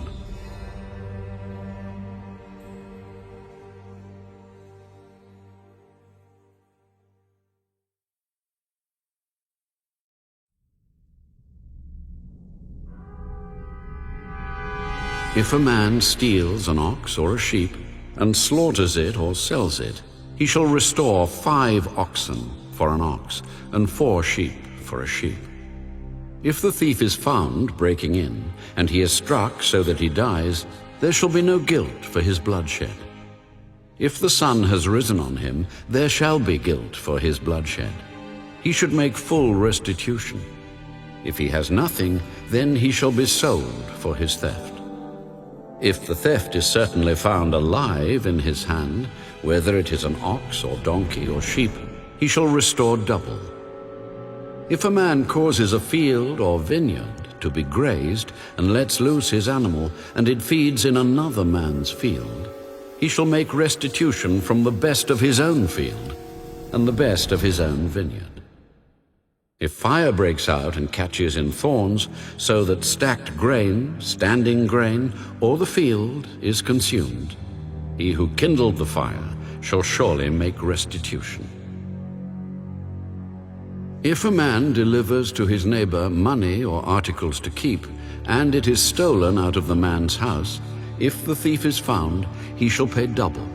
[SPEAKER 10] If a man steals an ox or a sheep, and slaughters it or sells it, he shall restore 5 oxen for an ox, and 4 sheep for a sheep. If the thief is found breaking in, and he is struck so that he dies, there shall be no guilt for his bloodshed. If the sun has risen on him, there shall be guilt for his bloodshed. He should make full restitution. If he has nothing, then he shall be sold for his theft. If the theft is certainly found alive in his hand, whether it is an ox or donkey or sheep, he shall restore double. If a man causes a field or vineyard to be grazed and lets loose his animal, and it feeds in another man's field, he shall make restitution from the best of his own field and the best of his own vineyard. If fire breaks out and catches in thorns, so that stacked grain, standing grain, or the field is consumed, He who kindled the fire shall surely make restitution. If a man delivers to his neighbor money or articles to keep, and it is stolen out of the man's house, if the thief is found, he shall pay double.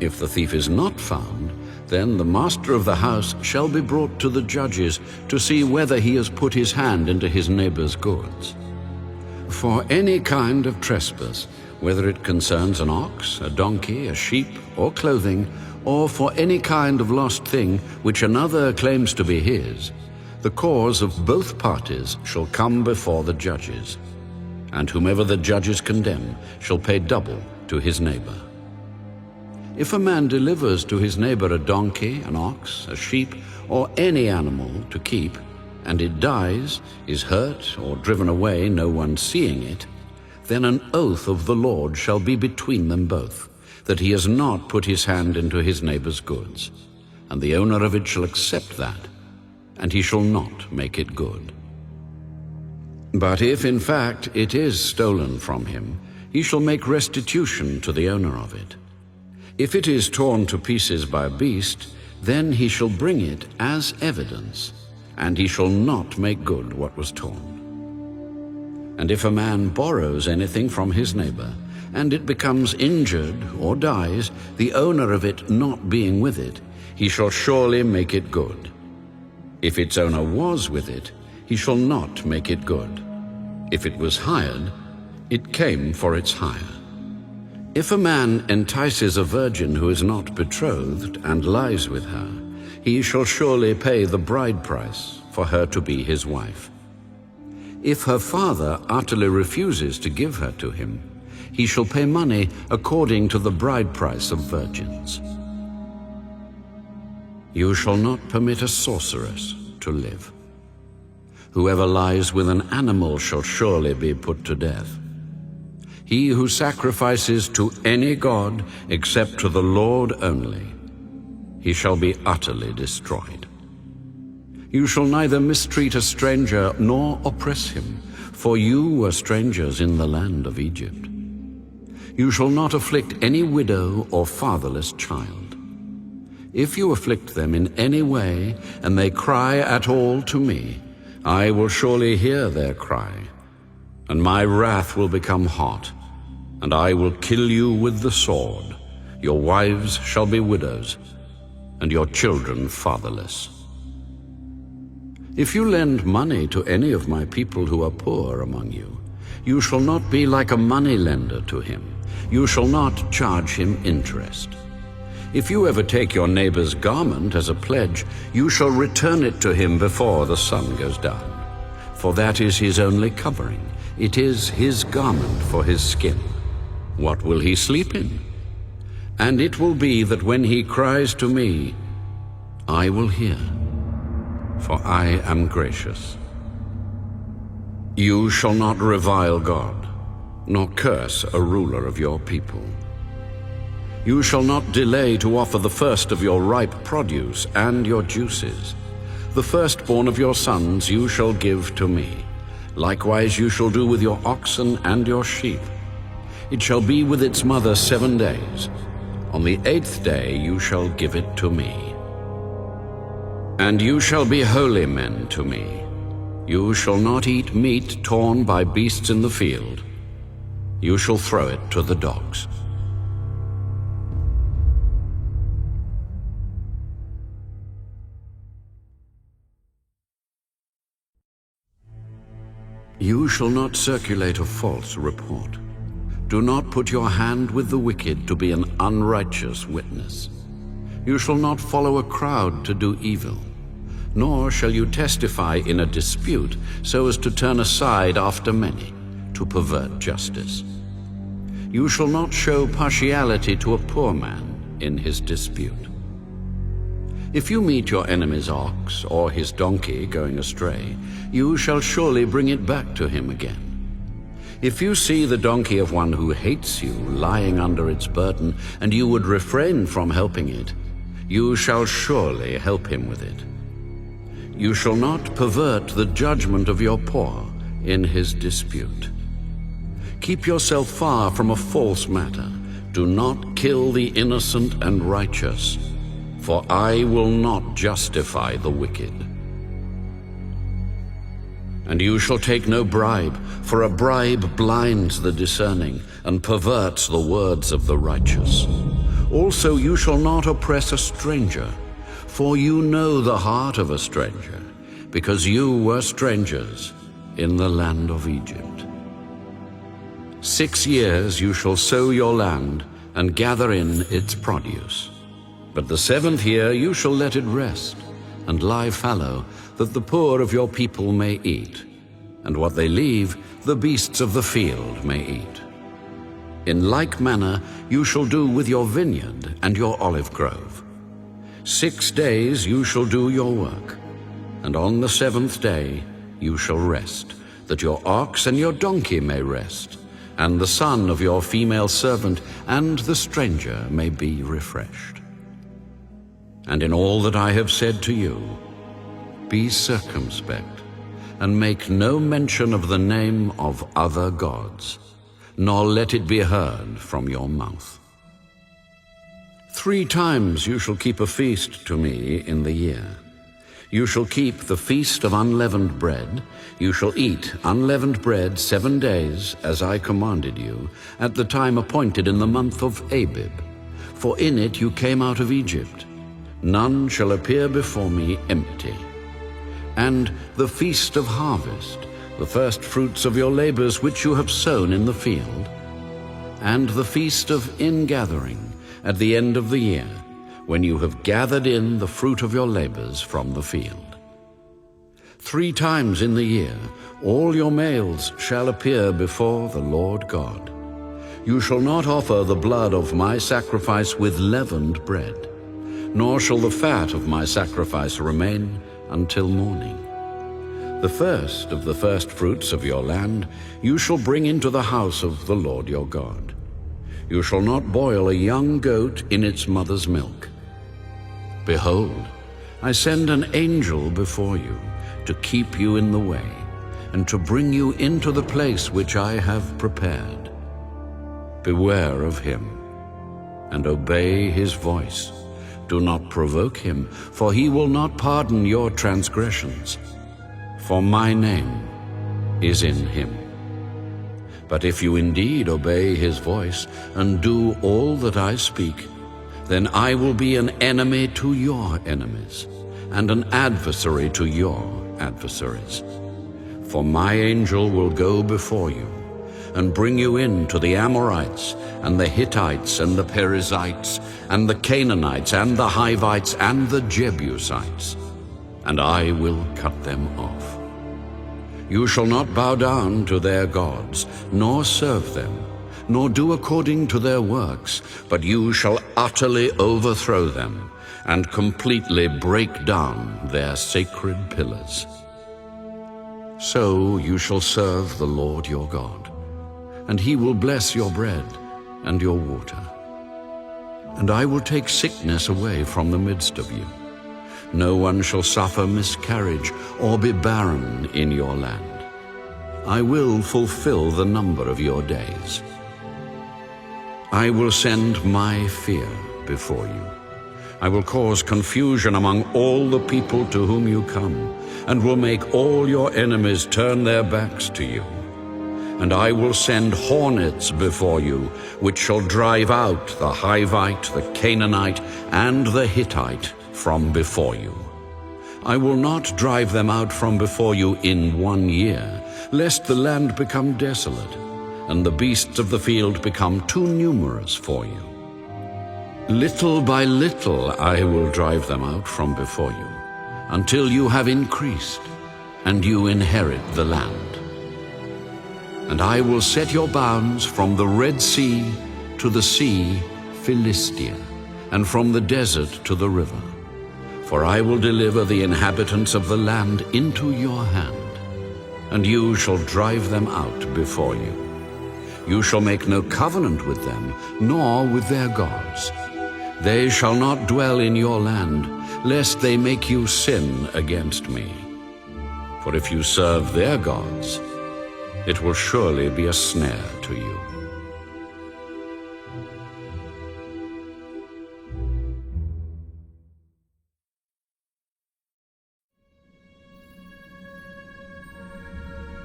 [SPEAKER 10] If the thief is not found, then the master of the house shall be brought to the judges to see whether he has put his hand into his neighbor's goods. For any kind of trespass, whether it concerns an ox, a donkey, a sheep, or clothing, or for any kind of lost thing which another claims to be his, the cause of both parties shall come before the judges, and whomever the judges condemn shall pay double to his neighbor. If a man delivers to his neighbor a donkey, an ox, a sheep, or any animal to keep, and it dies, is hurt, or driven away, no one seeing it, then an oath of the Lord shall be between them both, that he has not put his hand into his neighbor's goods, and the owner of it shall accept that, and he shall not make it good. But if in fact it is stolen from him, he shall make restitution to the owner of it. If it is torn to pieces by a beast, then he shall bring it as evidence, and he shall not make good what was torn. And if a man borrows anything from his neighbor, and it becomes injured or dies, the owner of it not being with it, he shall surely make it good. If its owner was with it, he shall not make it good. If it was hired, it came for its hire. If a man entices a virgin who is not betrothed and lies with her, he shall surely pay the bride price for her to be his wife. If her father utterly refuses to give her to him, he shall pay money according to the bride price of virgins. You shall not permit a sorceress to live. Whoever lies with an animal shall surely be put to death. He who sacrifices to any god except to the Lord only, he shall be utterly destroyed. You shall neither mistreat a stranger nor oppress him, for you were strangers in the land of Egypt. You shall not afflict any widow or fatherless child. If you afflict them in any way, and they cry at all to me, I will surely hear their cry, and my wrath will become hot, and I will kill you with the sword. Your wives shall be widows, and your children fatherless. If you lend money to any of my people who are poor among you, you shall not be like a moneylender to him. You shall not charge him interest. If you ever take your neighbor's garment as a pledge, you shall return it to him before the sun goes down. For that is his only covering. It is his garment for his skin. What will he sleep in? And it will be that when he cries to me, I will hear, for I am gracious. You shall not revile God, nor curse a ruler of your people. You shall not delay to offer the first of your ripe produce and your juices. The firstborn of your sons you shall give to me. Likewise you shall do with your oxen and your sheep. It shall be with its mother 7 days. On the 8th day you shall give it to me. And you shall be holy men to me. You shall not eat meat torn by beasts in the field. You shall throw it to the dogs. You shall not circulate a false report. Do not put your hand with the wicked to be an unrighteous witness. You shall not follow a crowd to do evil, nor shall you testify in a dispute so as to turn aside after many, to pervert justice. You shall not show partiality to a poor man in his dispute. If you meet your enemy's ox or his donkey going astray, you shall surely bring it back to him again. If you see the donkey of one who hates you lying under its burden, and you would refrain from helping it, you shall surely help him with it. You shall not pervert the judgment of your poor in his dispute. Keep yourself far from a false matter. Do not kill the innocent and righteous, for I will not justify the wicked. And you shall take no bribe, for a bribe blinds the discerning and perverts the words of the righteous. Also you shall not oppress a stranger, for you know the heart of a stranger, because you were strangers in the land of Egypt. 6 years you shall sow your land and gather in its produce. But the 7th year you shall let it rest and lie fallow, that the poor of your people may eat, and what they leave the beasts of the field may eat. In like manner you shall do with your vineyard and your olive grove. 6 days you shall do your work, and on the 7th day you shall rest, that your ox and your donkey may rest, and the son of your female servant and the stranger may be refreshed. And in all that I have said to you, be circumspect, and make no mention of the name of other gods, nor let it be heard from your mouth. 3 times you shall keep a feast to me in the year. You shall keep the feast of unleavened bread. You shall eat unleavened bread 7 days, as I commanded you, at the time appointed in the month of Abib. For in it you came out of Egypt. None shall appear before me empty. And the feast of harvest, the first fruits of your labors which you have sown in the field. And the feast of ingathering, at the end of the year, when you have gathered in the fruit of your labors from the field. 3 times in the year all your males shall appear before the Lord God. You shall not offer the blood of my sacrifice with leavened bread, nor shall the fat of my sacrifice remain until morning. The first of the first fruits of your land you shall bring into the house of the Lord your God. You shall not boil a young goat in its mother's milk. Behold, I send an angel before you to keep you in the way, and to bring you into the place which I have prepared. Beware of him, and obey his voice. Do not provoke him, for he will not pardon your transgressions. For my name is in him. But if you indeed obey his voice, and do all that I speak, then I will be an enemy to your enemies, and an adversary to your adversaries. For my angel will go before you, and bring you in to the Amorites, and the Hittites, and the Perizzites, and the Canaanites, and the Hivites, and the Jebusites, and I will cut them off. You shall not bow down to their gods, nor serve them, nor do according to their works, but you shall utterly overthrow them, and completely break down their sacred pillars. So you shall serve the Lord your God, and he will bless your bread and your water. And I will take sickness away from the midst of you. No one shall suffer miscarriage or be barren in your land. I will fulfill the number of your days. I will send my fear before you. I will cause confusion among all the people to whom you come, and will make all your enemies turn their backs to you. And I will send hornets before you, which shall drive out the Hivite, the Canaanite, and the Hittite from before you. I will not drive them out from before you in 1 year, lest the land become desolate, and the beasts of the field become too numerous for you. Little by little I will drive them out from before you, until you have increased, and you inherit the land. And I will set your bounds from the Red Sea to the sea Philistia, and from the desert to the river. For I will deliver the inhabitants of the land into your hand, and you shall drive them out before you. You shall make no covenant with them, nor with their gods. They shall not dwell in your land, lest they make you sin against me. For if you serve their gods, it will surely be a snare to you.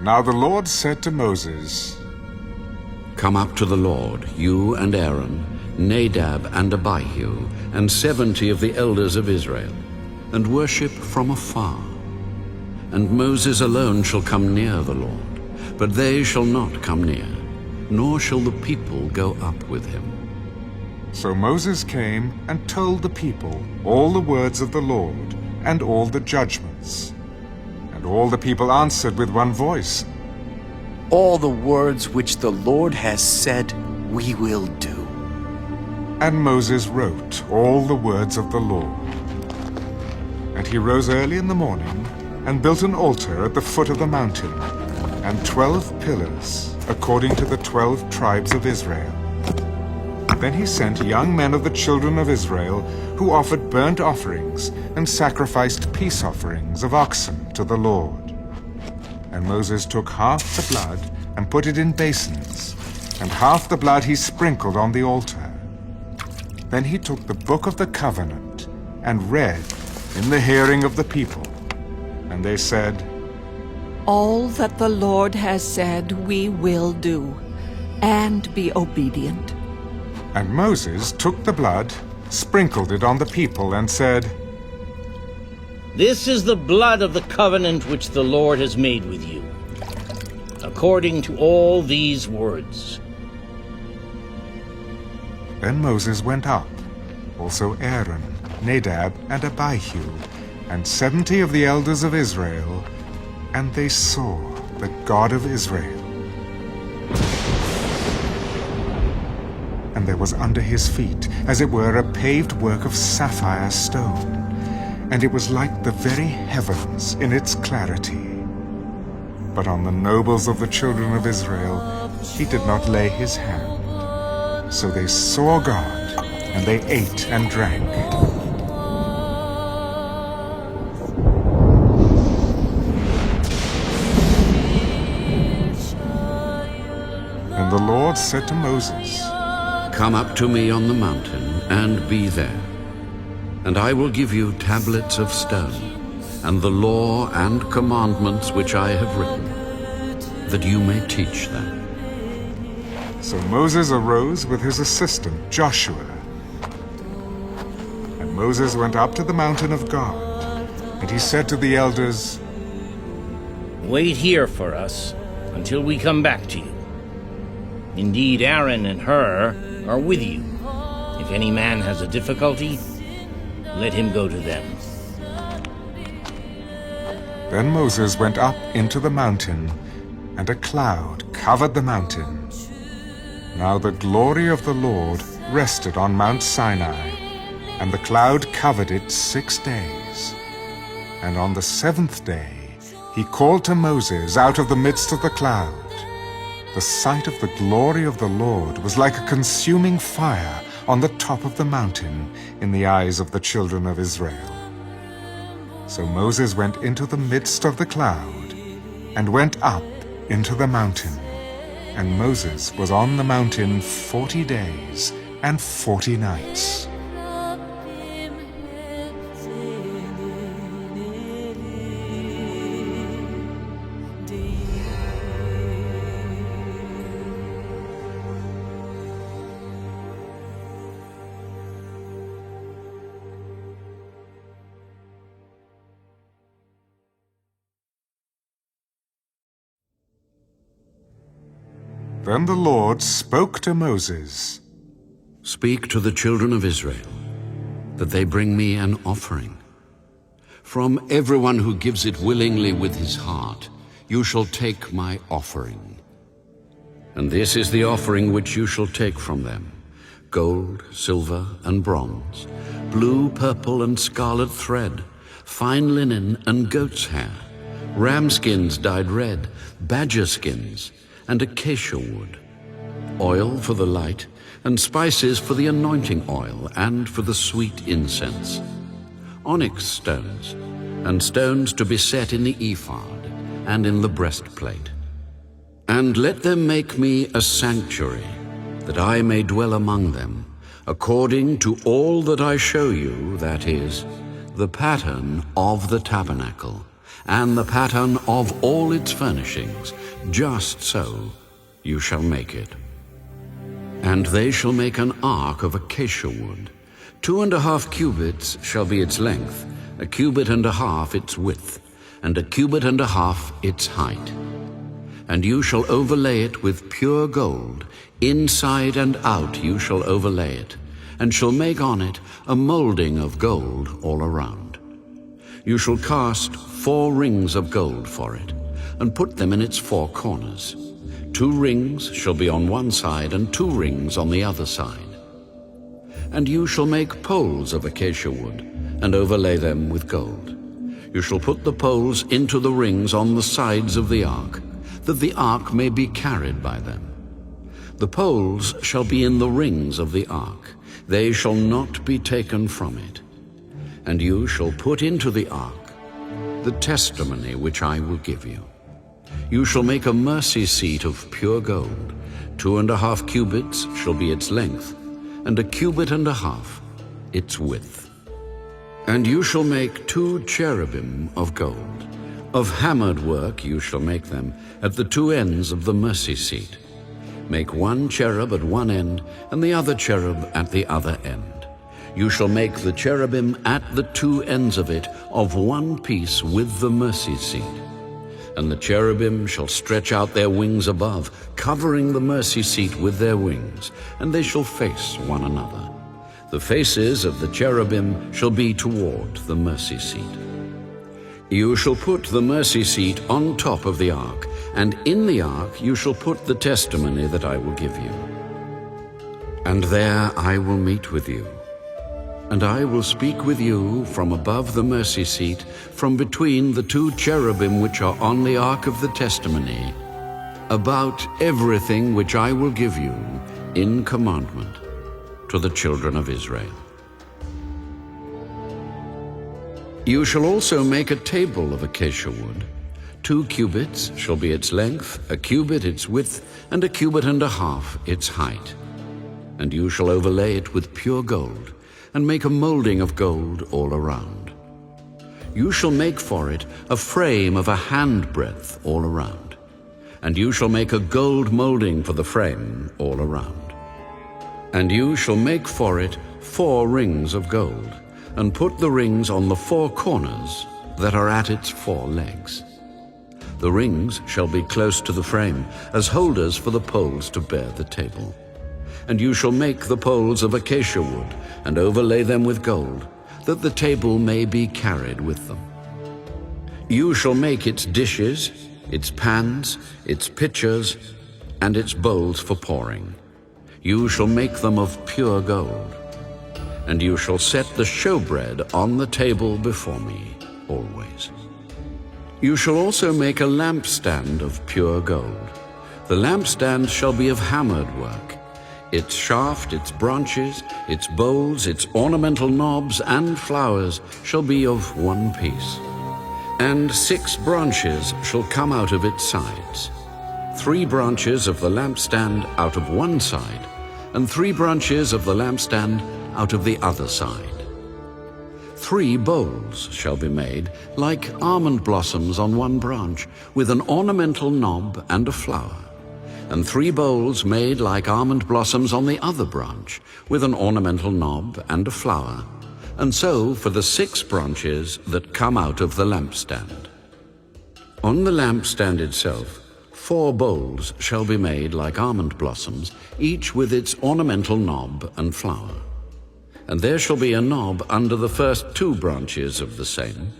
[SPEAKER 1] Now the Lord said to Moses,
[SPEAKER 10] Come up to the Lord, you and Aaron, Nadab and Abihu, and 70 of the elders of Israel, and worship from afar. And Moses alone shall come near the Lord, but they shall not come near, nor shall the people go up with him.
[SPEAKER 1] So Moses came and told the people all the words of the Lord and all the judgments. And all the people answered with one voice,
[SPEAKER 14] All the words which the Lord has said, we will do.
[SPEAKER 1] And Moses wrote all the words of the Lord. And he rose early in the morning and built an altar at the foot of the mountain, and 12 pillars, according to the 12 tribes of Israel. Then he sent young men of the children of Israel, who offered burnt offerings and sacrificed peace offerings of oxen to the Lord. And Moses took half the blood and put it in basins, and half the blood he sprinkled on the altar. Then he took the book of the covenant and read in the hearing of the people. And they said,
[SPEAKER 17] All that the Lord has said we will do, and be obedient.
[SPEAKER 1] And Moses took the blood, sprinkled it on the people, and said,
[SPEAKER 6] This is the blood of the covenant which the Lord has made with you, according to all these words.
[SPEAKER 1] Then Moses went up, also Aaron, Nadab, and Abihu, and 70 of the elders of Israel, and they saw the God of Israel. And there was under his feet, as it were, a paved work of sapphire stone, and it was like the very heavens in its clarity. But on the nobles of the children of Israel he did not lay his hand. So they saw God, and they ate and drank. And the Lord said to Moses,
[SPEAKER 10] Come up to me on the mountain, and be there. And I will give you tablets of stone, and the law and commandments which I have written, that you may teach them.
[SPEAKER 1] So Moses arose with his assistant Joshua. And Moses went up to the mountain of God, and he said to the elders,
[SPEAKER 6] Wait here for us until we come back to you. Indeed, Aaron and Hur are with you. If any man has a difficulty, let him go to them.
[SPEAKER 1] Then Moses went up into the mountain, and a cloud covered the mountain. Now the glory of the Lord rested on Mount Sinai, and the cloud covered it 6 days. And on the 7th day he called to Moses out of the midst of the cloud. The sight of the glory of the Lord was like a consuming fire on the top of the mountain in the eyes of the children of Israel. So Moses went into the midst of the cloud and went up into the mountain. And Moses was on the mountain 40 days and 40 nights. Then the Lord spoke to Moses.
[SPEAKER 10] Speak to the children of Israel, that they bring me an offering. From everyone who gives it willingly with his heart, you shall take my offering. And this is the offering which you shall take from them: gold, silver, and bronze, blue, purple, and scarlet thread, fine linen and goat's hair, ram skins dyed red, badger skins, and acacia wood, oil for the light, and spices for the anointing oil and for the sweet incense, onyx stones, and stones to be set in the ephod and in the breastplate. And let them make me a sanctuary, that I may dwell among them, according to all that I show you, that is, the pattern of the tabernacle, and the pattern of all its furnishings, just so you shall make it. And they shall make an ark of acacia wood. 2.5 cubits shall be its length, 1.5 cubits its width, and 1.5 cubits its height. And you shall overlay it with pure gold, inside and out you shall overlay it, and shall make on it a molding of gold all around. You shall cast 4 rings of gold for it, and put them in its 4 corners. 2 rings shall be on one side, and 2 rings on the other side. And you shall make poles of acacia wood, and overlay them with gold. You shall put the poles into the rings on the sides of the ark, that the ark may be carried by them. The poles shall be in the rings of the ark, they shall not be taken from it. And you shall put into the ark the testimony which I will give you. You shall make a mercy seat of pure gold. 2.5 cubits shall be its length, and 1.5 cubits its width. And you shall make 2 cherubim of gold. Of hammered work you shall make them at the 2 ends of the mercy seat. Make 1 cherub at one end, and the other cherub at the other end. You shall make the cherubim at the 2 ends of it of one piece with the mercy seat. And the cherubim shall stretch out their wings above, covering the mercy seat with their wings, and they shall face one another. The faces of the cherubim shall be toward the mercy seat. You shall put the mercy seat on top of the ark, and in the ark you shall put the testimony that I will give you. And there I will meet with you, and I will speak with you from above the mercy seat, from between the 2 cherubim which are on the ark of the testimony, about everything which I will give you in commandment to the children of Israel. You shall also make a table of acacia wood. 2 cubits shall be its length, 1 cubit its width, and 1.5 cubits its height. And you shall overlay it with pure gold, and make a molding of gold all around. You shall make for it a frame of a handbreadth all around. And you shall make a gold molding for the frame all around. And you shall make for it 4 rings of gold, and put the rings on the 4 corners that are at its 4 legs. The rings shall be close to the frame, as holders for the poles to bear the table. And you shall make the poles of acacia wood, and overlay them with gold, that the table may be carried with them. You shall make its dishes, its pans, its pitchers, and its bowls for pouring. You shall make them of pure gold. And you shall set the showbread on the table before me always. You shall also make a lampstand of pure gold. The lampstand shall be of hammered work. Its shaft, its branches, its bowls, its ornamental knobs and flowers shall be of one piece. And 6 branches shall come out of its sides. 3 branches of the lampstand out of one side, and 3 branches of the lampstand out of the other side. 3 bowls shall be made like almond blossoms on one branch, with an ornamental knob and a flower. And 3 bowls made like almond blossoms on the other branch, with an ornamental knob and a flower. And so for the 6 branches that come out of the lampstand. On the lampstand itself, 4 bowls shall be made like almond blossoms, each with its ornamental knob and flower. And there shall be a knob under the first 2 branches of the same,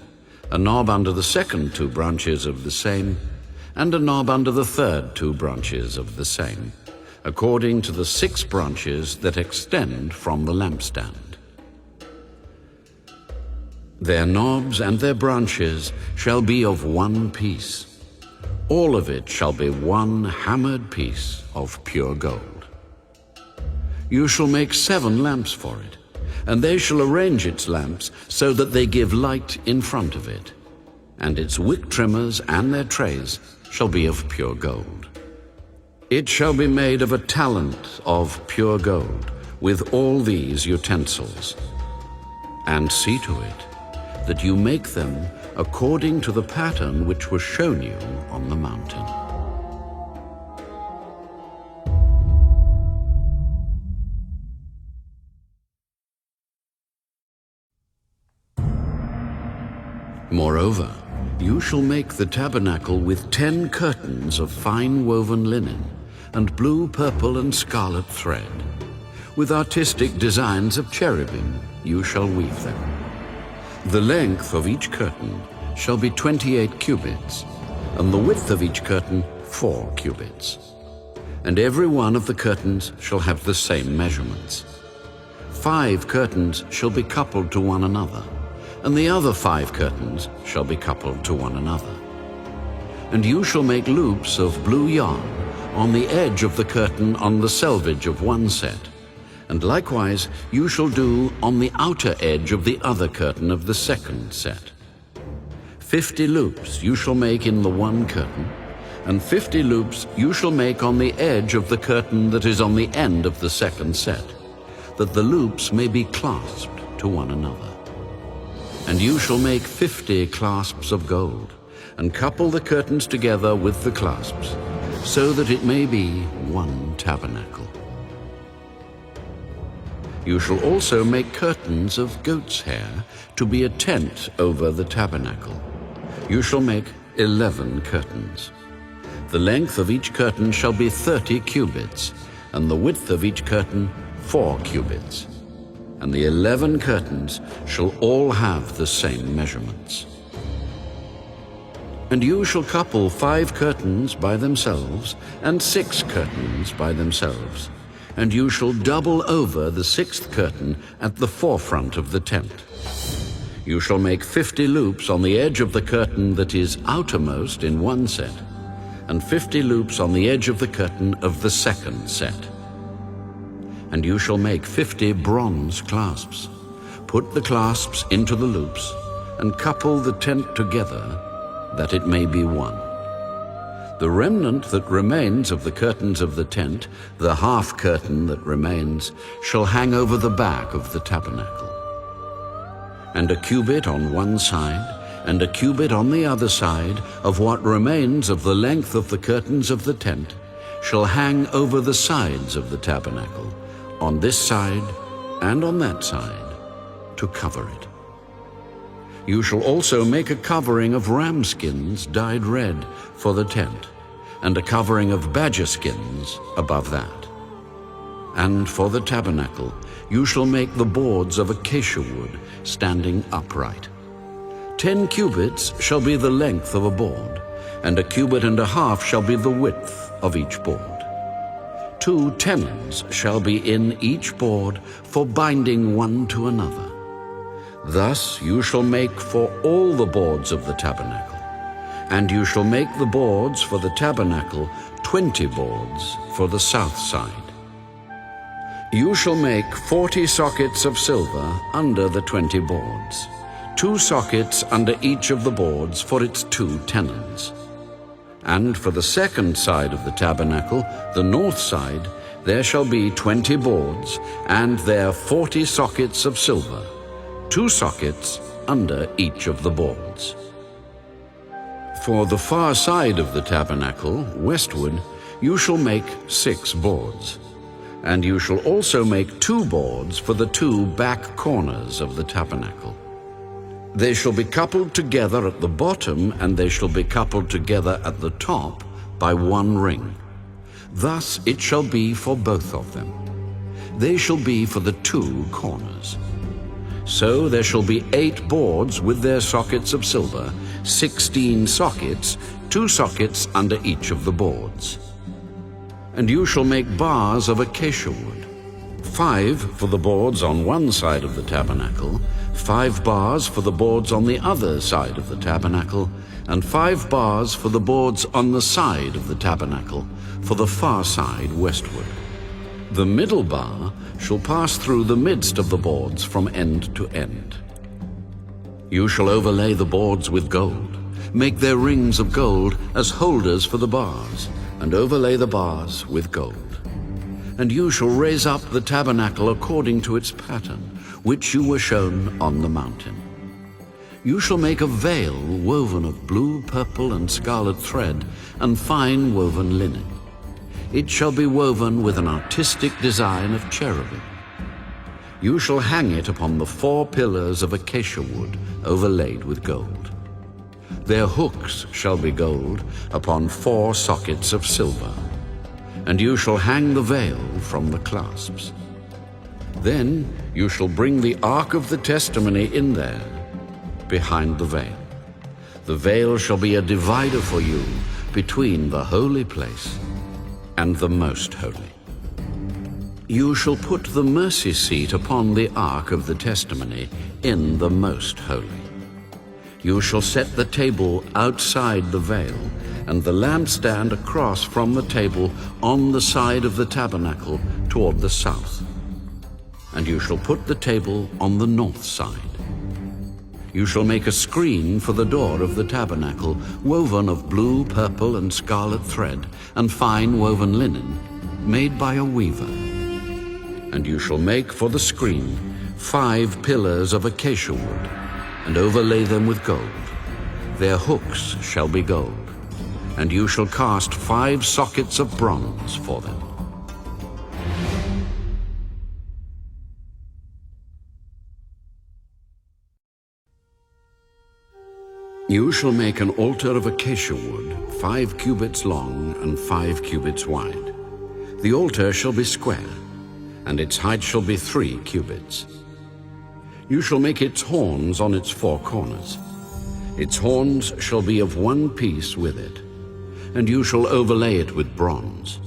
[SPEAKER 10] a knob under the second 2 branches of the same, and a knob under the third 2 branches of the same, according to the 6 branches that extend from the lampstand. Their knobs and their branches shall be of one piece. All of it shall be one hammered piece of pure gold. You shall make 7 lamps for it, and they shall arrange its lamps so that they give light in front of it. And its wick trimmers and their trays shall be of pure gold. It shall be made of a talent of pure gold, with all these utensils. And see to it that you make them according to the pattern which was shown you on the mountain. Moreover, you shall make the tabernacle with 10 curtains of fine woven linen, and blue, purple, and scarlet thread. With artistic designs of cherubim you shall weave them. The length of each curtain shall be 28 cubits, and the width of each curtain 4 cubits. And every one of the curtains shall have the same measurements. 5 curtains shall be coupled to one another, and the other 5 curtains shall be coupled to one another. And you shall make loops of blue yarn on the edge of the curtain on the selvage of one set, and likewise you shall do on the outer edge of the other curtain of the second set. 50 loops you shall make in the one curtain, and 50 loops you shall make on the edge of the curtain that is on the end of the second set, that the loops may be clasped to one another. And you shall make 50 clasps of gold, and couple the curtains together with the clasps, so that it may be one tabernacle. You shall also make curtains of goat's hair to be a tent over the tabernacle. You shall make 11 curtains. The length of each curtain shall be 30 cubits, and the width of each curtain 4 cubits. And the 11 curtains shall all have the same measurements. And you shall couple 5 curtains by themselves, and 6 curtains by themselves. And you shall double over the 6th curtain at the forefront of the tent. You shall make 50 loops on the edge of the curtain that is outermost in one set, and 50 loops on the edge of the curtain of the second set. And you shall make 50 bronze clasps. Put the clasps into the loops, and couple the tent together, that it may be one. The remnant that remains of the curtains of the tent, the half curtain that remains, shall hang over the back of the tabernacle. And a cubit on one side, and a cubit on the other side of what remains of the length of the curtains of the tent, shall hang over the sides of the tabernacle, on this side and on that side, to cover it. You shall also make a covering of ram skins dyed red for the tent, and a covering of badger skins above that. And for the tabernacle you shall make the boards of acacia wood standing upright. 10 cubits shall be the length of a board, and a cubit and a half shall be the width of each board. 2 tenons shall be in each board for binding one to another. Thus you shall make for all the boards of the tabernacle. And you shall make the boards for the tabernacle 20 boards for the south side. You shall make 40 sockets of silver under the 20 boards, 2 sockets under each of the boards for its 2 tenons. And for the second side of the tabernacle, the north side, there shall be 20 boards, and there 40 sockets of silver, 2 sockets under each of the boards. For the far side of the tabernacle, westward, you shall make 6 boards. And you shall also make 2 boards for the 2 back corners of the tabernacle. They shall be coupled together at the bottom, and they shall be coupled together at the top by 1 ring. Thus it shall be for both of them. They shall be for the 2 corners. So there shall be 8 boards with their sockets of silver, 16 sockets, 2 sockets under each of the boards. And you shall make bars of acacia wood, 5 for the boards on one side of the tabernacle, 5 bars for the boards on the other side of the tabernacle, and 5 bars for the boards on the side of the tabernacle, for the far side westward. The middle bar shall pass through the midst of the boards from end to end. You shall overlay the boards with gold, make their rings of gold as holders for the bars, and overlay the bars with gold. And you shall raise up the tabernacle according to its pattern, which you were shown on the mountain. You shall make a veil woven of blue, purple, and scarlet thread, and fine woven linen. It shall be woven with an artistic design of cherubim. You shall hang it upon the 4 pillars of acacia wood overlaid with gold. Their hooks shall be gold upon 4 sockets of silver, and you shall hang the veil from the clasps. Then you shall bring the ark of the testimony in there, behind the veil. The veil shall be a divider for you between the holy place and the most holy. You shall put the mercy seat upon the ark of the testimony in the most holy. You shall set the table outside the veil, and the lampstand across from the table on the side of the tabernacle toward the south. And you shall put the table on the north side. You shall make a screen for the door of the tabernacle, woven of blue, purple, and scarlet thread, and fine woven linen, made by a weaver. And you shall make for the screen 5 pillars of acacia wood, and overlay them with gold. Their hooks shall be gold, and you shall cast 5 sockets of bronze for them. You shall make an altar of acacia wood, 5 cubits long and 5 cubits wide. The altar shall be square, and its height shall be 3 cubits. You shall make its horns on its 4 corners. Its horns shall be of one piece with it, and you shall overlay it with bronze.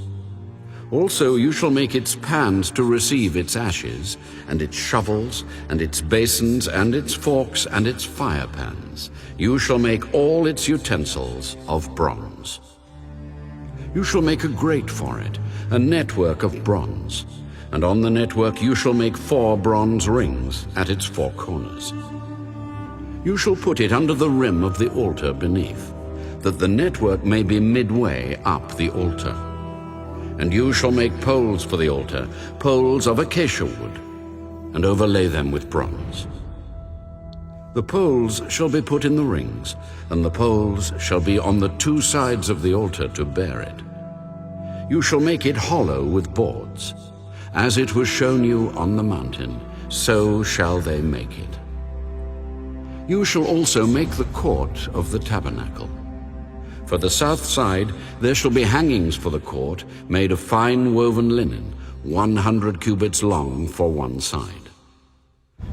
[SPEAKER 10] Also you shall make its pans to receive its ashes, and its shovels, and its basins, and its forks, and its fire pans. You shall make all its utensils of bronze. You shall make a grate for it, a network of bronze, and on the network you shall make 4 bronze rings at its 4 corners. You shall put it under the rim of the altar beneath, that the network may be midway up the altar. And you shall make poles for the altar, poles of acacia wood, and overlay them with bronze. The poles shall be put in the rings, and the poles shall be on the 2 sides of the altar to bear it. You shall make it hollow with boards. As it was shown you on the mountain, so shall they make it. You shall also make the court of the tabernacle. For the south side there shall be hangings for the court, made of fine woven linen, 100 cubits long for one side.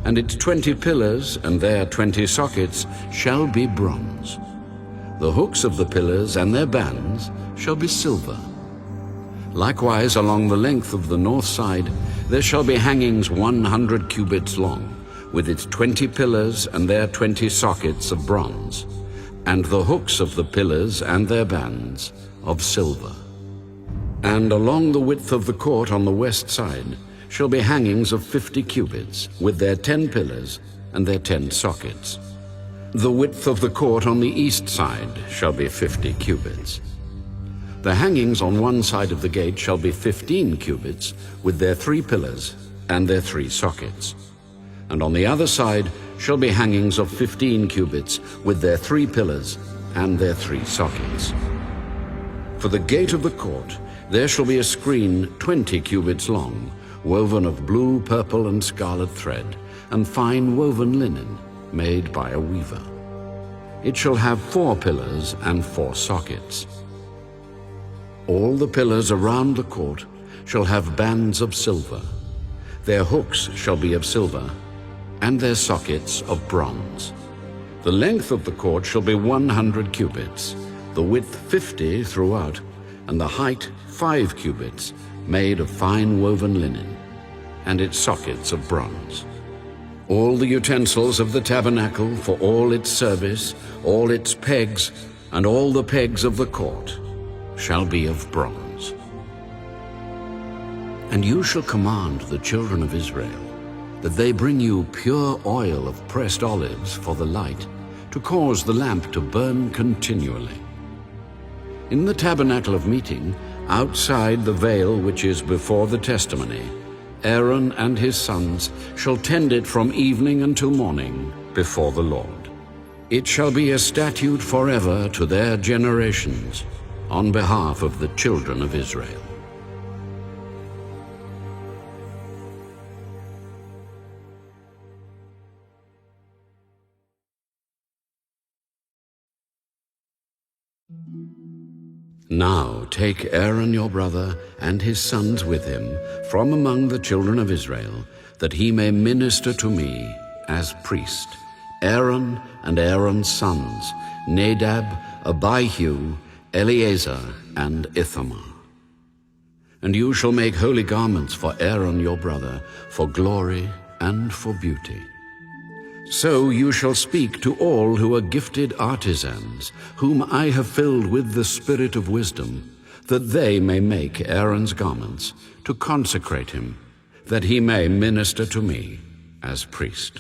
[SPEAKER 10] And its 20 pillars and their 20 sockets shall be bronze. The hooks of the pillars and their bands shall be silver. Likewise along the length of the north side there shall be hangings 100 cubits long, with its 20 pillars and their 20 sockets of bronze, and the hooks of the pillars and their bands of silver. And along the width of the court on the west side shall be hangings of 50 cubits, with their 10 pillars and their 10 sockets. The width of the court on the east side shall be 50 cubits. The hangings on one side of the gate shall be 15 cubits, with their 3 pillars and their 3 sockets. And on the other side shall be hangings of 15 cubits, with their 3 pillars and their 3 sockets. For the gate of the court there shall be a screen 20 cubits long, woven of blue, purple, and scarlet thread, and fine woven linen, made by a weaver. It shall have 4 pillars and 4 sockets. All the pillars around the court shall have bands of silver. Their hooks shall be of silver, and their sockets of bronze. The length of the court shall be 100 cubits, the width 50 throughout, and the height 5 cubits, made of fine woven linen, and its sockets of bronze. All the utensils of the tabernacle for all its service, all its pegs, and all the pegs of the court shall be of bronze. And you shall command the children of Israel that they bring you pure oil of pressed olives for the light, to cause the lamp to burn continually. In the tabernacle of meeting, outside the veil which is before the testimony, Aaron and his sons shall tend it from evening until morning before the Lord. It shall be a statute forever to their generations, on behalf of the children of Israel. Now take Aaron your brother and his sons with him from among the children of Israel, that he may minister to me as priest, Aaron and Aaron's sons, Nadab, Abihu, Eleazar, and Ithamar. And you shall make holy garments for Aaron your brother, for glory and for beauty. So you shall speak to all who are gifted artisans, whom I have filled with the spirit of wisdom, that they may make Aaron's garments, to consecrate him, that he may minister to me as priest.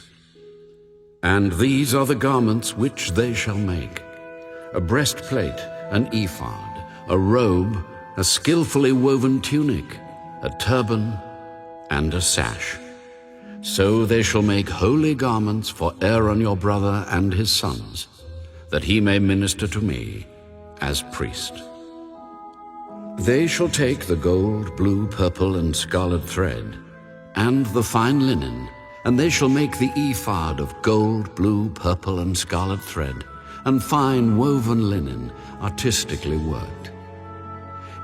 [SPEAKER 10] And these are the garments which they shall make: a breastplate, an ephod, a robe, a skillfully woven tunic, a turban, and a sash. So they shall make holy garments for Aaron your brother and his sons, that he may minister to me as priest. They shall take the gold, blue, purple, and scarlet thread, and the fine linen, and they shall make the ephod of gold, blue, purple, and scarlet thread, and fine woven linen, artistically worked.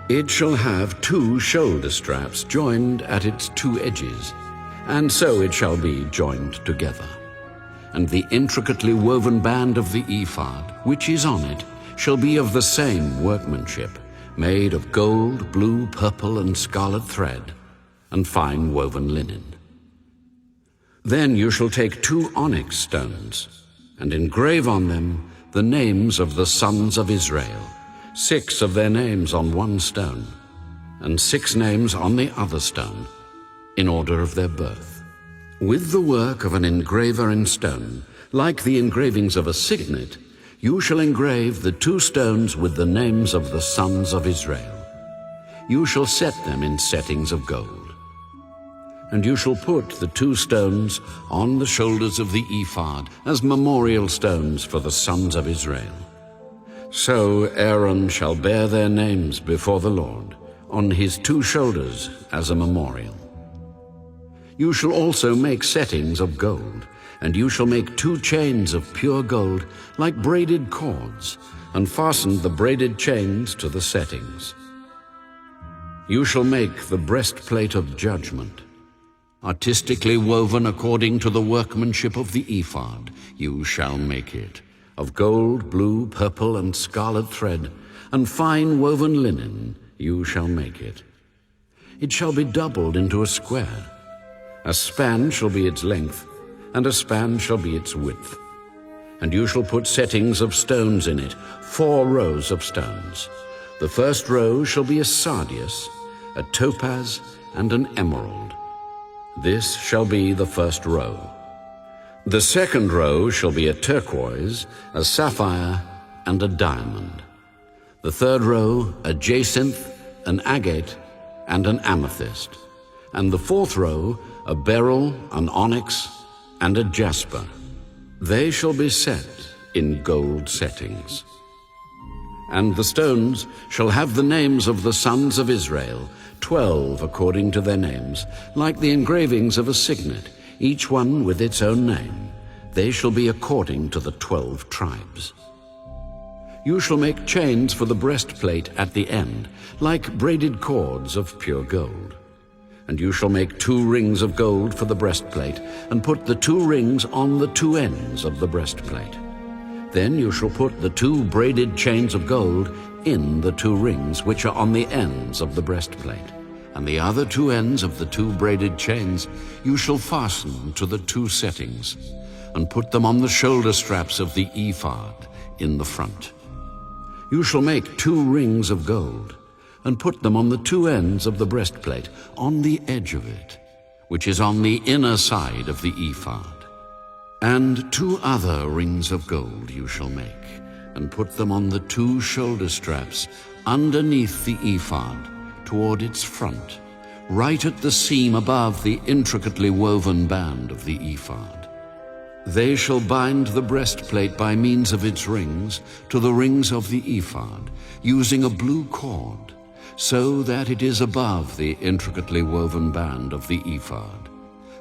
[SPEAKER 10] It shall have 2 shoulder straps joined at its 2 edges, and so it shall be joined together. And the intricately woven band of the ephod, which is on it, shall be of the same workmanship, made of gold, blue, purple, and scarlet thread, and fine woven linen. Then you shall take 2 onyx stones, and engrave on them the names of the sons of Israel, 6 of their names on one stone, and 6 names on the other stone, in order of their birth. With the work of an engraver in stone, like the engravings of a signet, you shall engrave the 2 stones with the names of the sons of Israel. You shall set them in settings of gold. And you shall put the 2 stones on the shoulders of the ephod as memorial stones for the sons of Israel. So Aaron shall bear their names before the Lord on his 2 shoulders as a memorial. You shall also make settings of gold, and you shall make 2 chains of pure gold like braided cords, and fasten the braided chains to the settings. You shall make the breastplate of judgment, artistically woven according to the workmanship of the ephod. You shall make it of gold, blue, purple, and scarlet thread, and fine woven linen. You shall make it. It shall be doubled into a square. A span shall be its length, and a span shall be its width. And you shall put settings of stones in it, 4 rows of stones. The first row shall be a sardius, a topaz, and an emerald. This shall be the first row. The second row shall be a turquoise, a sapphire, and a diamond. The third row a jacinth, an agate, and an amethyst. And the fourth row a beryl, an onyx, and a jasper. They shall be set in gold settings. And the stones shall have the names of the sons of Israel, 12 according to their names, like the engravings of a signet, each one with its own name. They shall be according to the 12 tribes. You shall make chains for the breastplate at the end, like braided cords of pure gold. And you shall make 2 rings of gold for the breastplate, and put the 2 rings on the 2 ends of the breastplate. Then you shall put the 2 braided chains of gold in the 2 rings which are on the ends of the breastplate. And the other 2 ends of the 2 braided chains you shall fasten to the 2 settings, and put them on the shoulder straps of the ephod in the front. You shall make 2 rings of gold, and put them on the 2 ends of the breastplate, on the edge of it, which is on the inner side of the ephod. And 2 other rings of gold you shall make, and put them on the 2 shoulder straps underneath the ephod, toward its front, right at the seam above the intricately woven band of the ephod. They shall bind the breastplate by means of its rings to the rings of the ephod, using a blue cord, so that it is above the intricately woven band of the ephod,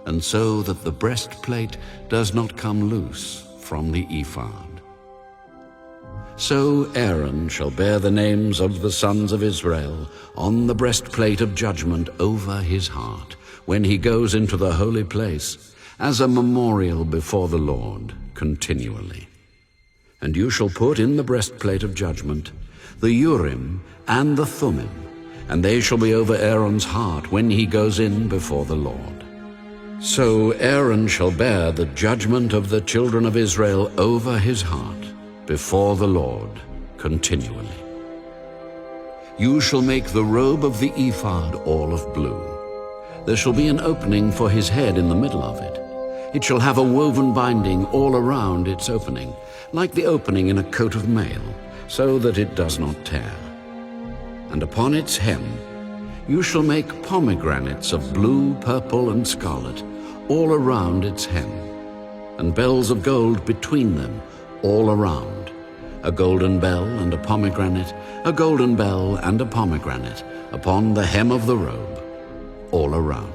[SPEAKER 10] and so that the breastplate does not come loose from the ephod. So Aaron shall bear the names of the sons of Israel on the breastplate of judgment over his heart, when he goes into the holy place, as a memorial before the Lord continually. And you shall put in the breastplate of judgment the Urim and the Thummim, and they shall be over Aaron's heart when he goes in before the Lord. So Aaron shall bear the judgment of the children of Israel over his heart before the Lord continually. You shall make the robe of the ephod all of blue. There shall be an opening for his head in the middle of it. It shall have a woven binding all around its opening, like the opening in a coat of mail, so that it does not tear. And upon its hem you shall make pomegranates of blue, purple, and scarlet all around its hem, and bells of gold between them all around, a golden bell and a pomegranate, a golden bell and a pomegranate upon the hem of the robe all around.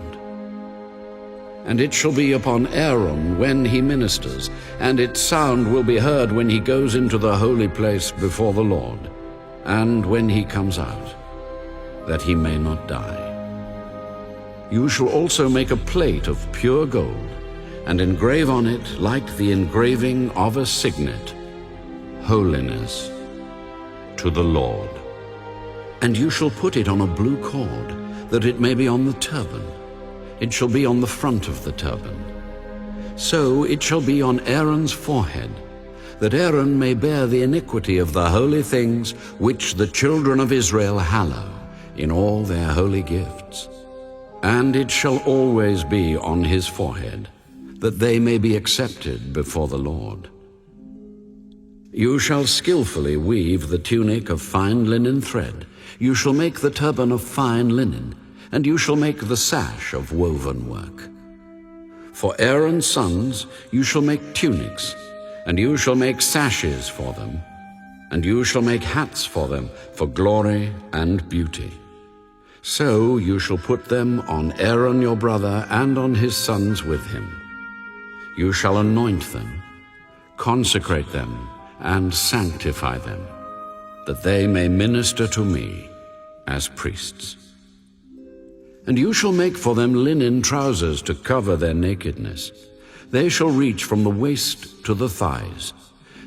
[SPEAKER 10] And it shall be upon Aaron when he ministers, and its sound will be heard when he goes into the holy place before the Lord, and when he comes out, that he may not die. You shall also make a plate of pure gold, and engrave on it, like the engraving of a signet, Holiness to the Lord. And you shall put it on a blue cord, that it may be on the turban. It shall be on the front of the turban. So it shall be on Aaron's forehead, that Aaron may bear the iniquity of the holy things which the children of Israel hallow in all their holy gifts. And it shall always be on his forehead, that they may be accepted before the Lord. You shall skillfully weave the tunic of fine linen thread. You shall make the turban of fine linen, and you shall make the sash of woven work. For Aaron's sons you shall make tunics, and you shall make sashes for them, and you shall make hats for them for glory and beauty. So you shall put them on Aaron your brother and on his sons with him. You shall anoint them, consecrate them, and sanctify them, that they may minister to me as priests. And you shall make for them linen trousers to cover their nakedness. They shall reach from the waist to the thighs.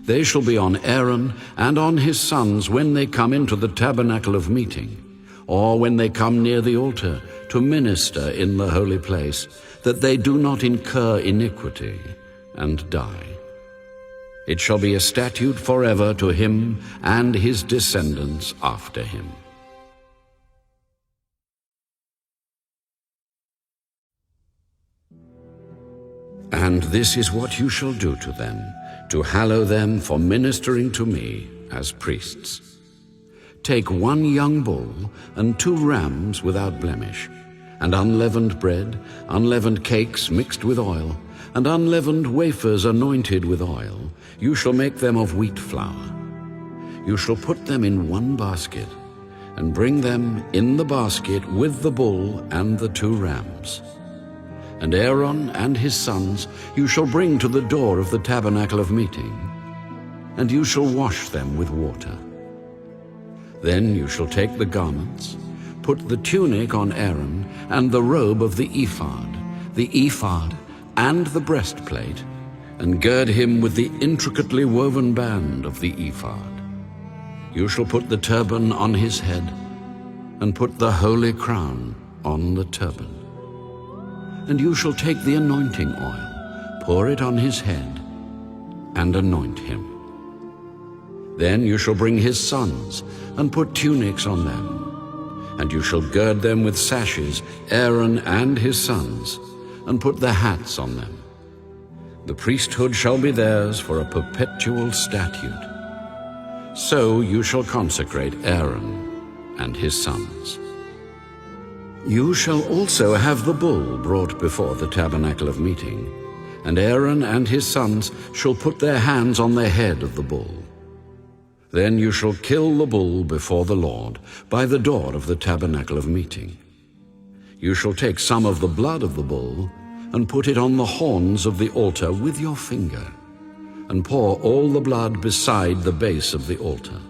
[SPEAKER 10] They shall be on Aaron and on his sons when they come into the tabernacle of meeting, or when they come near the altar to minister in the holy place, that they do not incur iniquity and die. It shall be a statute forever to him and his descendants after him. And this is what you shall do to them, to hallow them for ministering to me as priests. Take 1 young bull and 2 rams without blemish, and unleavened bread, unleavened cakes mixed with oil, and unleavened wafers anointed with oil. You shall make them of wheat flour. You shall put them in 1 basket, and bring them in the basket with the bull and the 2 rams. And Aaron and his sons you shall bring to the door of the tabernacle of meeting, and you shall wash them with water. Then you shall take the garments, put the tunic on Aaron, and the robe of the ephod, and the breastplate, and gird him with the intricately woven band of the ephod. You shall put the turban on his head, and put the holy crown on the turban. And you shall take the anointing oil, pour it on his head, and anoint him. Then you shall bring his sons, and put tunics on them. And you shall gird them with sashes, Aaron and his sons, and put the hats on them. The priesthood shall be theirs for a perpetual statute. So you shall consecrate Aaron and his sons. You shall also have the bull brought before the tabernacle of meeting, and Aaron and his sons shall put their hands on the head of the bull. Then you shall kill the bull before the Lord by the door of the tabernacle of meeting. You shall take some of the blood of the bull and put it on the horns of the altar with your finger, and pour all the blood beside the base of the altar.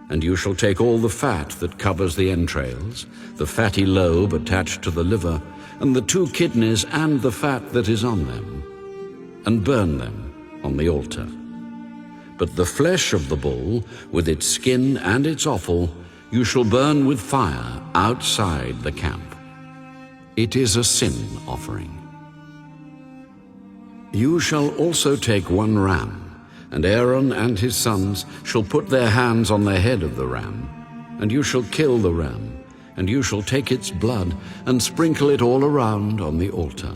[SPEAKER 10] And you shall take all the fat that covers the entrails, the fatty lobe attached to the liver, and the 2 kidneys and the fat that is on them, and burn them on the altar. But the flesh of the bull, with its skin and its offal, you shall burn with fire outside the camp. It is a sin offering. You shall also take 1 ram, and Aaron and his sons shall put their hands on the head of the ram, and you shall kill the ram, and you shall take its blood and sprinkle it all around on the altar.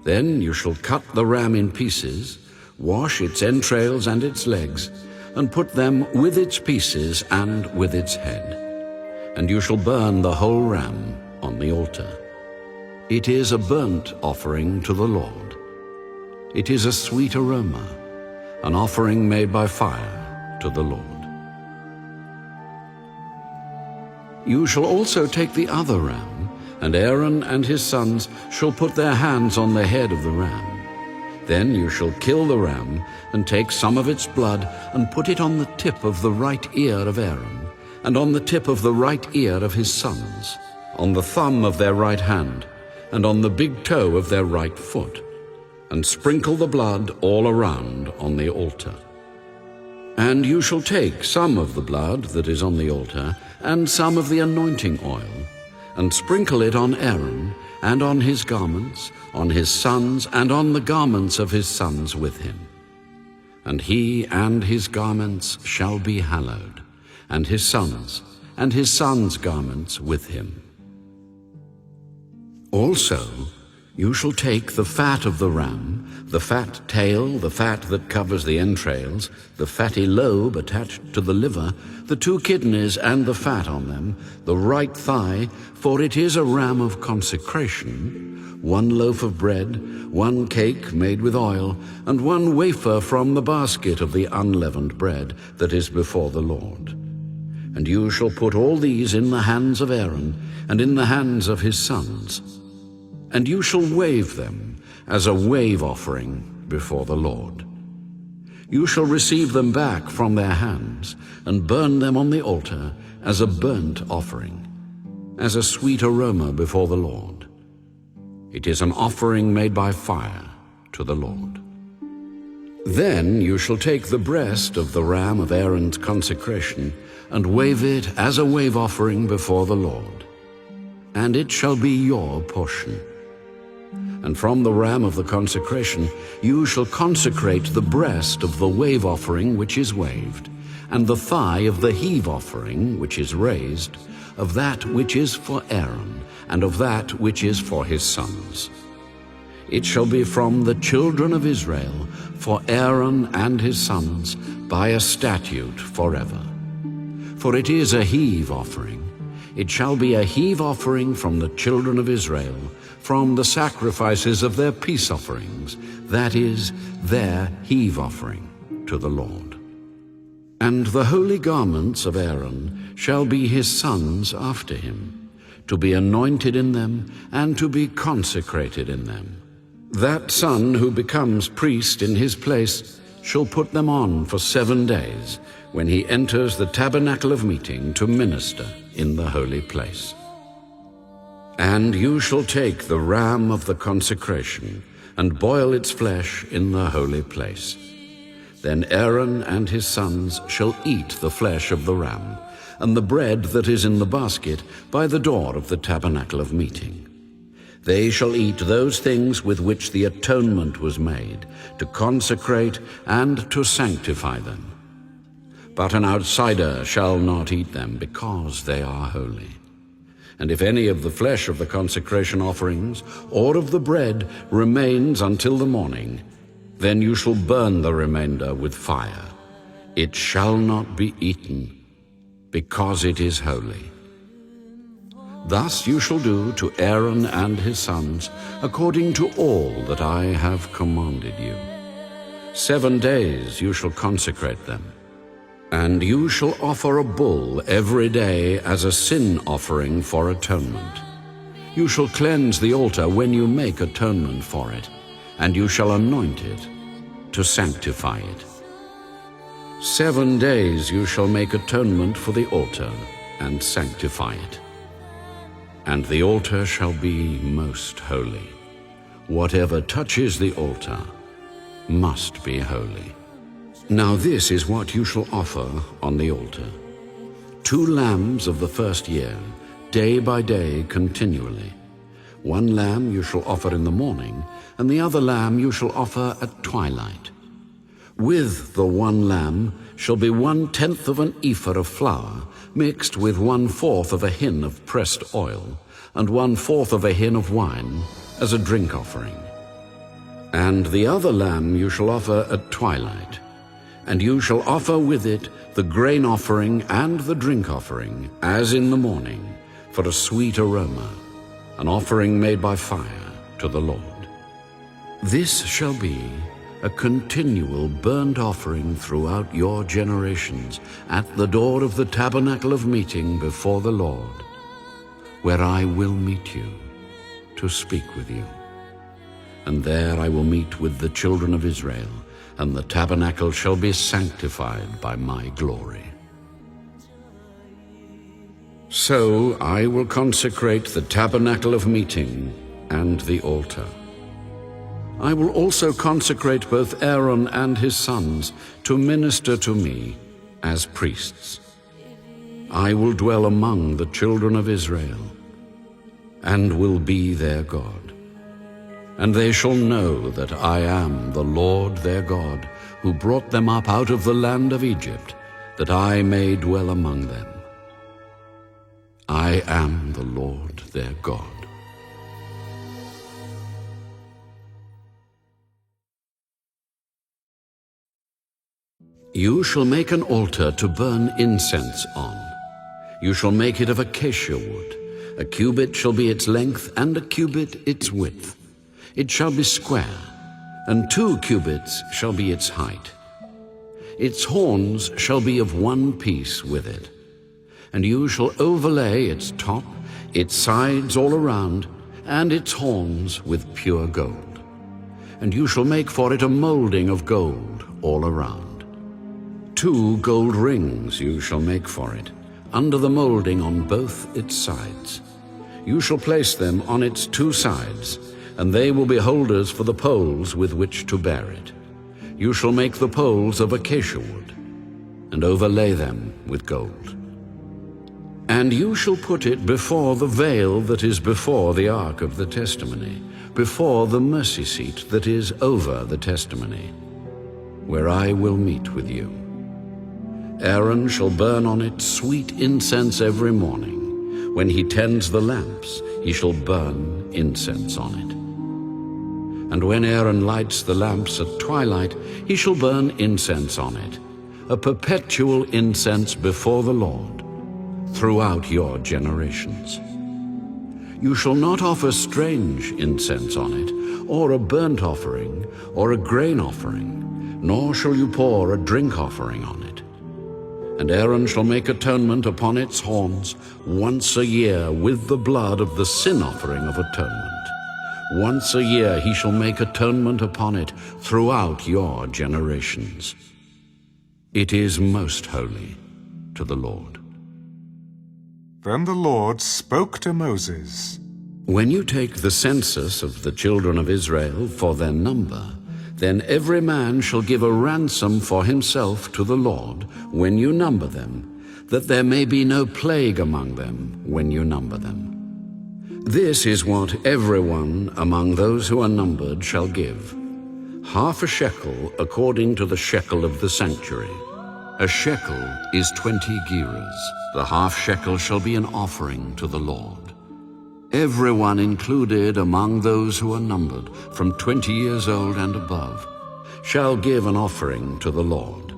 [SPEAKER 10] Then you shall cut the ram in pieces, wash its entrails and its legs, and put them with its pieces and with its head. And you shall burn the whole ram on the altar. It is a burnt offering to the Lord. It is a sweet aroma, an offering made by fire to the Lord. You shall also take the other ram, and Aaron and his sons shall put their hands on the head of the ram. Then you shall kill the ram, and take some of its blood, and put it on the tip of the right ear of Aaron, and on the tip of the right ear of his sons, on the thumb of their right hand, and on the big toe of their right foot, and sprinkle the blood all around on the altar. And you shall take some of the blood that is on the altar, and some of the anointing oil, and sprinkle it on Aaron, and on his garments, on his sons, and on the garments of his sons with him. And he and his garments shall be hallowed, and his sons' garments with him. Also, you shall take the fat of the ram, the fat tail, the fat that covers the entrails, the fatty lobe attached to the liver, the 2 kidneys and the fat on them, the right thigh, for it is a ram of consecration, 1 loaf of bread, 1 cake made with oil, and 1 wafer from the basket of the unleavened bread that is before the Lord. And you shall put all these in the hands of Aaron, and in the hands of his sons. And you shall wave them as a wave offering before the Lord. You shall receive them back from their hands, and burn them on the altar as a burnt offering, as a sweet aroma before the Lord. It is an offering made by fire to the Lord. Then you shall take the breast of the ram of Aaron's consecration, and wave it as a wave offering before the Lord, and it shall be your portion. And from the ram of the consecration you shall consecrate the breast of the wave offering which is waved, and the thigh of the heave offering which is raised, of that which is for Aaron, and of that which is for his sons. It shall be from the children of Israel, for Aaron and his sons, by a statute forever. For it is a heave offering. It shall be a heave offering from the children of Israel, from the sacrifices of their peace offerings, that is, their heave offering to the Lord. And the holy garments of Aaron shall be his sons after him, to be anointed in them and to be consecrated in them. That son who becomes priest in his place shall put them on for 7 days, when he enters the tabernacle of meeting to minister in the holy place. And you shall take the ram of the consecration, and boil its flesh in the holy place. Then Aaron and his sons shall eat the flesh of the ram, and the bread that is in the basket by the door of the tabernacle of meeting. They shall eat those things with which the atonement was made, to consecrate and to sanctify them. But an outsider shall not eat them, because they are holy. And if any of the flesh of the consecration offerings or of the bread remains until the morning, then you shall burn the remainder with fire. It shall not be eaten, because it is holy. Thus you shall do to Aaron and his sons, according to all that I have commanded you. 7 days you shall consecrate them, and you shall offer a bull every day as a sin offering for atonement. You shall cleanse the altar when you make atonement for it, and you shall anoint it to sanctify it. 7 days you shall make atonement for the altar and sanctify it. And the altar shall be most holy. Whatever touches the altar must be holy. Now this is what you shall offer on the altar: 2 lambs of the first year, day by day continually. 1 lamb you shall offer in the morning, and the other lamb you shall offer at twilight. With the 1 lamb shall be 1/10 of an ephah of flour, mixed with 1/4 of a hin of pressed oil, and 1/4 of a hin of wine, as a drink offering. And the other lamb you shall offer at twilight, and you shall offer with it the grain offering and the drink offering, as in the morning, for a sweet aroma, an offering made by fire to the Lord. This shall be a continual burnt offering throughout your generations at the door of the tabernacle of meeting before the Lord, where I will meet you to speak with you. And there I will meet with the children of Israel, and the tabernacle shall be sanctified by my glory. So I will consecrate the tabernacle of meeting and the altar. I will also consecrate both Aaron and his sons to minister to me as priests. I will dwell among the children of Israel, and will be their God. And they shall know that I am the Lord their God, who brought them up out of the land of Egypt, that I may dwell among them. I am the Lord their God. You shall make an altar to burn incense on. You shall make it of acacia wood. A cubit shall be its length, and a cubit its width. It shall be square, and 2 cubits shall be its height. Its horns shall be of 1 piece with it. And you shall overlay its top, its sides all around, and its horns with pure gold. And you shall make for it a molding of gold all around. 2 gold rings you shall make for it, under the molding on both its sides. You shall place them on its 2 sides, and they will be holders for the poles with which to bear it. You shall make the poles of acacia wood, and overlay them with gold. And you shall put it before the veil that is before the ark of the testimony, before the mercy seat that is over the testimony, where I will meet with you. Aaron shall burn on it sweet incense every morning. When he tends the lamps, he shall burn incense on it. And when Aaron lights the lamps at twilight, he shall burn incense on it, a perpetual incense before the Lord, throughout your generations. You shall not offer strange incense on it, or a burnt offering, or a grain offering, nor shall you pour a drink offering on it. And Aaron shall make atonement upon its horns once a year with the blood of the sin offering of atonement. Once a year he shall make atonement upon it throughout your generations. It is most holy to the Lord.
[SPEAKER 1] Then the Lord spoke to Moses.
[SPEAKER 10] When you take the census of the children of Israel for their number, then every man shall give a ransom for himself to the Lord when you number them, that there may be no plague among them when you number them. This is what everyone among those who are numbered shall give: 1/2 shekel according to the shekel of the sanctuary. A shekel is 20 gerahs. The 1/2 shekel shall be an offering to the Lord. Everyone included among those who are numbered, from 20 years old and above, shall give an offering to the Lord.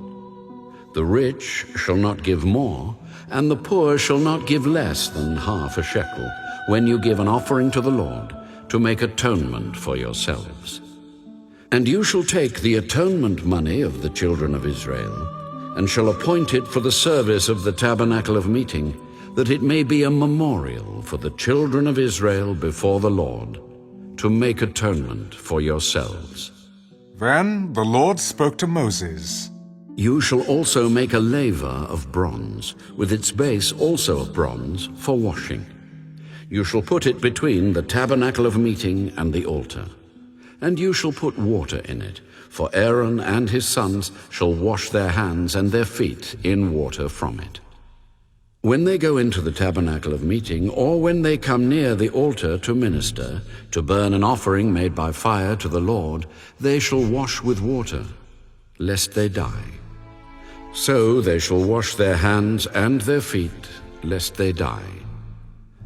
[SPEAKER 10] The rich shall not give more, And the poor shall not give less than half a shekel when you give an offering to the Lord to make atonement for yourselves. And you shall take the atonement money of the children of Israel, and shall appoint it for the service of the tabernacle of meeting, that it may be a memorial for the children of Israel before the Lord, to make atonement for yourselves.
[SPEAKER 1] Then the Lord spoke to Moses.
[SPEAKER 10] You shall also make a laver of bronze, with its base also of bronze, for washing. You shall put it between the tabernacle of meeting and the altar. And you shall put water in it, for Aaron and his sons shall wash their hands and their feet in water from it. When they go into the tabernacle of meeting, or when they come near the altar to minister, to burn an offering made by fire to the Lord, they shall wash with water, lest they die. So they shall wash their hands and their feet, lest they die.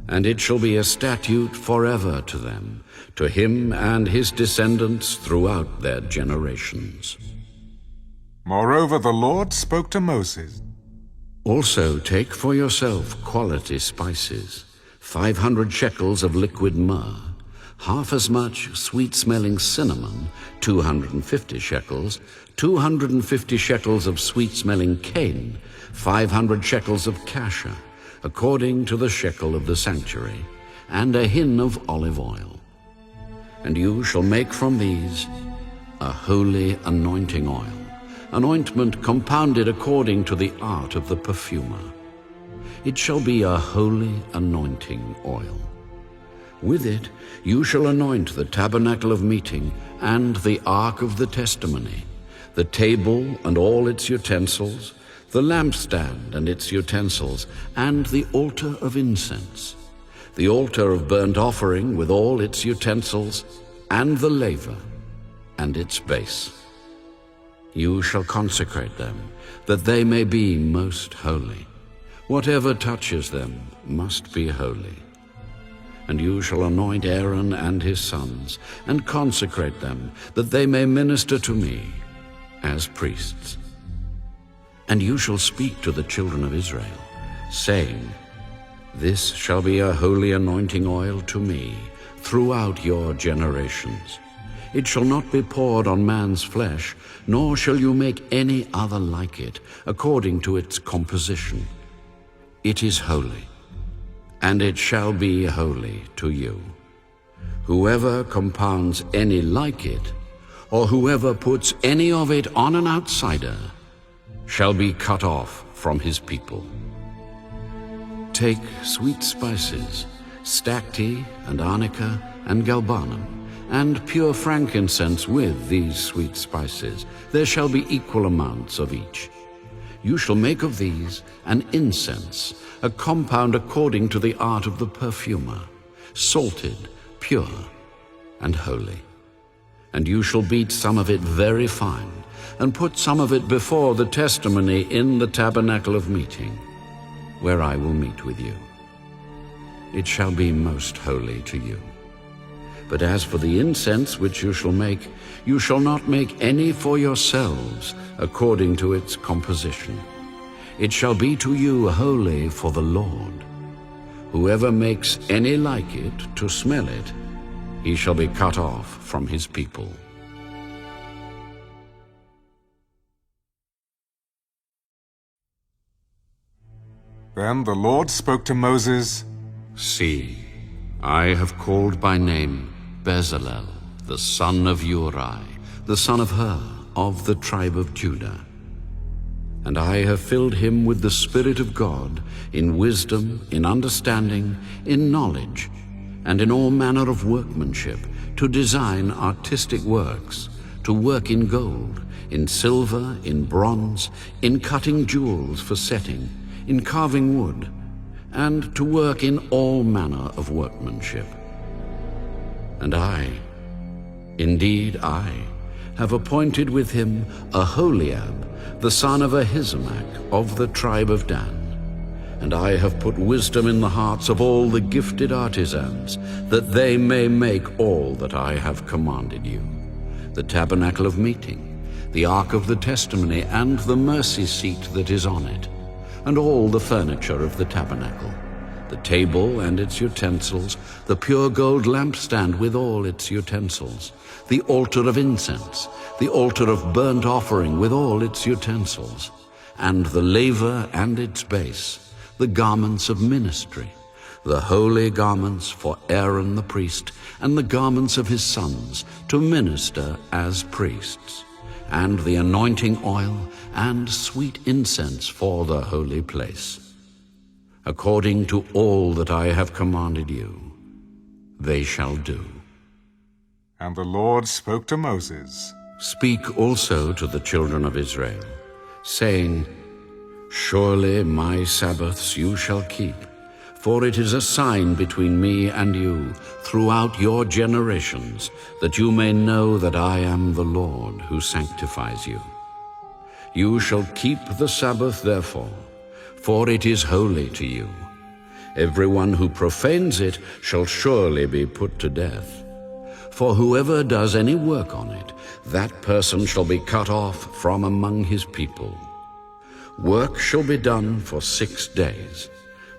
[SPEAKER 10] And it shall be a statute forever to them, to him and his descendants throughout their generations.
[SPEAKER 1] Moreover, the Lord spoke to Moses.
[SPEAKER 10] Also take for yourself quality spices, 500 shekels of liquid myrrh, half as much sweet-smelling cinnamon, 250 shekels, 250 shekels of sweet-smelling cane, 500 shekels of cassia, according to the shekel of the sanctuary, and a hin of olive oil. And you shall make from these a holy anointing oil, an ointment compounded according to the art of the perfumer. It shall be a holy anointing oil. With it you shall anoint the tabernacle of meeting and the ark of the testimony, the table and all its utensils, the lampstand and its utensils, and the altar of incense, the altar of burnt offering with all its utensils, and the laver and its base. You shall consecrate them, that they may be most holy. Whatever touches them must be holy. And you shall anoint Aaron and his sons, and consecrate them, that they may minister to me as priests. And you shall speak to the children of Israel, saying, This shall be a holy anointing oil to me throughout your generations. It shall not be poured on man's flesh, nor shall you make any other like it, according to its composition. It is holy, and it shall be holy to you. Whoever compounds any like it, or whoever puts any of it on an outsider, shall be cut off from his people. Take sweet spices, stacte and arnica and galbanum, and pure frankincense with these sweet spices. There shall be equal amounts of each. You shall make of these an incense, a compound according to the art of the perfumer, salted, pure, and holy. And you shall beat some of it very fine, and put some of it before the testimony in the tabernacle of meeting, where I will meet with you. It shall be most holy to you. But as for the incense which you shall not make any for yourselves according to its composition. It shall be to you holy for the Lord. Whoever makes any like it to smell it, he shall be cut off from his people.
[SPEAKER 1] Then the Lord spoke to Moses,
[SPEAKER 10] See, I have called by name Bezalel, the son of Uri, the son of Hur, of the tribe of Judah. And I have filled him with the Spirit of God, in wisdom, in understanding, in knowledge, and in all manner of workmanship, to design artistic works, to work in gold, in silver, in bronze, in cutting jewels for setting, in carving wood, and to work in all manner of workmanship. And I, indeed I, have appointed with him Aholiab, the son of Ahisamach, of the tribe of Dan. And I have put wisdom in the hearts of all the gifted artisans, that they may make all that I have commanded you: the tabernacle of meeting, the ark of the testimony, and the mercy seat that is on it, and all the furniture of the tabernacle, the table and its utensils, the pure gold lampstand with all its utensils, the altar of incense, the altar of burnt offering with all its utensils, and the laver and its base, the garments of ministry, the holy garments for Aaron the priest, and the garments of his sons to minister as priests, and the anointing oil and sweet incense for the holy place. According to all that I have commanded you, they shall do.
[SPEAKER 1] And the Lord spoke to Moses,
[SPEAKER 10] Speak also to the children of Israel, saying, Surely my Sabbaths you shall keep, for it is a sign between me and you throughout your generations, that you may know that I am the Lord who sanctifies you. You shall keep the Sabbath therefore, for it is holy to you. Everyone who profanes it shall surely be put to death. For whoever does any work on it, that person shall be cut off from among his people. Work shall be done for 6 days,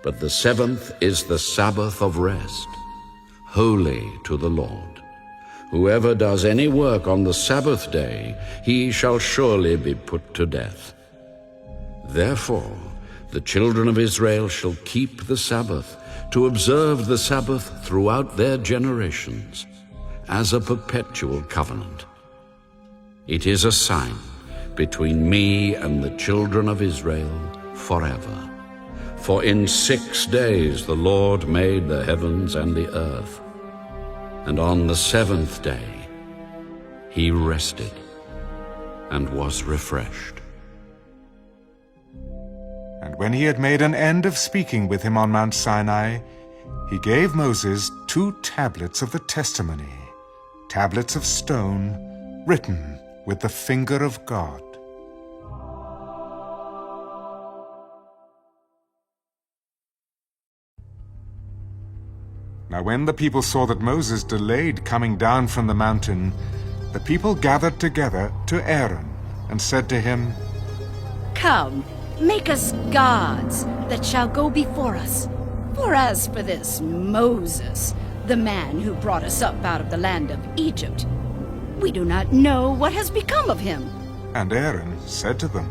[SPEAKER 10] but the 7th is the Sabbath of rest, holy to the Lord. Whoever does any work on the Sabbath day, he shall surely be put to death. Therefore, the children of Israel shall keep the Sabbath, to observe the Sabbath throughout their generations, as a perpetual covenant. It is a sign between me and the children of Israel forever. For in 6 days the Lord made the heavens and the earth, and on the 7th day he rested and was refreshed.
[SPEAKER 1] And when he had made an end of speaking with him on Mount Sinai, he gave Moses 2 tablets of the testimony, tablets of stone, written with the finger of God. Now when the people saw that Moses delayed coming down from the mountain, the people gathered together to Aaron and said to him,
[SPEAKER 18] Come, make us gods that shall go before us. For as for this Moses, the man who brought us up out of the land of Egypt, we do not know what has become of him.
[SPEAKER 1] And Aaron said to them,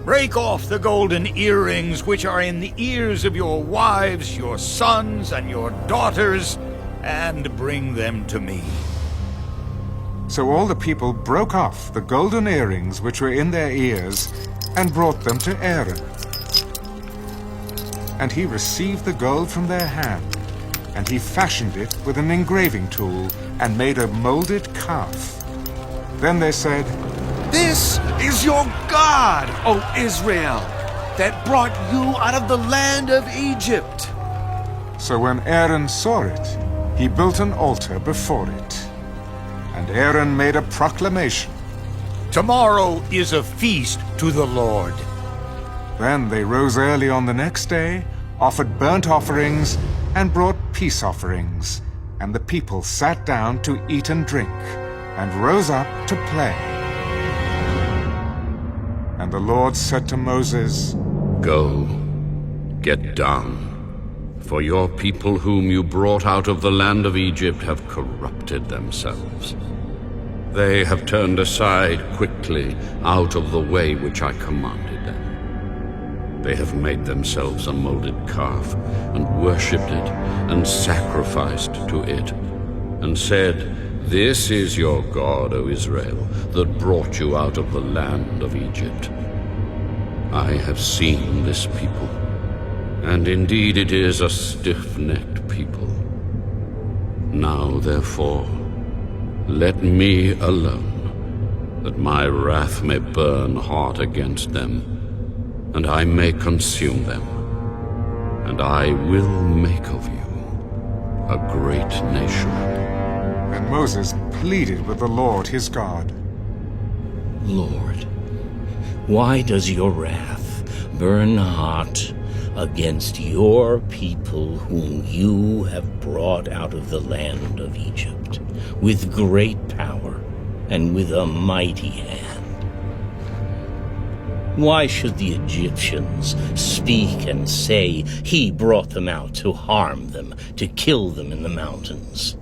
[SPEAKER 12] Break off the golden earrings which are in the ears of your wives, your sons, and your daughters, and bring them to me.
[SPEAKER 1] So all the people broke off the golden earrings which were in their ears and brought them to Aaron. And he received the gold from their hand, and he fashioned it with an engraving tool and made a molded calf. Then they said,
[SPEAKER 19] This is your God, O Israel, that brought you out of the land of Egypt.
[SPEAKER 1] So when Aaron saw it, he built an altar before it. And Aaron made a proclamation,
[SPEAKER 12] Tomorrow is a feast to the Lord.
[SPEAKER 1] Then they rose early on the next day, offered burnt offerings, and brought peace offerings. And the people sat down to eat and drink, and rose up to play. And the Lord said to Moses,
[SPEAKER 10] Go, get down, for your people whom you brought out of the land of Egypt have corrupted themselves. They have turned aside quickly out of the way which I commanded them. They have made themselves a molded calf, and worshipped it, and sacrificed to it, and said, This is your God, O Israel, that brought you out of the land of Egypt. I have seen this people, and indeed it is a stiff-necked people. Now, therefore, let me alone, that my wrath may burn hot against them, and I may consume them, and I will make of you a great nation.
[SPEAKER 1] And Moses pleaded with the Lord his God.
[SPEAKER 6] Lord, why does your wrath burn hot against your people whom you have brought out of the land of Egypt with great power and with a mighty hand? Why should the Egyptians speak and say he brought them out to harm them, to kill them in the mountains,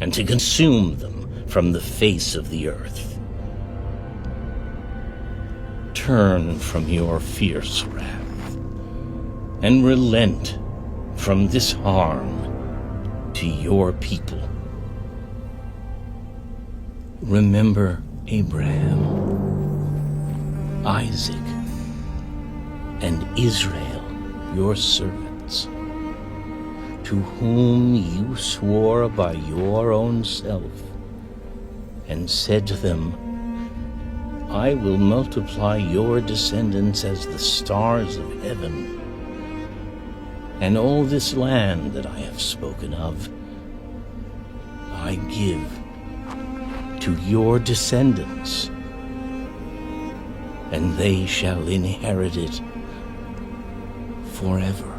[SPEAKER 6] and to consume them from the face of the earth? Turn from your fierce wrath, and relent from this harm to your people. Remember Abraham, Isaac, and Israel, your servants, to whom you swore by your own self, and said to them, I will multiply your descendants as the stars of heaven, and all this land that I have spoken of, I give to your descendants, and they shall inherit it forever.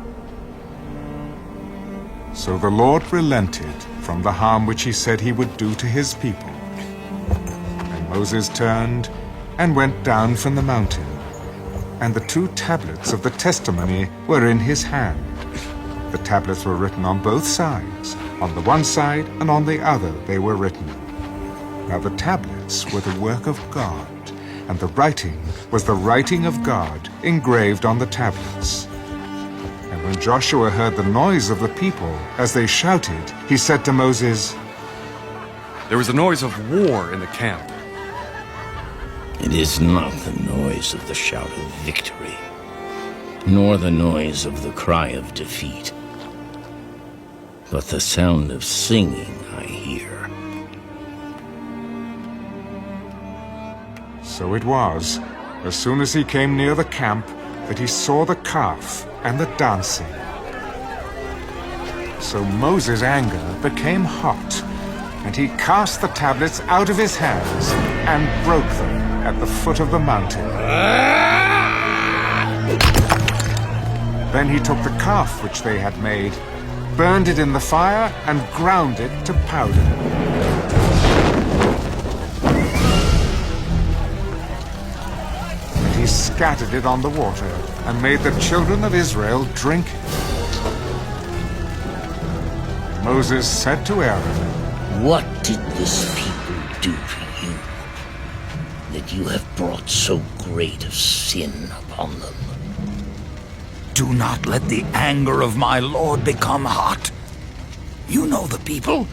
[SPEAKER 1] So the Lord relented from the harm which he said he would do to his people. And Moses turned and went down from the mountain, and the 2 tablets of the testimony were in his hand. The tablets were written on both sides. On the one side and on the other they were written. Now the tablets were the work of God, and the writing was the writing of God engraved on the tablets. And when Joshua heard the noise of the people as they shouted, he said to Moses,
[SPEAKER 19] There was a noise of war in the camp.
[SPEAKER 6] It is not the noise of the shout of victory, nor the noise of the cry of defeat, but the sound of singing I hear.
[SPEAKER 1] So it was, as soon as he came near the camp, that he saw the calf and the dancing. So Moses' anger became hot, and he cast the tablets out of his hands and broke them at the foot of the mountain. Then he took the calf which they had made, burned it in the fire, and ground it to powder. He scattered it on the water and made the children of Israel drink it. Moses said to Aaron,
[SPEAKER 6] What did this people do to you, that you have brought so great a sin upon them?
[SPEAKER 12] Do not let the anger of my Lord become hot. You know the people,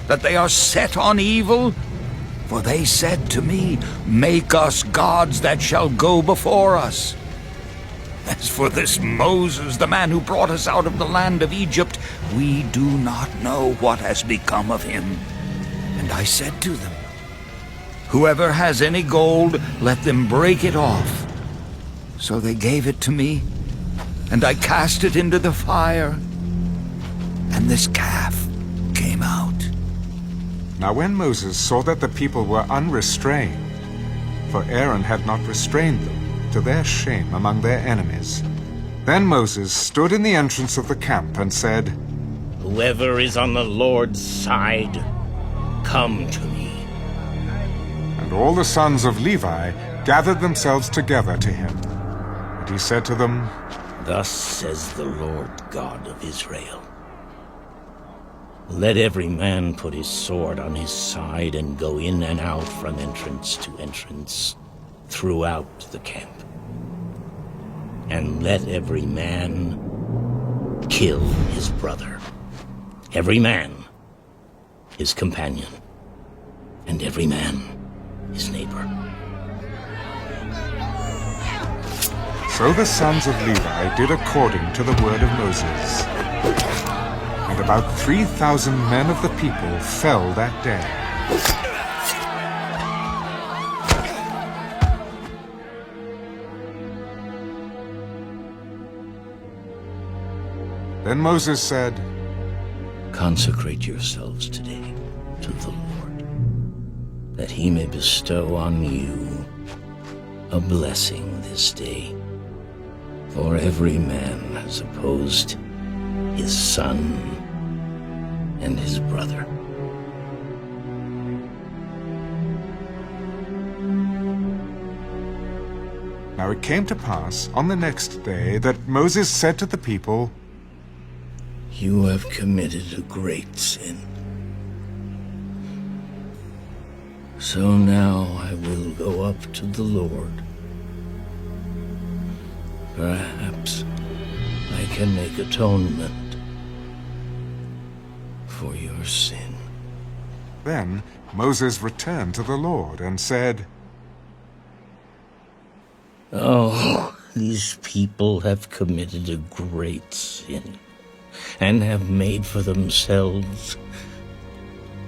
[SPEAKER 12] that they are set on evil. For they said to me, Make us gods that shall go before us. As for this Moses, the man who brought us out of the land of Egypt, we do not know what has become of him. And I said to them, Whoever has any gold, let them break it off. So they gave it to me, and I cast it into the fire, and this calf came out.
[SPEAKER 1] Now when Moses saw that the people were unrestrained, for Aaron had not restrained them, to their shame among their enemies, then Moses stood in the entrance of the camp and said,
[SPEAKER 6] Whoever is on the Lord's side, come to me.
[SPEAKER 1] And all the sons of Levi gathered themselves together to him. And he said to them,
[SPEAKER 6] Thus says the Lord God of Israel, Let every man put his sword on his side and go in and out from entrance to entrance throughout the camp. And let every man kill his brother, every man his companion, and every man his neighbor.
[SPEAKER 1] So the sons of Levi did according to the word of Moses. And about 3,000 men of the people fell that day. Then Moses said,
[SPEAKER 6] Consecrate yourselves today to the Lord, that he may bestow on you a blessing this day. For every man has opposed his son and his brother.
[SPEAKER 1] Now Now it came to pass on the next day that Moses said to the people,
[SPEAKER 6] You have committed a great sin. So now I will go up to the Lord. Perhaps I can make atonement for your sin.
[SPEAKER 1] Then Moses returned to the Lord and said,
[SPEAKER 6] Oh, these people have committed a great sin and have made for themselves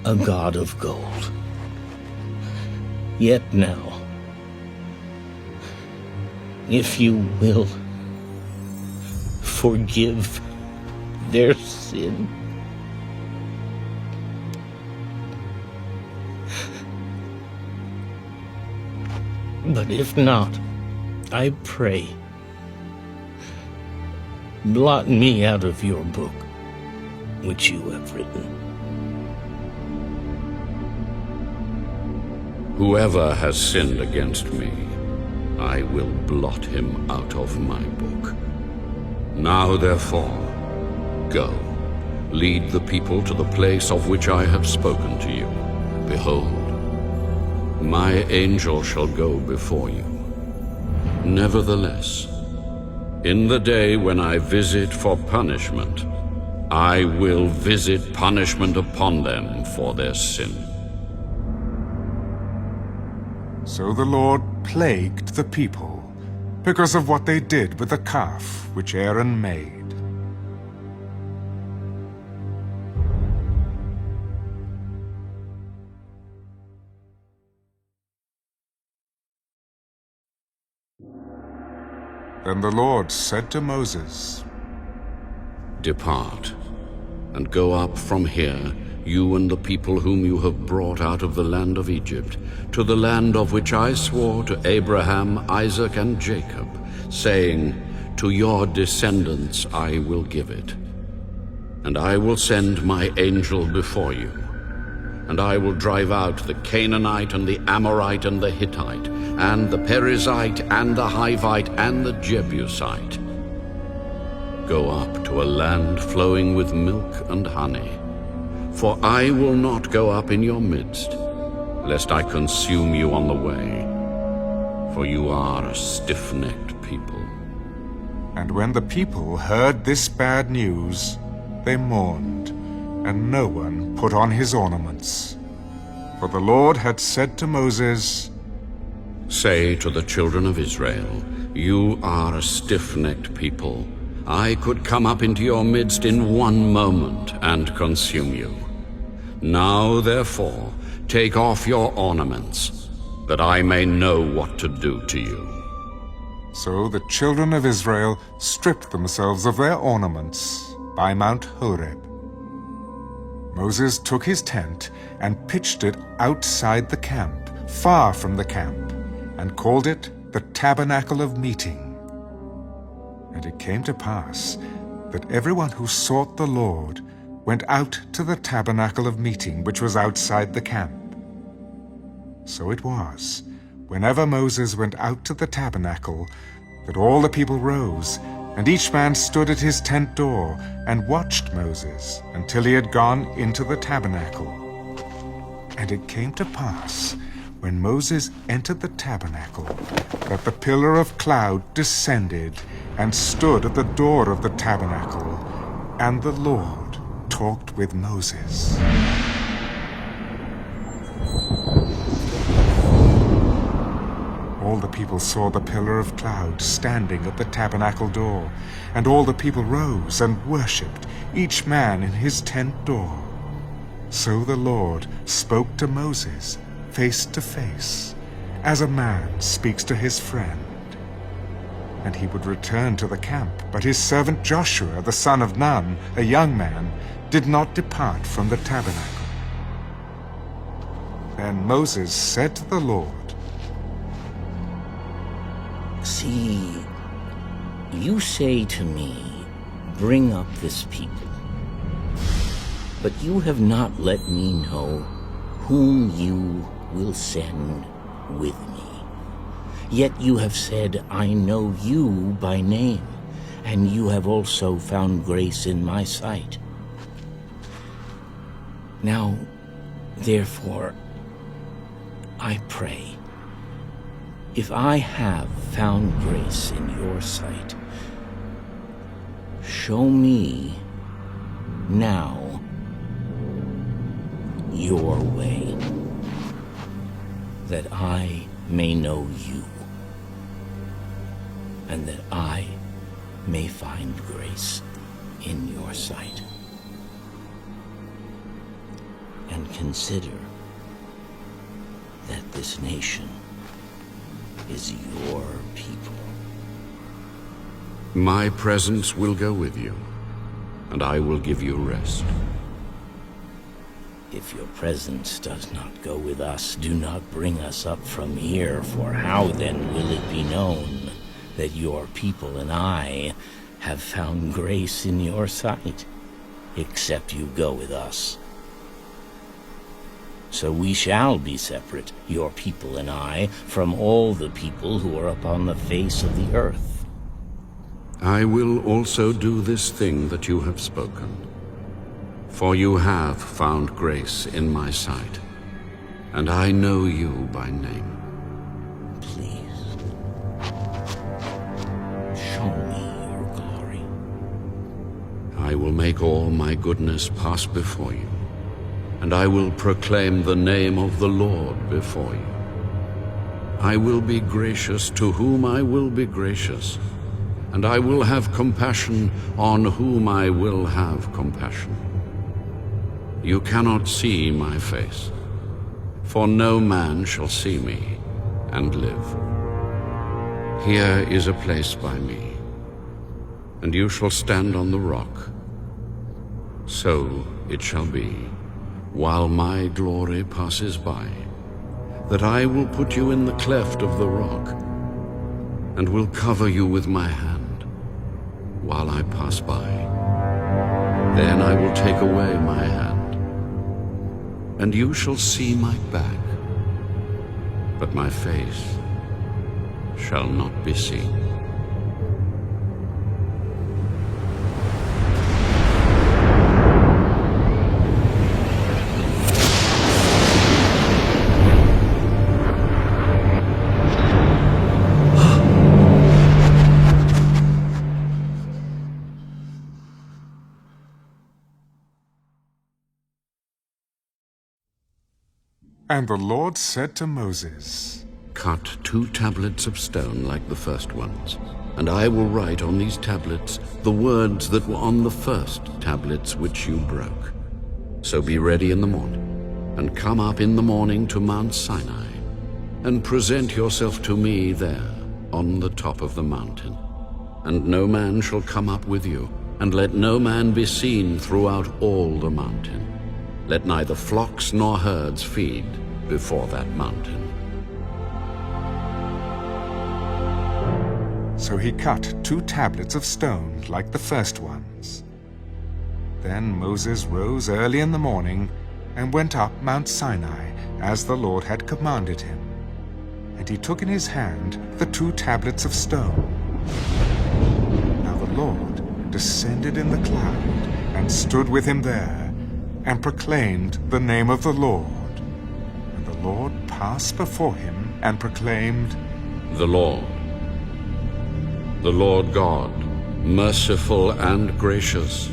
[SPEAKER 6] a god of gold. Yet now, if you will forgive their sin, but if not, I pray, blot me out of your book, which you have written.
[SPEAKER 10] Whoever has sinned against me, I will blot him out of my book. Now therefore, go, lead the people to the place of which I have spoken to you. Behold, my angel shall go before you. Nevertheless, in the day when I visit for punishment, I will visit punishment upon them for their sin.
[SPEAKER 1] So the Lord plagued the people because of what they did with the calf which Aaron made. Then the Lord said to Moses,
[SPEAKER 10] Depart, and go up from here, you and the people whom you have brought out of the land of Egypt, to the land of which I swore to Abraham, Isaac, and Jacob, saying, To your descendants I will give it. And I will send my angel before you, and I will drive out the Canaanite and the Amorite and the Hittite, and the Perizzite and the Hivite and the Jebusite. Go up to a land flowing with milk and honey. For I will not go up in your midst, lest I consume you on the way, for you are a stiff-necked people.
[SPEAKER 1] And when the people heard this bad news, they mourned, and no one put on his ornaments. For the Lord had said to Moses,
[SPEAKER 10] Say to the children of Israel, You are a stiff-necked people. I could come up into your midst in one moment and consume you. Now, therefore, take off your ornaments, that I may know what to do to you.
[SPEAKER 1] So the children of Israel stripped themselves of their ornaments by Mount Horeb. Moses took his tent and pitched it outside the camp, far from the camp, and called it the Tabernacle of Meeting. And it came to pass that everyone who sought the Lord went out to the Tabernacle of Meeting, which was outside the camp. So it was, whenever Moses went out to the tabernacle, that all the people rose, and each man stood at his tent door and watched Moses until he had gone into the tabernacle. And it came to pass, when Moses entered the tabernacle, that the pillar of cloud descended and stood at the door of the tabernacle, and the Lord talked with Moses. All the people saw the pillar of cloud standing at the tabernacle door, and all the people rose and worshipped, each man in his tent door. So the Lord spoke to Moses face to face, as a man speaks to his friend. And he would return to the camp, but his servant Joshua, the son of Nun, a young man, did not depart from the tabernacle. Then Moses said to the Lord,
[SPEAKER 6] See, you say to me, Bring up this people. But you have not let me know whom you will send with me. Yet you have said, I know you by name, and you have also found grace in my sight. Now, therefore, I pray, if I have found grace in your sight, show me now your way, that I may know you, and that I may find grace in your sight. And consider that this nation is your people.
[SPEAKER 10] My presence will go with you, and I will give you rest.
[SPEAKER 6] If your presence does not go with us, do not bring us up from here, for how then will it be known that your people and I have found grace in your sight, except you go with us? So we shall be separate, your people and I, from all the people who are upon the face of the earth.
[SPEAKER 10] I will also do this thing that you have spoken, for you have found grace in my sight, and I know you by name.
[SPEAKER 6] Please, show me your glory.
[SPEAKER 10] I will make all my goodness pass before you, and I will proclaim the name of the Lord before you. I will be gracious to whom I will be gracious, and I will have compassion on whom I will have compassion. You cannot see my face, for no man shall see me and live. Here is a place by me, and you shall stand on the rock. So it shall be, while my glory passes by, that I will put you in the cleft of the rock, and will cover you with my hand while I pass by. Then I will take away my hand, and you shall see my back, but my face shall not be seen.
[SPEAKER 1] And the Lord said to Moses,
[SPEAKER 10] Cut 2 tablets of stone like the first ones, and I will write on these tablets the words that were on the first tablets which you broke. So be ready in the morning, and come up in the morning to Mount Sinai, and present yourself to me there on the top of the mountain. And no man shall come up with you, and let no man be seen throughout all the mountain. Let neither flocks nor herds feed before that mountain.
[SPEAKER 1] So he cut 2 tablets of stone like the first ones. Then Moses rose early in the morning and went up Mount Sinai as the Lord had commanded him. And he took in his hand the 2 tablets of stone. Now the Lord descended in the cloud and stood with him there, and proclaimed the name of the Lord. And the Lord passed before him and proclaimed,
[SPEAKER 10] The Lord God, merciful and gracious,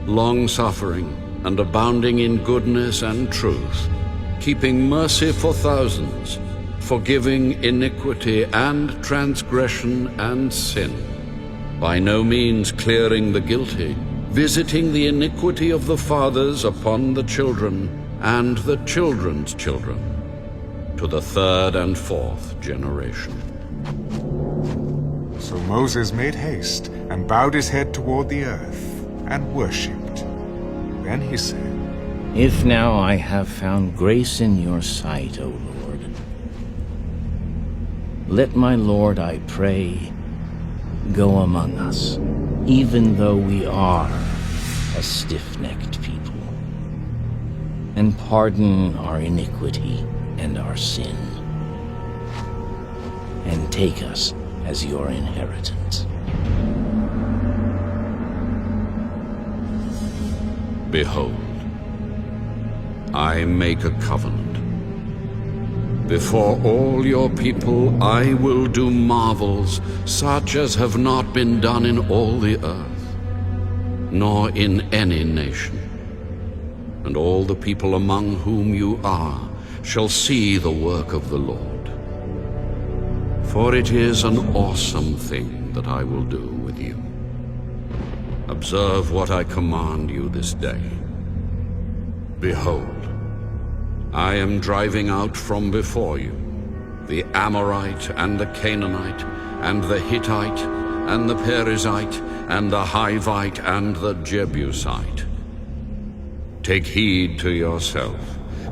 [SPEAKER 10] long-suffering and abounding in goodness and truth, keeping mercy for thousands, forgiving iniquity and transgression and sin, by no means clearing the guilty, visiting the iniquity of the fathers upon the children and the children's children, to the 3rd and 4th generation.
[SPEAKER 1] So Moses made haste and bowed his head toward the earth and worshipped. Then he said,
[SPEAKER 6] If now I have found grace in your sight, O Lord, let my Lord, I pray, go among us, even though we are a stiff-necked people, and pardon our iniquity and our sin, and take us as your inheritance.
[SPEAKER 10] Behold, I make a covenant. Before all your people I will do marvels such as have not been done in all the earth, nor in any nation. And all the people among whom you are shall see the work of the Lord. For it is an awesome thing that I will do with you. Observe what I command you this day. Behold, I am driving out from before you the Amorite and the Canaanite and the Hittite and the Perizzite and the Hivite and the Jebusite. Take heed to yourself,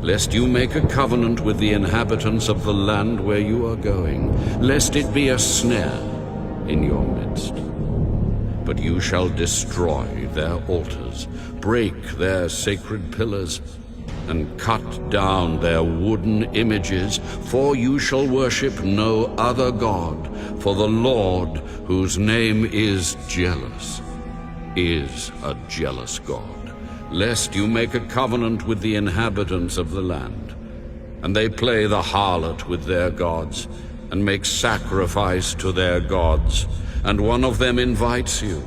[SPEAKER 10] lest you make a covenant with the inhabitants of the land where you are going, lest it be a snare in your midst. But you shall destroy their altars, break their sacred pillars, and cut down their wooden images, for you shall worship no other God, for the Lord, whose name is jealous, is a jealous God, lest you make a covenant with the inhabitants of the land, and they play the harlot with their gods, and make sacrifice to their gods, and one of them invites you,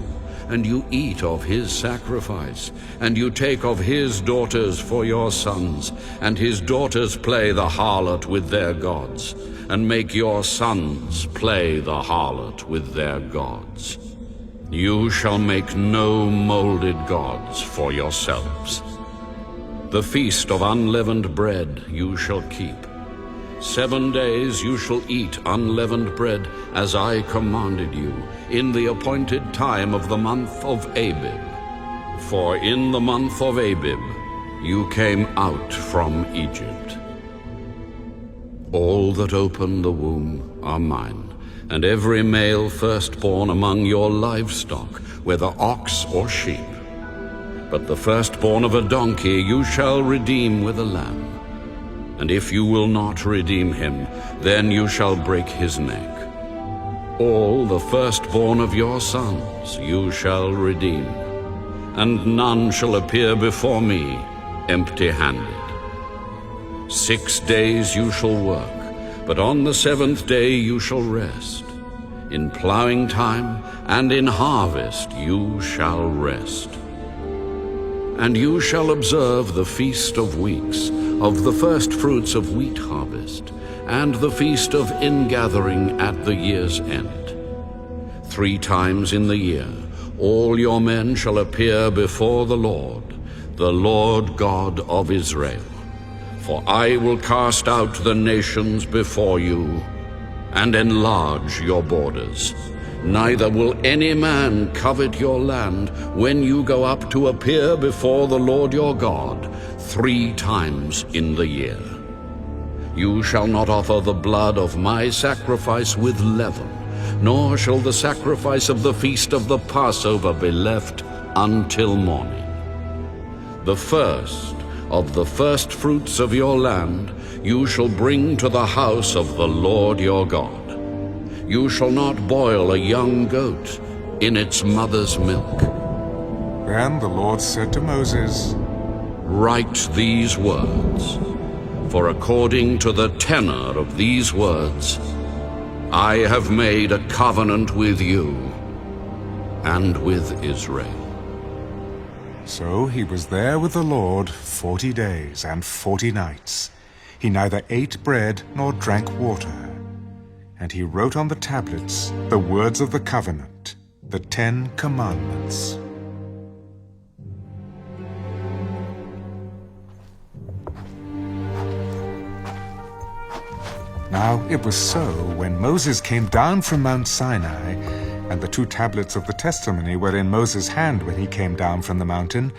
[SPEAKER 10] and you eat of his sacrifice, and you take of his daughters for your sons, and his daughters play the harlot with their gods, and make your sons play the harlot with their gods. You shall make no molded gods for yourselves. The feast of unleavened bread you shall keep. 7 days you shall eat unleavened bread, as I commanded you, in the appointed time of the month of Abib. For in the month of Abib you came out from Egypt. All that open the womb are mine, and every male firstborn among your livestock, whether ox or sheep. But the firstborn of a donkey you shall redeem with a lamb. And if you will not redeem him, then you shall break his neck. All the firstborn of your sons you shall redeem, and none shall appear before me empty-handed. 6 days you shall work, but on the 7th day you shall rest. In plowing time and in harvest you shall rest. And you shall observe the Feast of Weeks, of the first fruits of wheat harvest, and the Feast of Ingathering at the year's end. 3 times in the year all your men shall appear before the Lord God of Israel. For I will cast out the nations before you, and enlarge your borders. Neither will any man covet your land when you go up to appear before the Lord your God 3 times in the year. You shall not offer the blood of my sacrifice with leaven, nor shall the sacrifice of the feast of the Passover be left until morning. The first of the first fruits of your land you shall bring to the house of the Lord your God. You shall not boil a young goat in its mother's milk.
[SPEAKER 1] Then the Lord said to Moses,
[SPEAKER 10] Write these words, for according to the tenor of these words, I have made a covenant with you and with Israel.
[SPEAKER 1] So he was there with the Lord 40 days and 40 nights. He neither ate bread nor drank water. And he wrote on the tablets the words of the covenant, the 10 Commandments. Now it was so, when Moses came down from Mount Sinai, and the 2 tablets of the testimony were in Moses' hand when he came down from the mountain,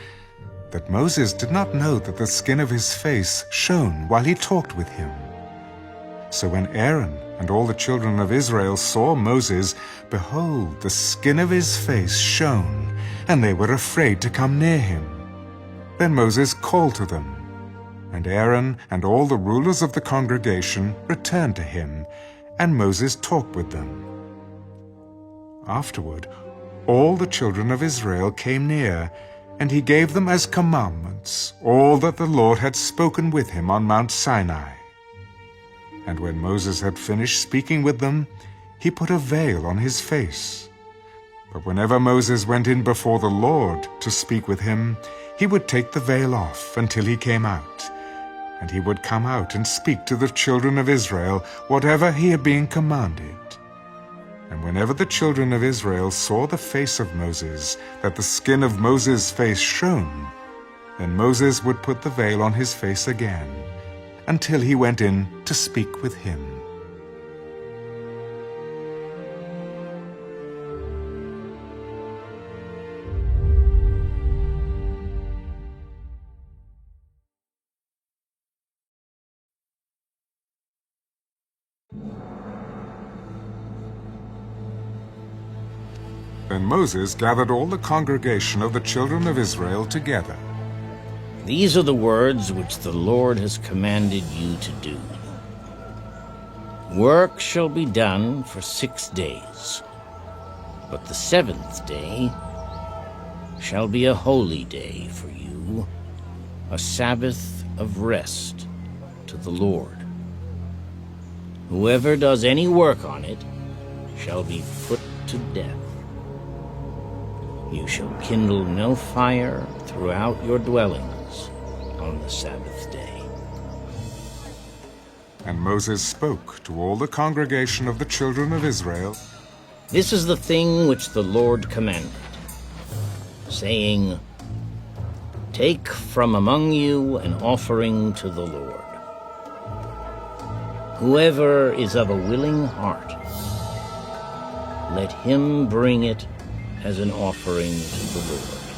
[SPEAKER 1] that Moses did not know that the skin of his face shone while he talked with him. So when Aaron and all the children of Israel saw Moses, behold, the skin of his face shone, and they were afraid to come near him. Then Moses called to them, and Aaron and all the rulers of the congregation returned to him, and Moses talked with them. Afterward, all the children of Israel came near, and he gave them as commandments all that the Lord had spoken with him on Mount Sinai. And when Moses had finished speaking with them, he put a veil on his face. But whenever Moses went in before the Lord to speak with him, he would take the veil off until he came out. And he would come out and speak to the children of Israel whatever he had been commanded. And whenever the children of Israel saw the face of Moses, that the skin of Moses' face shone, then Moses would put the veil on his face again, until he went in to speak with him. Then Moses gathered all the congregation of the children of Israel together.
[SPEAKER 6] These are the words which the Lord has commanded you to do. Work shall be done for 6 days, but the 7th day shall be a holy day for you, a Sabbath of rest to the Lord. Whoever does any work on it shall be put to death. You shall kindle no fire throughout your dwellings on the Sabbath day.
[SPEAKER 1] And Moses spoke to all the congregation of the children of Israel.
[SPEAKER 6] This is the thing which the Lord commanded, saying, Take from among you an offering to the Lord. Whoever is of a willing heart, let him bring it as an offering to the Lord.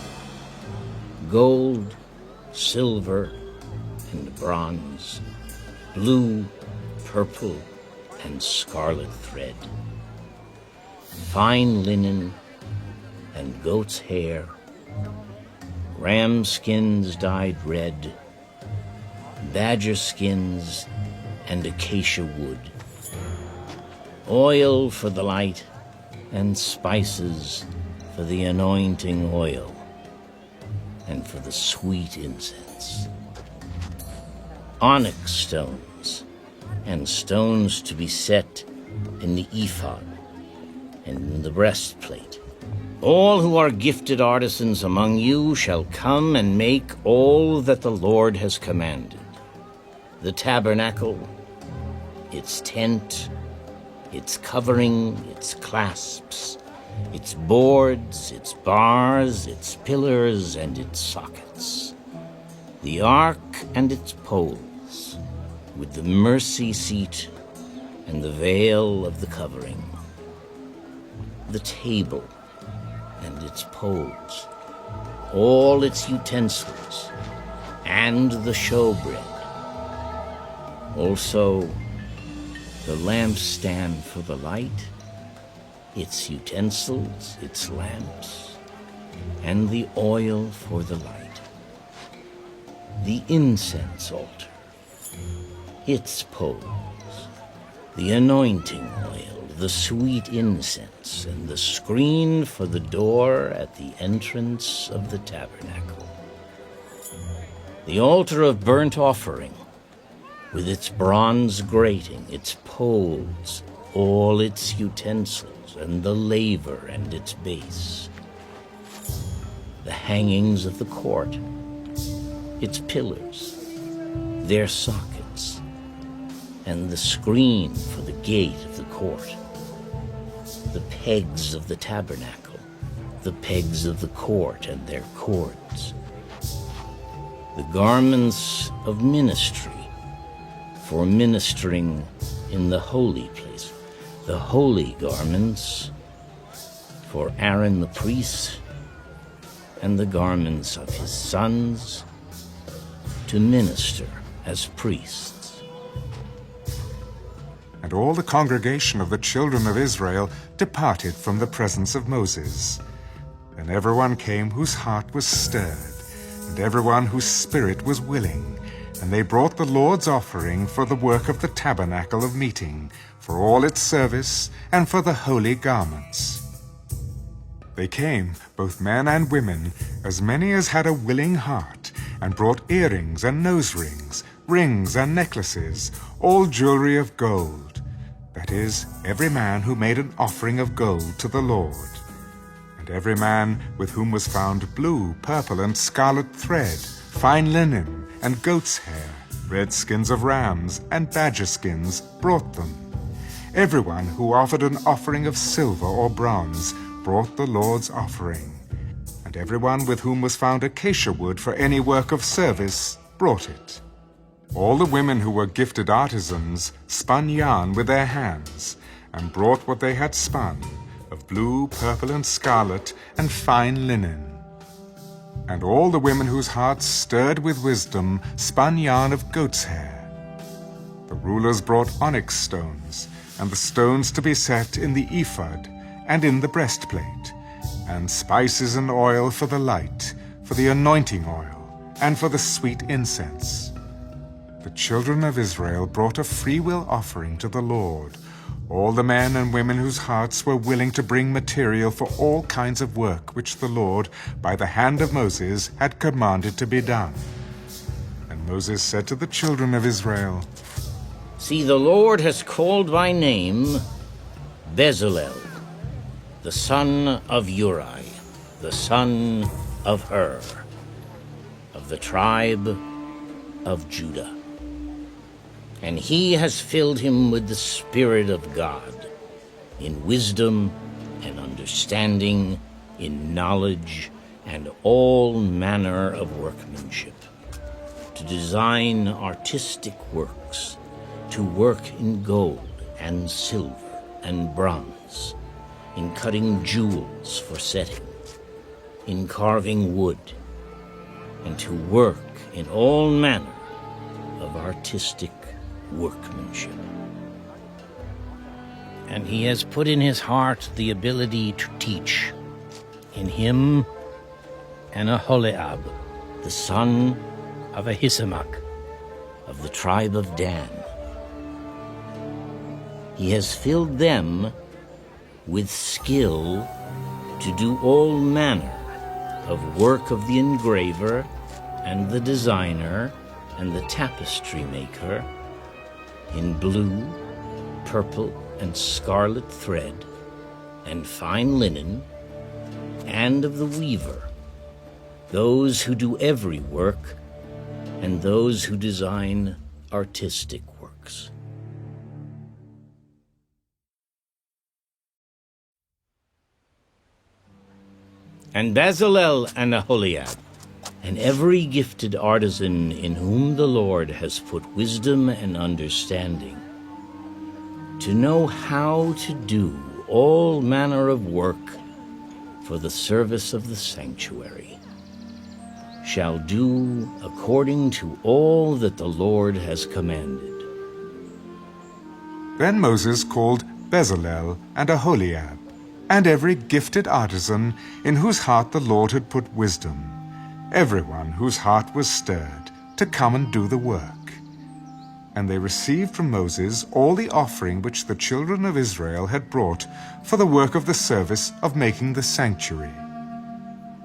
[SPEAKER 6] Gold, silver, and bronze, blue, purple, and scarlet thread, fine linen and goat's hair, ram skins dyed red, badger skins, and acacia wood, oil for the light, and spices for the anointing oil, and for the sweet incense, onyx stones, and stones to be set in the ephod and in the breastplate. All who are gifted artisans among you shall come and make all that the Lord has commanded: the tabernacle, its tent, its covering, its clasps, its boards, its bars, its pillars, and its sockets, the ark and its poles, with the mercy seat and the veil of the covering, the table and its poles, all its utensils, and the showbread, also the lampstand for the light, its utensils, its lamps, and the oil for the light, the incense altar, its poles, the anointing oil, the sweet incense, and the screen for the door at the entrance of the tabernacle, the altar of burnt offering, with its bronze grating, its poles, all its utensils, and the laver and its base, the hangings of the court, its pillars, their sockets, and the screen for the gate of the court, the pegs of the tabernacle, the pegs of the court and their cords, the garments of ministry for ministering in the holy place, the holy garments for Aaron the priest, and the garments of his sons to minister as priests.
[SPEAKER 1] And all the congregation of the children of Israel departed from the presence of Moses. And everyone came whose heart was stirred, and everyone whose spirit was willing, and they brought the Lord's offering for the work of the tabernacle of meeting, for all its service, and for the holy garments. They came, both men and women, as many as had a willing heart, and brought earrings and nose rings and necklaces, all jewelry of gold. That is, every man who made an offering of gold to the Lord. And every man with whom was found blue, purple, and scarlet thread, fine linen, and goat's hair, red skins of rams, and badger skins, brought them. Everyone who offered an offering of silver or bronze brought the Lord's offering. And everyone with whom was found acacia wood for any work of service brought it. All the women who were gifted artisans spun yarn with their hands, and brought what they had spun, of blue, purple, and scarlet, and fine linen. And all the women whose hearts stirred with wisdom spun yarn of goat's hair. The rulers brought onyx stones, and the stones to be set in the ephod, and in the breastplate, and spices and oil for the light, for the anointing oil, and for the sweet incense. The children of Israel brought a freewill offering to the Lord, all the men and women whose hearts were willing to bring material for all kinds of work which the Lord, by the hand of Moses, had commanded to be done. And Moses said to the children of Israel,
[SPEAKER 6] See, the Lord has called by name Bezalel, the son of Uri, the son of Hur, of the tribe of Judah. And he has filled him with the Spirit of God, in wisdom and understanding, in knowledge and all manner of workmanship, to design artistic works, to work in gold and silver and bronze, in cutting jewels for setting, in carving wood, and to work in all manner of artistic workmanship. And he has put in his heart the ability to teach. In him and Aholiab, the son of Ahisamach, of the tribe of Dan. He has filled them with skill to do all manner of work of the engraver and the designer and the tapestry maker, in blue, purple, and scarlet thread, and fine linen, and of the weaver, those who do every work, and those who design artistic works. And Bezalel and Aholiab, and every gifted artisan in whom the Lord has put wisdom and understanding, to know how to do all manner of work for the service of the sanctuary, shall do according to all that the Lord has commanded.
[SPEAKER 1] Then Moses called Bezalel and Aholiab, and every gifted artisan in whose heart the Lord had put wisdom, everyone whose heart was stirred, to come and do the work. And they received from Moses all the offering which the children of Israel had brought for the work of the service of making the sanctuary.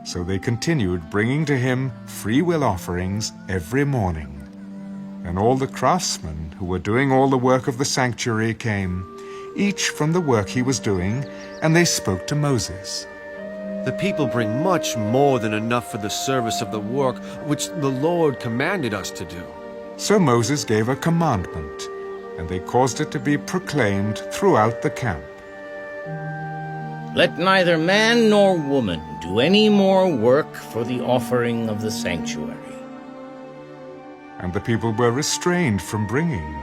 [SPEAKER 1] So they continued bringing to him freewill offerings every morning. And all the craftsmen who were doing all the work of the sanctuary came, each from the work he was doing, and they spoke to Moses.
[SPEAKER 19] The people bring much more than enough for the service of the work which the Lord commanded us to do.
[SPEAKER 1] So Moses gave a commandment, and they caused it to be proclaimed throughout the camp.
[SPEAKER 6] Let neither man nor woman do any more work for the offering of the sanctuary.
[SPEAKER 1] And the people were restrained from bringing,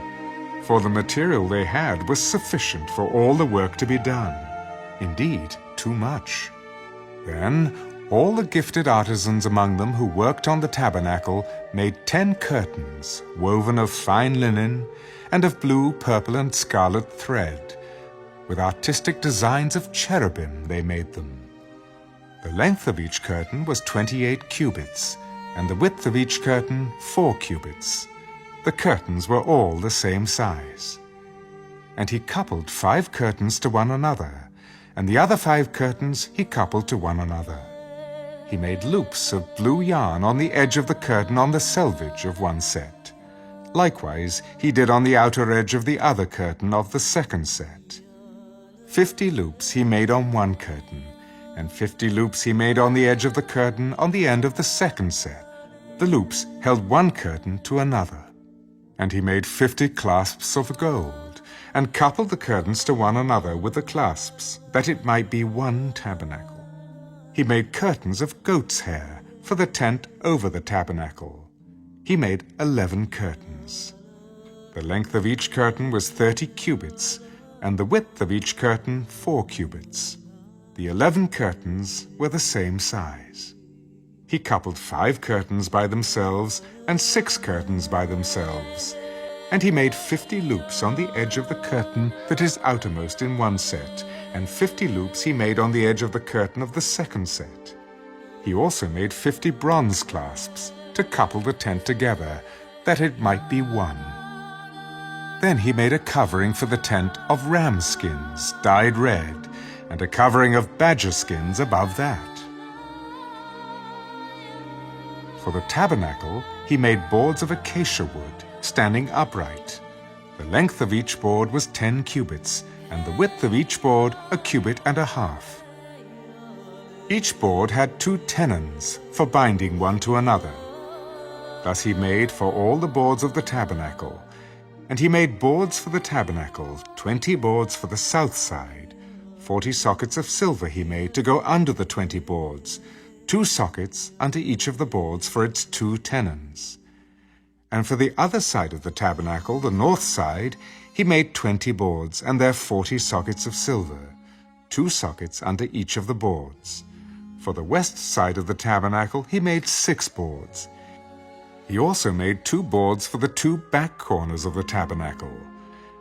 [SPEAKER 1] for the material they had was sufficient for all the work to be done, indeed, too much. Then all the gifted artisans among them who worked on the tabernacle made 10 curtains, woven of fine linen, and of blue, purple, and scarlet thread. With artistic designs of cherubim they made them. The length of each curtain was 28 cubits, and the width of each curtain 4 cubits. The curtains were all the same size. And he coupled 5 curtains to one another, and the other 5 curtains he coupled to one another. He made loops of blue yarn on the edge of the curtain on the selvage of one set. Likewise, he did on the outer edge of the other curtain of the second set. 50 loops he made on one curtain, and 50 loops he made on the edge of the curtain on the end of the second set. The loops held one curtain to another. And he made 50 clasps of gold, and coupled the curtains to one another with the clasps, that it might be one tabernacle. He made curtains of goat's hair for the tent over the tabernacle. He made 11 curtains. The length of each curtain was 30 cubits, and the width of each curtain 4 cubits. The 11 curtains were the same size. He coupled 5 curtains by themselves and 6 curtains by themselves. And he made 50 loops on the edge of the curtain that is outermost in one set, and 50 loops he made on the edge of the curtain of the second set. He also made 50 bronze clasps to couple the tent together, that it might be one. Then he made a covering for the tent of ram skins dyed red, and a covering of badger skins above that. For the tabernacle he made boards of acacia wood, standing upright. The length of each board was 10 cubits, and the width of each board 1.5 cubits. Each board had 2 tenons for binding one to another. Thus he made for all the boards of the tabernacle. And he made boards for the tabernacle, 20 boards for the south side. 40 sockets of silver he made to go under the 20 boards, 2 sockets under each of the boards for its 2 tenons. And for the other side of the tabernacle, the north side, he made 20 boards, and their 40 sockets of silver, 2 sockets under each of the boards. For the west side of the tabernacle, he made 6 boards. He also made 2 boards for the 2 back corners of the tabernacle,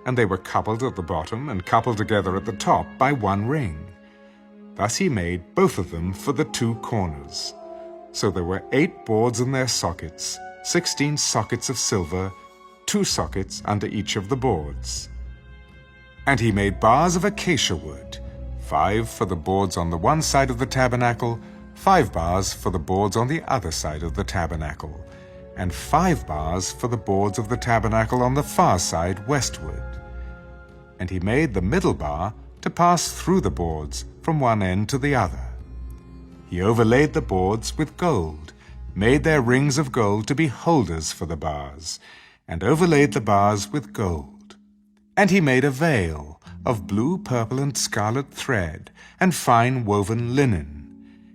[SPEAKER 1] and they were coupled at the bottom and coupled together at the top by 1 ring. Thus he made both of them for the 2 corners. So there were 8 boards in their sockets, 16 sockets of silver, 2 sockets under each of the boards. And he made bars of acacia wood, 5 for the boards on the one side of the tabernacle, 5 bars for the boards on the other side of the tabernacle, and 5 bars for the boards of the tabernacle on the far side westward. And he made the middle bar to pass through the boards from one end to the other. He overlaid the boards with gold, made their rings of gold to be holders for the bars, and overlaid the bars with gold. And he made a veil of blue, purple, and scarlet thread, and fine woven linen.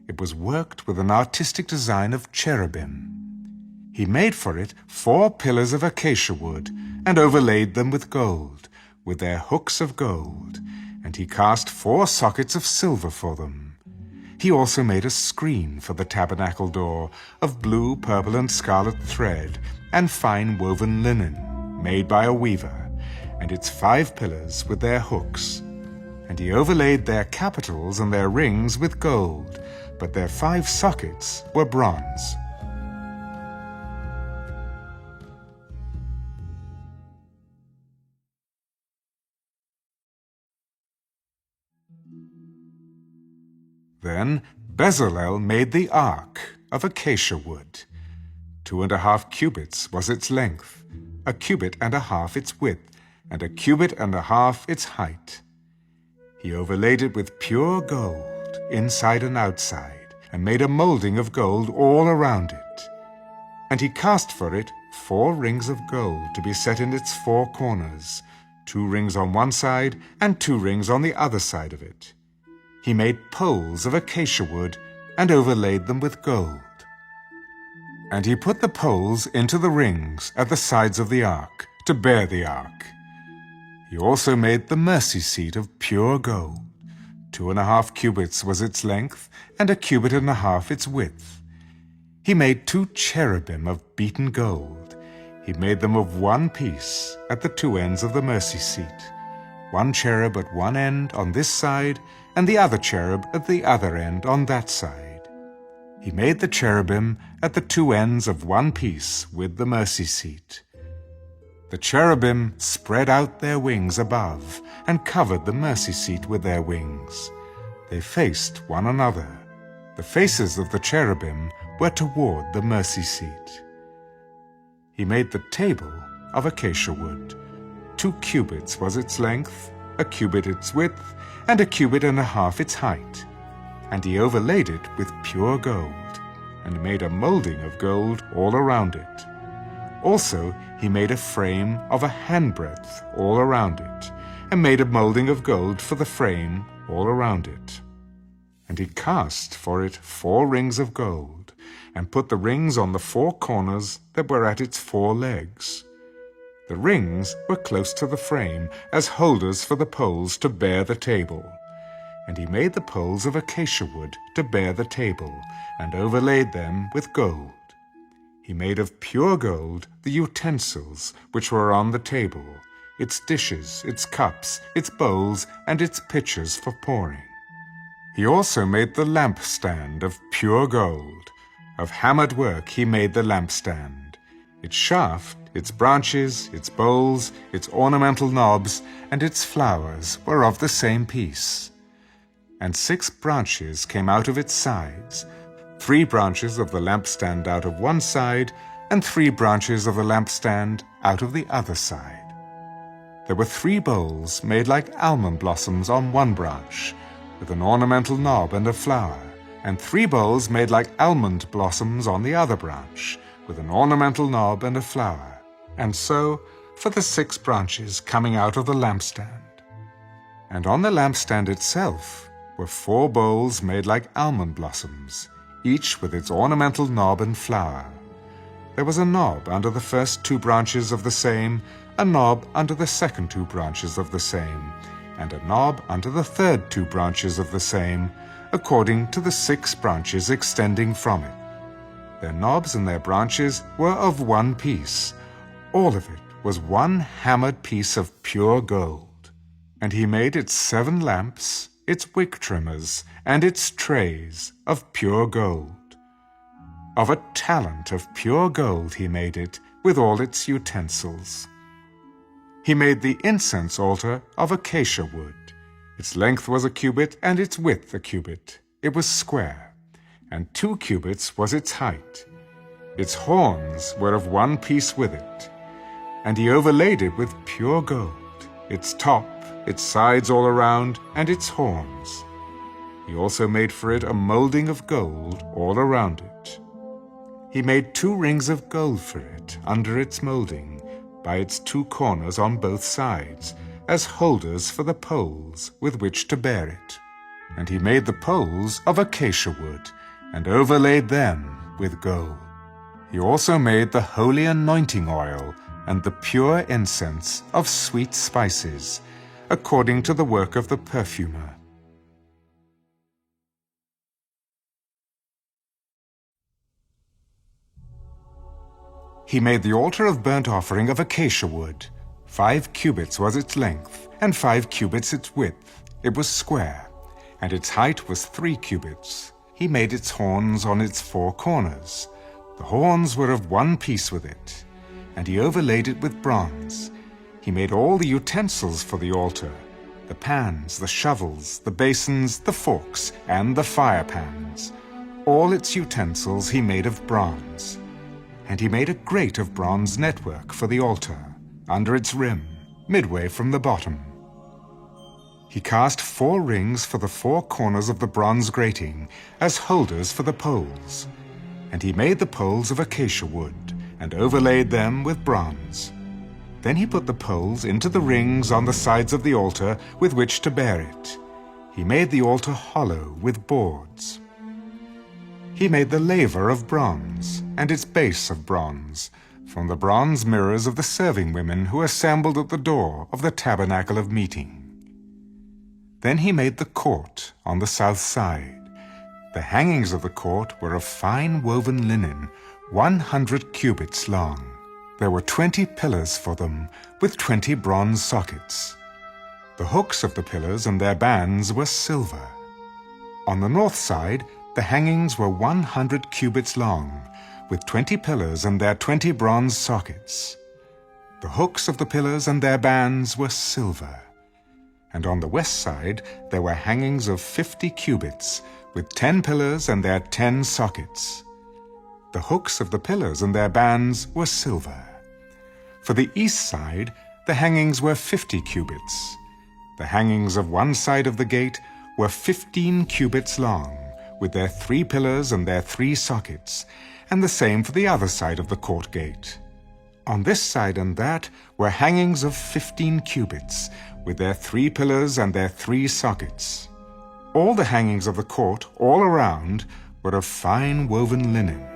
[SPEAKER 1] It was worked with an artistic design of cherubim. He made for it 4 pillars of acacia wood, and overlaid them with gold, with their hooks of gold, and he cast 4 sockets of silver for them. He also made a screen for the tabernacle door of blue, purple, and scarlet thread, and fine woven linen, made by a weaver, and its 5 pillars with their hooks. And he overlaid their capitals and their rings with gold, but their 5 sockets were bronze. Then Bezalel made the ark of acacia wood. 2.5 cubits was its length, 1.5 cubits its width, and 1.5 cubits its height. He overlaid it with pure gold, inside and outside, and made a molding of gold all around it. And he cast for it 4 rings of gold to be set in its 4 corners, 2 rings on one side and 2 rings on the other side of it. He made poles of acacia wood and overlaid them with gold. And he put the poles into the rings at the sides of the ark, to bear the ark. He also made the mercy seat of pure gold. 2.5 cubits was its length, and 1.5 cubits its width. He made 2 cherubim of beaten gold. He made them of one piece at the 2 ends of the mercy seat, 1 cherub at one end on this side, and the other cherub at the other end on that side. He made the cherubim at the 2 ends of one piece with the mercy seat. The cherubim spread out their wings above and covered the mercy seat with their wings. They faced one another. The faces of the cherubim were toward the mercy seat. He made the table of acacia wood. 2 cubits was its length, a cubit its width, and a cubit and a half its height. And he overlaid it with pure gold, and made a molding of gold all around it. Also he made a frame of a handbreadth all around it, and made a molding of gold for the frame all around it. And he cast for it 4 rings of gold, and put the rings on the 4 corners that were at its 4 legs. The rings were close to the frame, as holders for the poles to bear the table. And he made the poles of acacia wood to bear the table, and overlaid them with gold. He made of pure gold the utensils which were on the table, its dishes, its cups, its bowls, and its pitchers for pouring. He also made the lampstand of pure gold. Of hammered work he made the lampstand. Its shaft, its branches, its bowls, its ornamental knobs, and its flowers were of the same piece. And 6 branches came out of its sides, 3 branches of the lampstand out of one side, and 3 branches of the lampstand out of the other side. There were 3 bowls made like almond blossoms on one branch, with an ornamental knob and a flower, and 3 bowls made like almond blossoms on the other branch, with an ornamental knob and a flower, and so for the 6 branches coming out of the lampstand. And on the lampstand itself were 4 bowls made like almond blossoms, each with its ornamental knob and flower. There was a knob under the first 2 branches of the same, a knob under the second 2 branches of the same, and a knob under the third 2 branches of the same, according to the 6 branches extending from it. Their knobs and their branches were of one piece. All of it was one hammered piece of pure gold. And he made its 7 lamps, its wick trimmers, and its trays of pure gold. Of a talent of pure gold he made it, with all its utensils. He made the incense altar of acacia wood. Its length was a cubit, and its width a cubit. It was square, and 2 cubits was its height. Its horns were of one piece with it, and he overlaid it with pure gold, its top, its sides all around, and its horns. He also made for it a molding of gold all around it. He made 2 rings of gold for it under its molding, by its 2 corners on both sides, as holders for the poles with which to bear it. And he made the poles of acacia wood, and overlaid them with gold. He also made the holy anointing oil, and the pure incense of sweet spices, according to the work of the perfumer. He made the altar of burnt offering of acacia wood. 5 cubits was its length, and 5 cubits its width. It was square, and its height was 3 cubits. He made its horns on its 4 corners. The horns were of one piece with it, and he overlaid it with bronze. He made all the utensils for the altar, the pans, the shovels, the basins, the forks, and the fire pans. All its utensils he made of bronze. And he made a grate of bronze network for the altar, under its rim, midway from the bottom. He cast 4 rings for the 4 corners of the bronze grating, as holders for the poles. And he made the poles of acacia wood, and overlaid them with bronze. Then he put the poles into the rings on the sides of the altar with which to bear it. He made the altar hollow with boards. He made the laver of bronze, and its base of bronze, from the bronze mirrors of the serving women who assembled at the door of the tabernacle of meeting. Then he made the court on the south side. The hangings of the court were of fine woven linen, 100 cubits long. There were 20 pillars for them, with 20 bronze sockets. The hooks of the pillars and their bands were silver. On the north side, the hangings were 100 cubits long, with 20 pillars and their 20 bronze sockets. The hooks of the pillars and their bands were silver. And on the west side there were hangings of 50 cubits, with 10 pillars and their 10 sockets. The hooks of the pillars and their bands were silver. For the east side the hangings were 50 cubits. The hangings of one side of the gate were 15 cubits long, with their 3 pillars and their 3 sockets, and the same for the other side of the court gate. On this side and that were hangings of 15 cubits, with their 3 pillars and their 3 sockets. All the hangings of the court all around were of fine woven linen.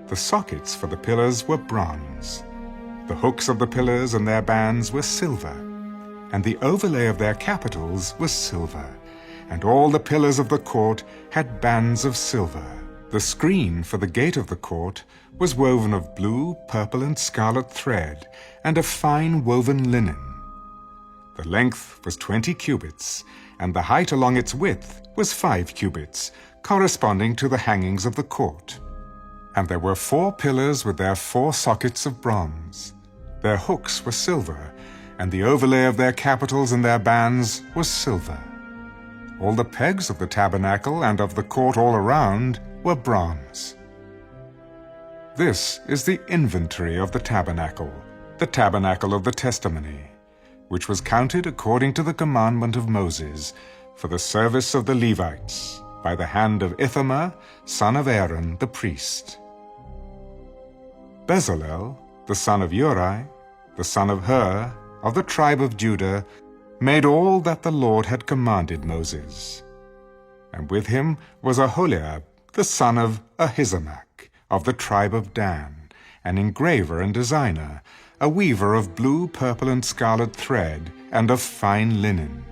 [SPEAKER 1] The sockets for the pillars were bronze. The hooks of the pillars and their bands were silver, and the overlay of their capitals was silver, and all the pillars of the court had bands of silver. The screen for the gate of the court was woven of blue, purple, and scarlet thread, and of fine woven linen. The length was 20 cubits, and the height along its width was 5 cubits, corresponding to the hangings of the court. And there were 4 pillars with their 4 sockets of bronze. Their hooks were silver, and the overlay of their capitals and their bands was silver. All the pegs of the tabernacle and of the court all around were bronze. This is the inventory of the tabernacle of the testimony, which was counted according to the commandment of Moses for the service of the Levites, by the hand of Ithamar, son of Aaron, the priest. Bezalel, the son of Uri, the son of Hur, of the tribe of Judah, made all that the Lord had commanded Moses. And with him was Aholiab, the son of Ahisamach, of the tribe of Dan, an engraver and designer, a weaver of blue, purple, and scarlet thread, and of fine linen.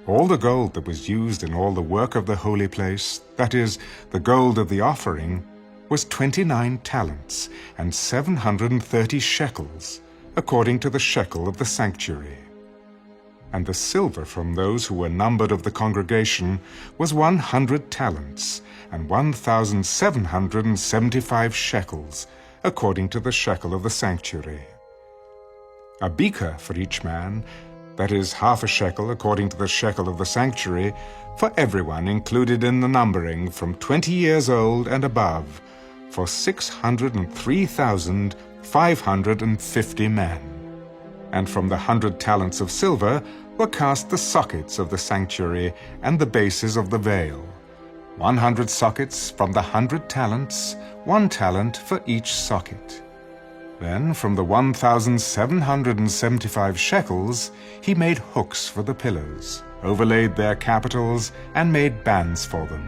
[SPEAKER 1] All the gold that was used in all the work of the holy place, that is, the gold of the offering, was 29 talents, and 730 shekels, according to the shekel of the sanctuary. And the silver from those who were numbered of the congregation was 100 talents, and 1,775 shekels, according to the shekel of the sanctuary. A beaker for each man, that is, half a shekel according to the shekel of the sanctuary, for everyone included in the numbering from 20 years old and above, for 603,550 men. And from the 100 talents of silver were cast the sockets of the sanctuary and the bases of the veil, 100 sockets from the 100 talents, 1 talent for each socket. Then from the 1,775 shekels he made hooks for the pillars, overlaid their capitals, and made bands for them.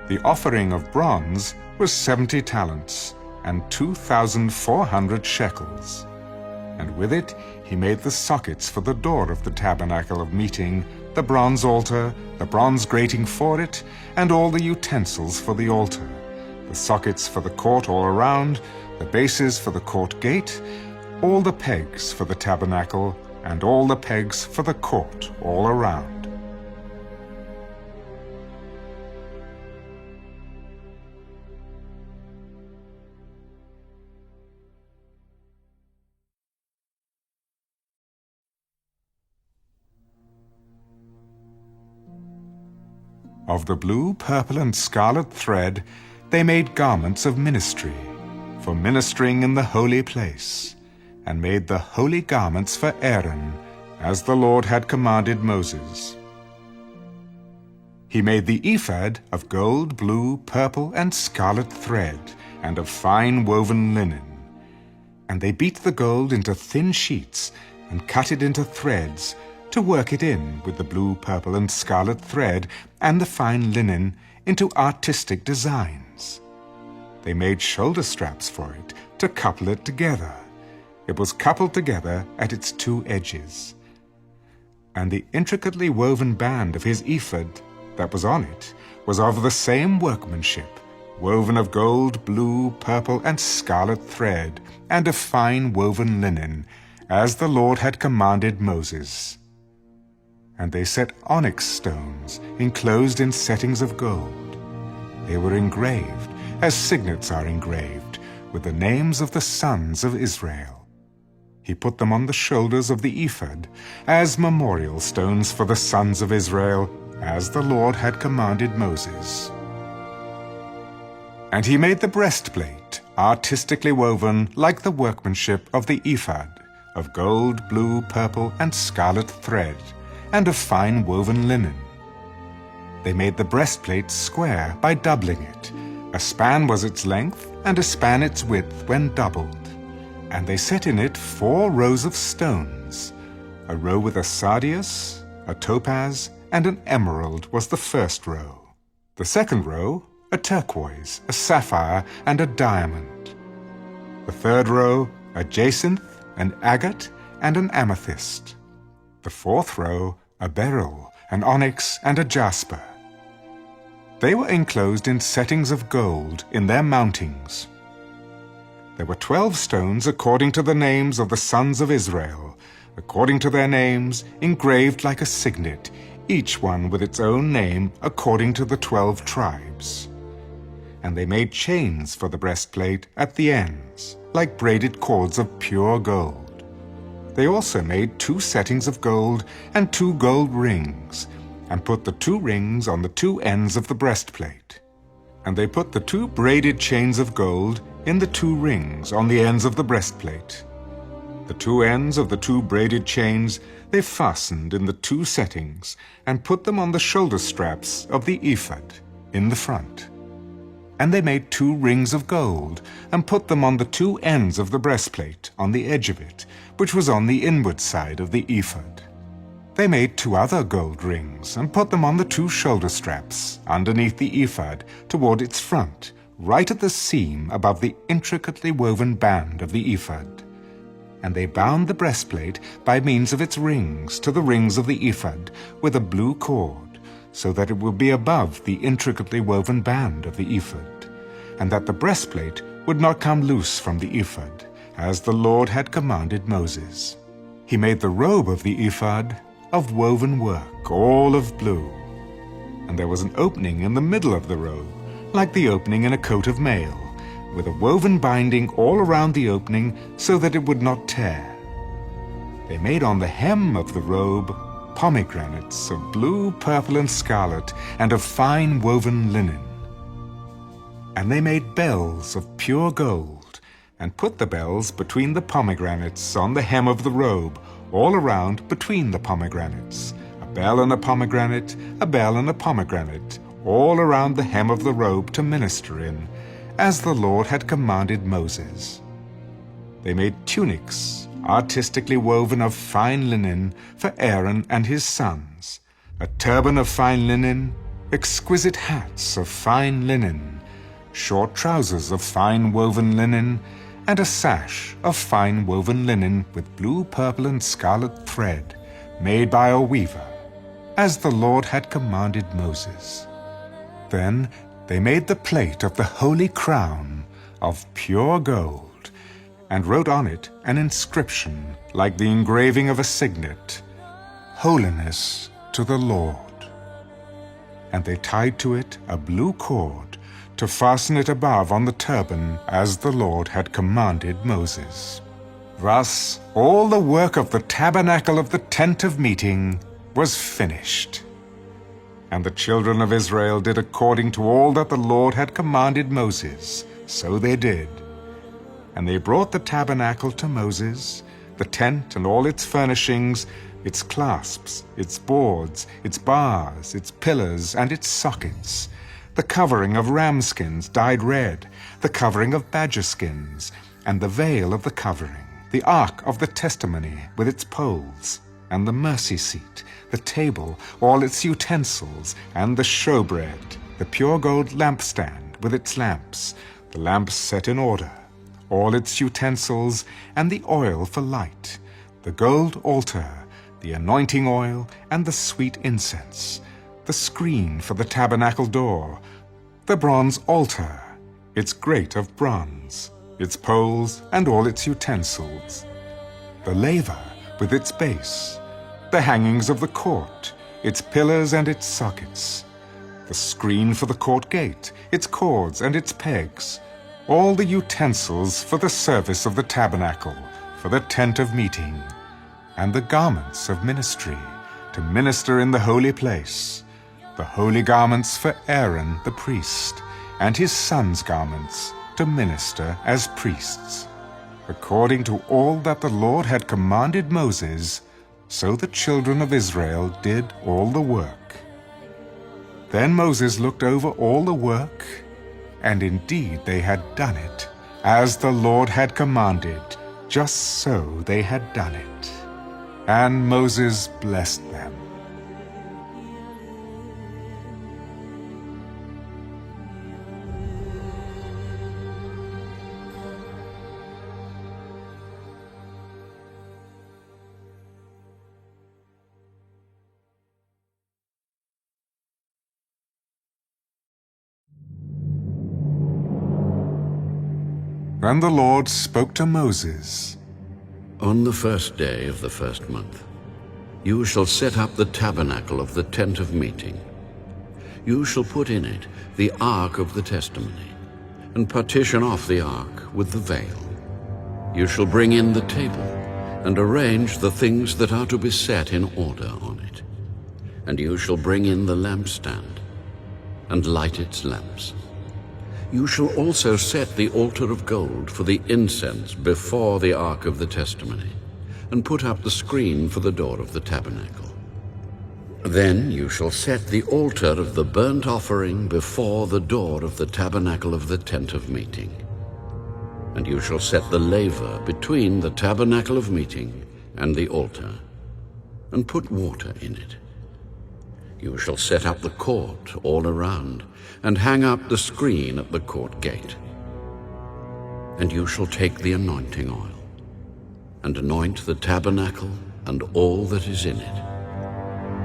[SPEAKER 1] The offering of bronze was 70 talents, and 2,400 shekels. And with it he made the sockets for the door of the tabernacle of meeting, the bronze altar, the bronze grating for it, and all the utensils for the altar, the sockets for the court all around, the bases for the court gate, all the pegs for the tabernacle, and all the pegs for the court all around. Of the blue, purple, and scarlet thread they made garments of ministry, for ministering in the holy place, and made the holy garments for Aaron, as the Lord had commanded Moses. He made the ephod of gold, blue, purple, and scarlet thread, and of fine woven linen. And they beat the gold into thin sheets, and cut it into threads, to work it in with the blue, purple, and scarlet thread and the fine linen into artistic designs. They made shoulder straps for it to couple it together. It was coupled together at its 2 edges. And the intricately woven band of his ephod that was on it was of the same workmanship, woven of gold, blue, purple, and scarlet thread, and of fine woven linen, as the Lord had commanded Moses. And they set onyx stones enclosed in settings of gold. They were engraved, as signets are engraved, with the names of the sons of Israel. He put them on the shoulders of the ephod as memorial stones for the sons of Israel, as the Lord had commanded Moses. And he made the breastplate, artistically woven like the workmanship of the ephod, of gold, blue, purple, and scarlet thread, and of fine woven linen. They made the breastplate square by doubling it. A span was its length, and a span its width when doubled. And they set in it 4 rows of stones. A row with a sardius, a topaz, and an emerald was the first row. The second row, a turquoise, a sapphire, and a diamond. The third row, a jacinth, an agate, and an amethyst. The fourth row, a beryl, an onyx, and a jasper. They were enclosed in settings of gold in their mountings. There were 12 stones according to the names of the sons of Israel, according to their names, engraved like a signet, each one with its own name according to the 12 tribes. And they made chains for the breastplate at the ends, like braided cords of pure gold. They also made 2 settings of gold and 2 gold rings, and put the 2 rings on the 2 ends of the breastplate. And they put the 2 braided chains of gold in the 2 rings on the ends of the breastplate. The 2 ends of the 2 braided chains they fastened in the 2 settings, and put them on the shoulder straps of the ephod in the front. And they made 2 rings of gold, and put them on the 2 ends of the breastplate on the edge of it, which was on the inward side of the ephod. They made 2 other gold rings, and put them on the 2 shoulder straps underneath the ephod toward its front, right at the seam above the intricately woven band of the ephod. And they bound the breastplate by means of its rings to the rings of the ephod with a blue cord, so that it would be above the intricately woven band of the ephod, and that the breastplate would not come loose from the ephod, as the Lord had commanded Moses. He made the robe of the ephod of woven work, all of blue. And there was an opening in the middle of the robe, like the opening in a coat of mail, with a woven binding all around the opening so that it would not tear. They made on the hem of the robe pomegranates of blue, purple, and scarlet, and of fine woven linen. And they made bells of pure gold, and put the bells between the pomegranates on the hem of the robe, all around between the pomegranates, a bell and a pomegranate, a bell and a pomegranate, all around the hem of the robe to minister in, as the Lord had commanded Moses. They made tunics, artistically woven of fine linen, for Aaron and his sons, a turban of fine linen, exquisite hats of fine linen, short trousers of fine woven linen, and a sash of fine woven linen with blue, purple, and scarlet thread, made by a weaver, as the Lord had commanded Moses. Then they made the plate of the holy crown of pure gold, and wrote on it an inscription like the engraving of a signet, Holiness to the Lord. And they tied to it a blue cord to fasten it above on the turban, as the Lord had commanded Moses. Thus all the work of the tabernacle of the tent of meeting was finished. And the children of Israel did according to all that the Lord had commanded Moses, so they did. And they brought the tabernacle to Moses, the tent and all its furnishings, its clasps, its boards, its bars, its pillars, and its sockets, the covering of ram skins dyed red, the covering of badger skins, and the veil of the covering, the ark of the testimony with its poles, and the mercy seat, the table, all its utensils, and the showbread, the pure gold lampstand with its lamps, the lamps set in order, all its utensils, and the oil for light, the gold altar, the anointing oil, and the sweet incense, the screen for the tabernacle door, the bronze altar, its grate of bronze, its poles, and all its utensils, the laver with its base, the hangings of the court, its pillars and its sockets, the screen for the court gate, its cords and its pegs, all the utensils for the service of the tabernacle, for the tent of meeting, and the garments of ministry to minister in the holy place, the holy garments for Aaron the priest, and his sons' garments to minister as priests. According to all that the Lord had commanded Moses, so the children of Israel did all the work. Then Moses looked over all the work, and indeed they had done it, as the Lord had commanded, just so they had done it. And Moses blessed them. Then the Lord spoke to Moses.
[SPEAKER 10] On the first day of the first month, you shall set up the tabernacle of the tent of meeting. You shall put in it the ark of the testimony, and partition off the ark with the veil. You shall bring in the table, and arrange the things that are to be set in order on it. And you shall bring in the lampstand, and light its lamps. You shall also set the altar of gold for the incense before the ark of the testimony, and put up the screen for the door of the tabernacle. Then you shall set the altar of the burnt offering before the door of the tabernacle of the tent of meeting. And you shall set the laver between the tabernacle of meeting and the altar, and put water in it. You shall set up the court all around, and hang up the screen at the court gate. And you shall take the anointing oil, and anoint the tabernacle and all that is in it.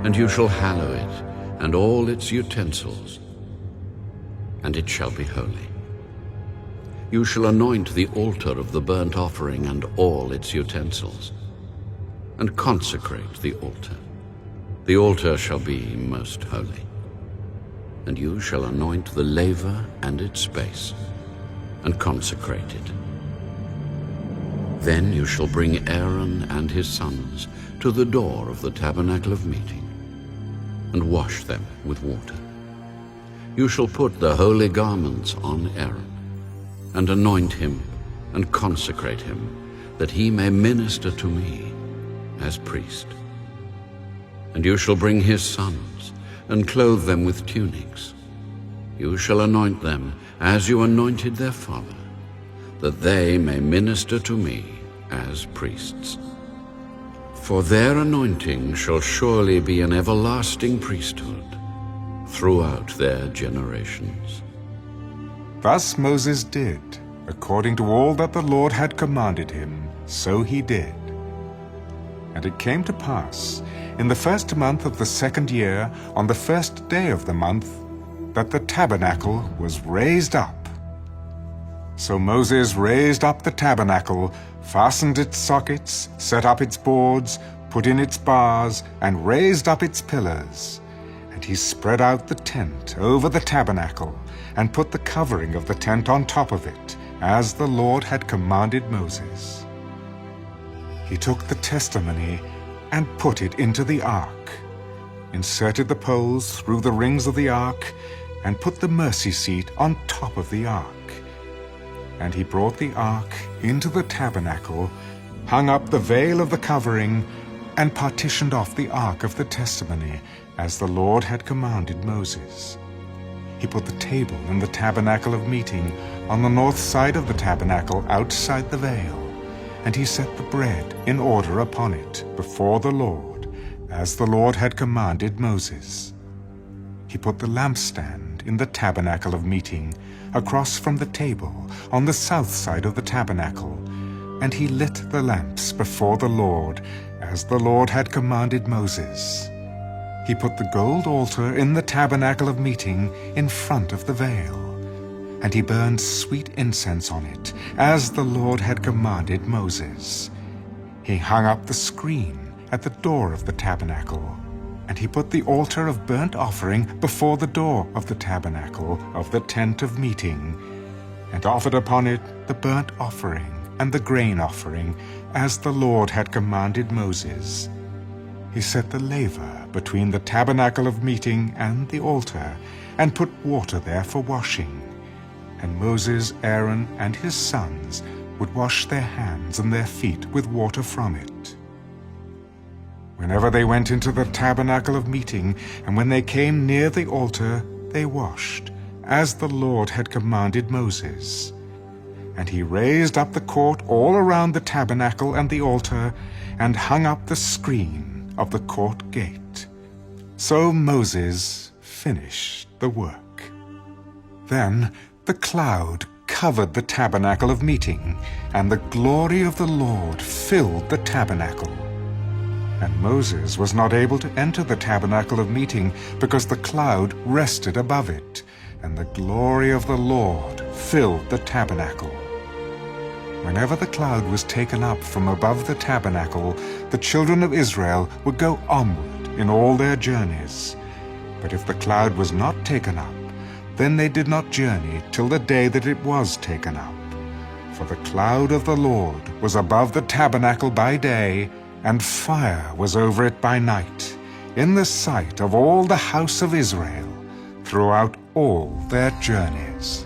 [SPEAKER 10] And you shall hallow it and all its utensils, and it shall be holy. You shall anoint the altar of the burnt offering and all its utensils, and consecrate the altar. The altar shall be most holy. And you shall anoint the laver and its base, and consecrate it. Then you shall bring Aaron and his sons to the door of the tabernacle of meeting, and wash them with water. You shall put the holy garments on Aaron, and anoint him, and consecrate him, that he may minister to me as priest. And you shall bring his sons, and clothe them with tunics. You shall anoint them as you anointed their father, that they may minister to me as priests. For their anointing shall surely be an everlasting priesthood throughout their generations.
[SPEAKER 1] Thus Moses did, according to all that the Lord had commanded him, so he did. And it came to pass, in the first month of the second year, on the first day of the month, that the tabernacle was raised up. So Moses raised up the tabernacle, fastened its sockets, set up its boards, put in its bars, and raised up its pillars. And he spread out the tent over the tabernacle, and put the covering of the tent on top of it, as the Lord had commanded Moses. He took the testimony and put it into the ark, inserted the poles through the rings of the ark, and put the mercy seat on top of the ark. And he brought the ark into the tabernacle, hung up the veil of the covering, and partitioned off the ark of the testimony, as the Lord had commanded Moses. He put the table in the tabernacle of meeting on the north side of the tabernacle outside the veil, and he set the bread in order upon it before the Lord, as the Lord had commanded Moses. He put the lampstand in the tabernacle of meeting, across from the table, on the south side of the tabernacle, and he lit the lamps before the Lord, as the Lord had commanded Moses. He put the gold altar in the tabernacle of meeting in front of the veil, and he burned sweet incense on it, as the Lord had commanded Moses. He hung up the screen at the door of the tabernacle, and he put the altar of burnt offering before the door of the tabernacle of the tent of meeting, and offered upon it the burnt offering and the grain offering, as the Lord had commanded Moses. He set the laver between the tabernacle of meeting and the altar, and put water there for washing. And Moses, Aaron, and his sons would wash their hands and their feet with water from it. Whenever they went into the tabernacle of meeting, and when they came near the altar, they washed, as the Lord had commanded Moses. And he raised up the court all around the tabernacle and the altar, and hung up the screen of the court gate. So Moses finished the work. Then the cloud covered the tabernacle of meeting, and the glory of the Lord filled the tabernacle. And Moses was not able to enter the tabernacle of meeting, because the cloud rested above it, and the glory of the Lord filled the tabernacle. Whenever the cloud was taken up from above the tabernacle, the children of Israel would go onward in all their journeys. But if the cloud was not taken up, then they did not journey till the day that it was taken up. For the cloud of the Lord was above the tabernacle by day, and fire was over it by night, in the sight of all the house of Israel, throughout all their journeys.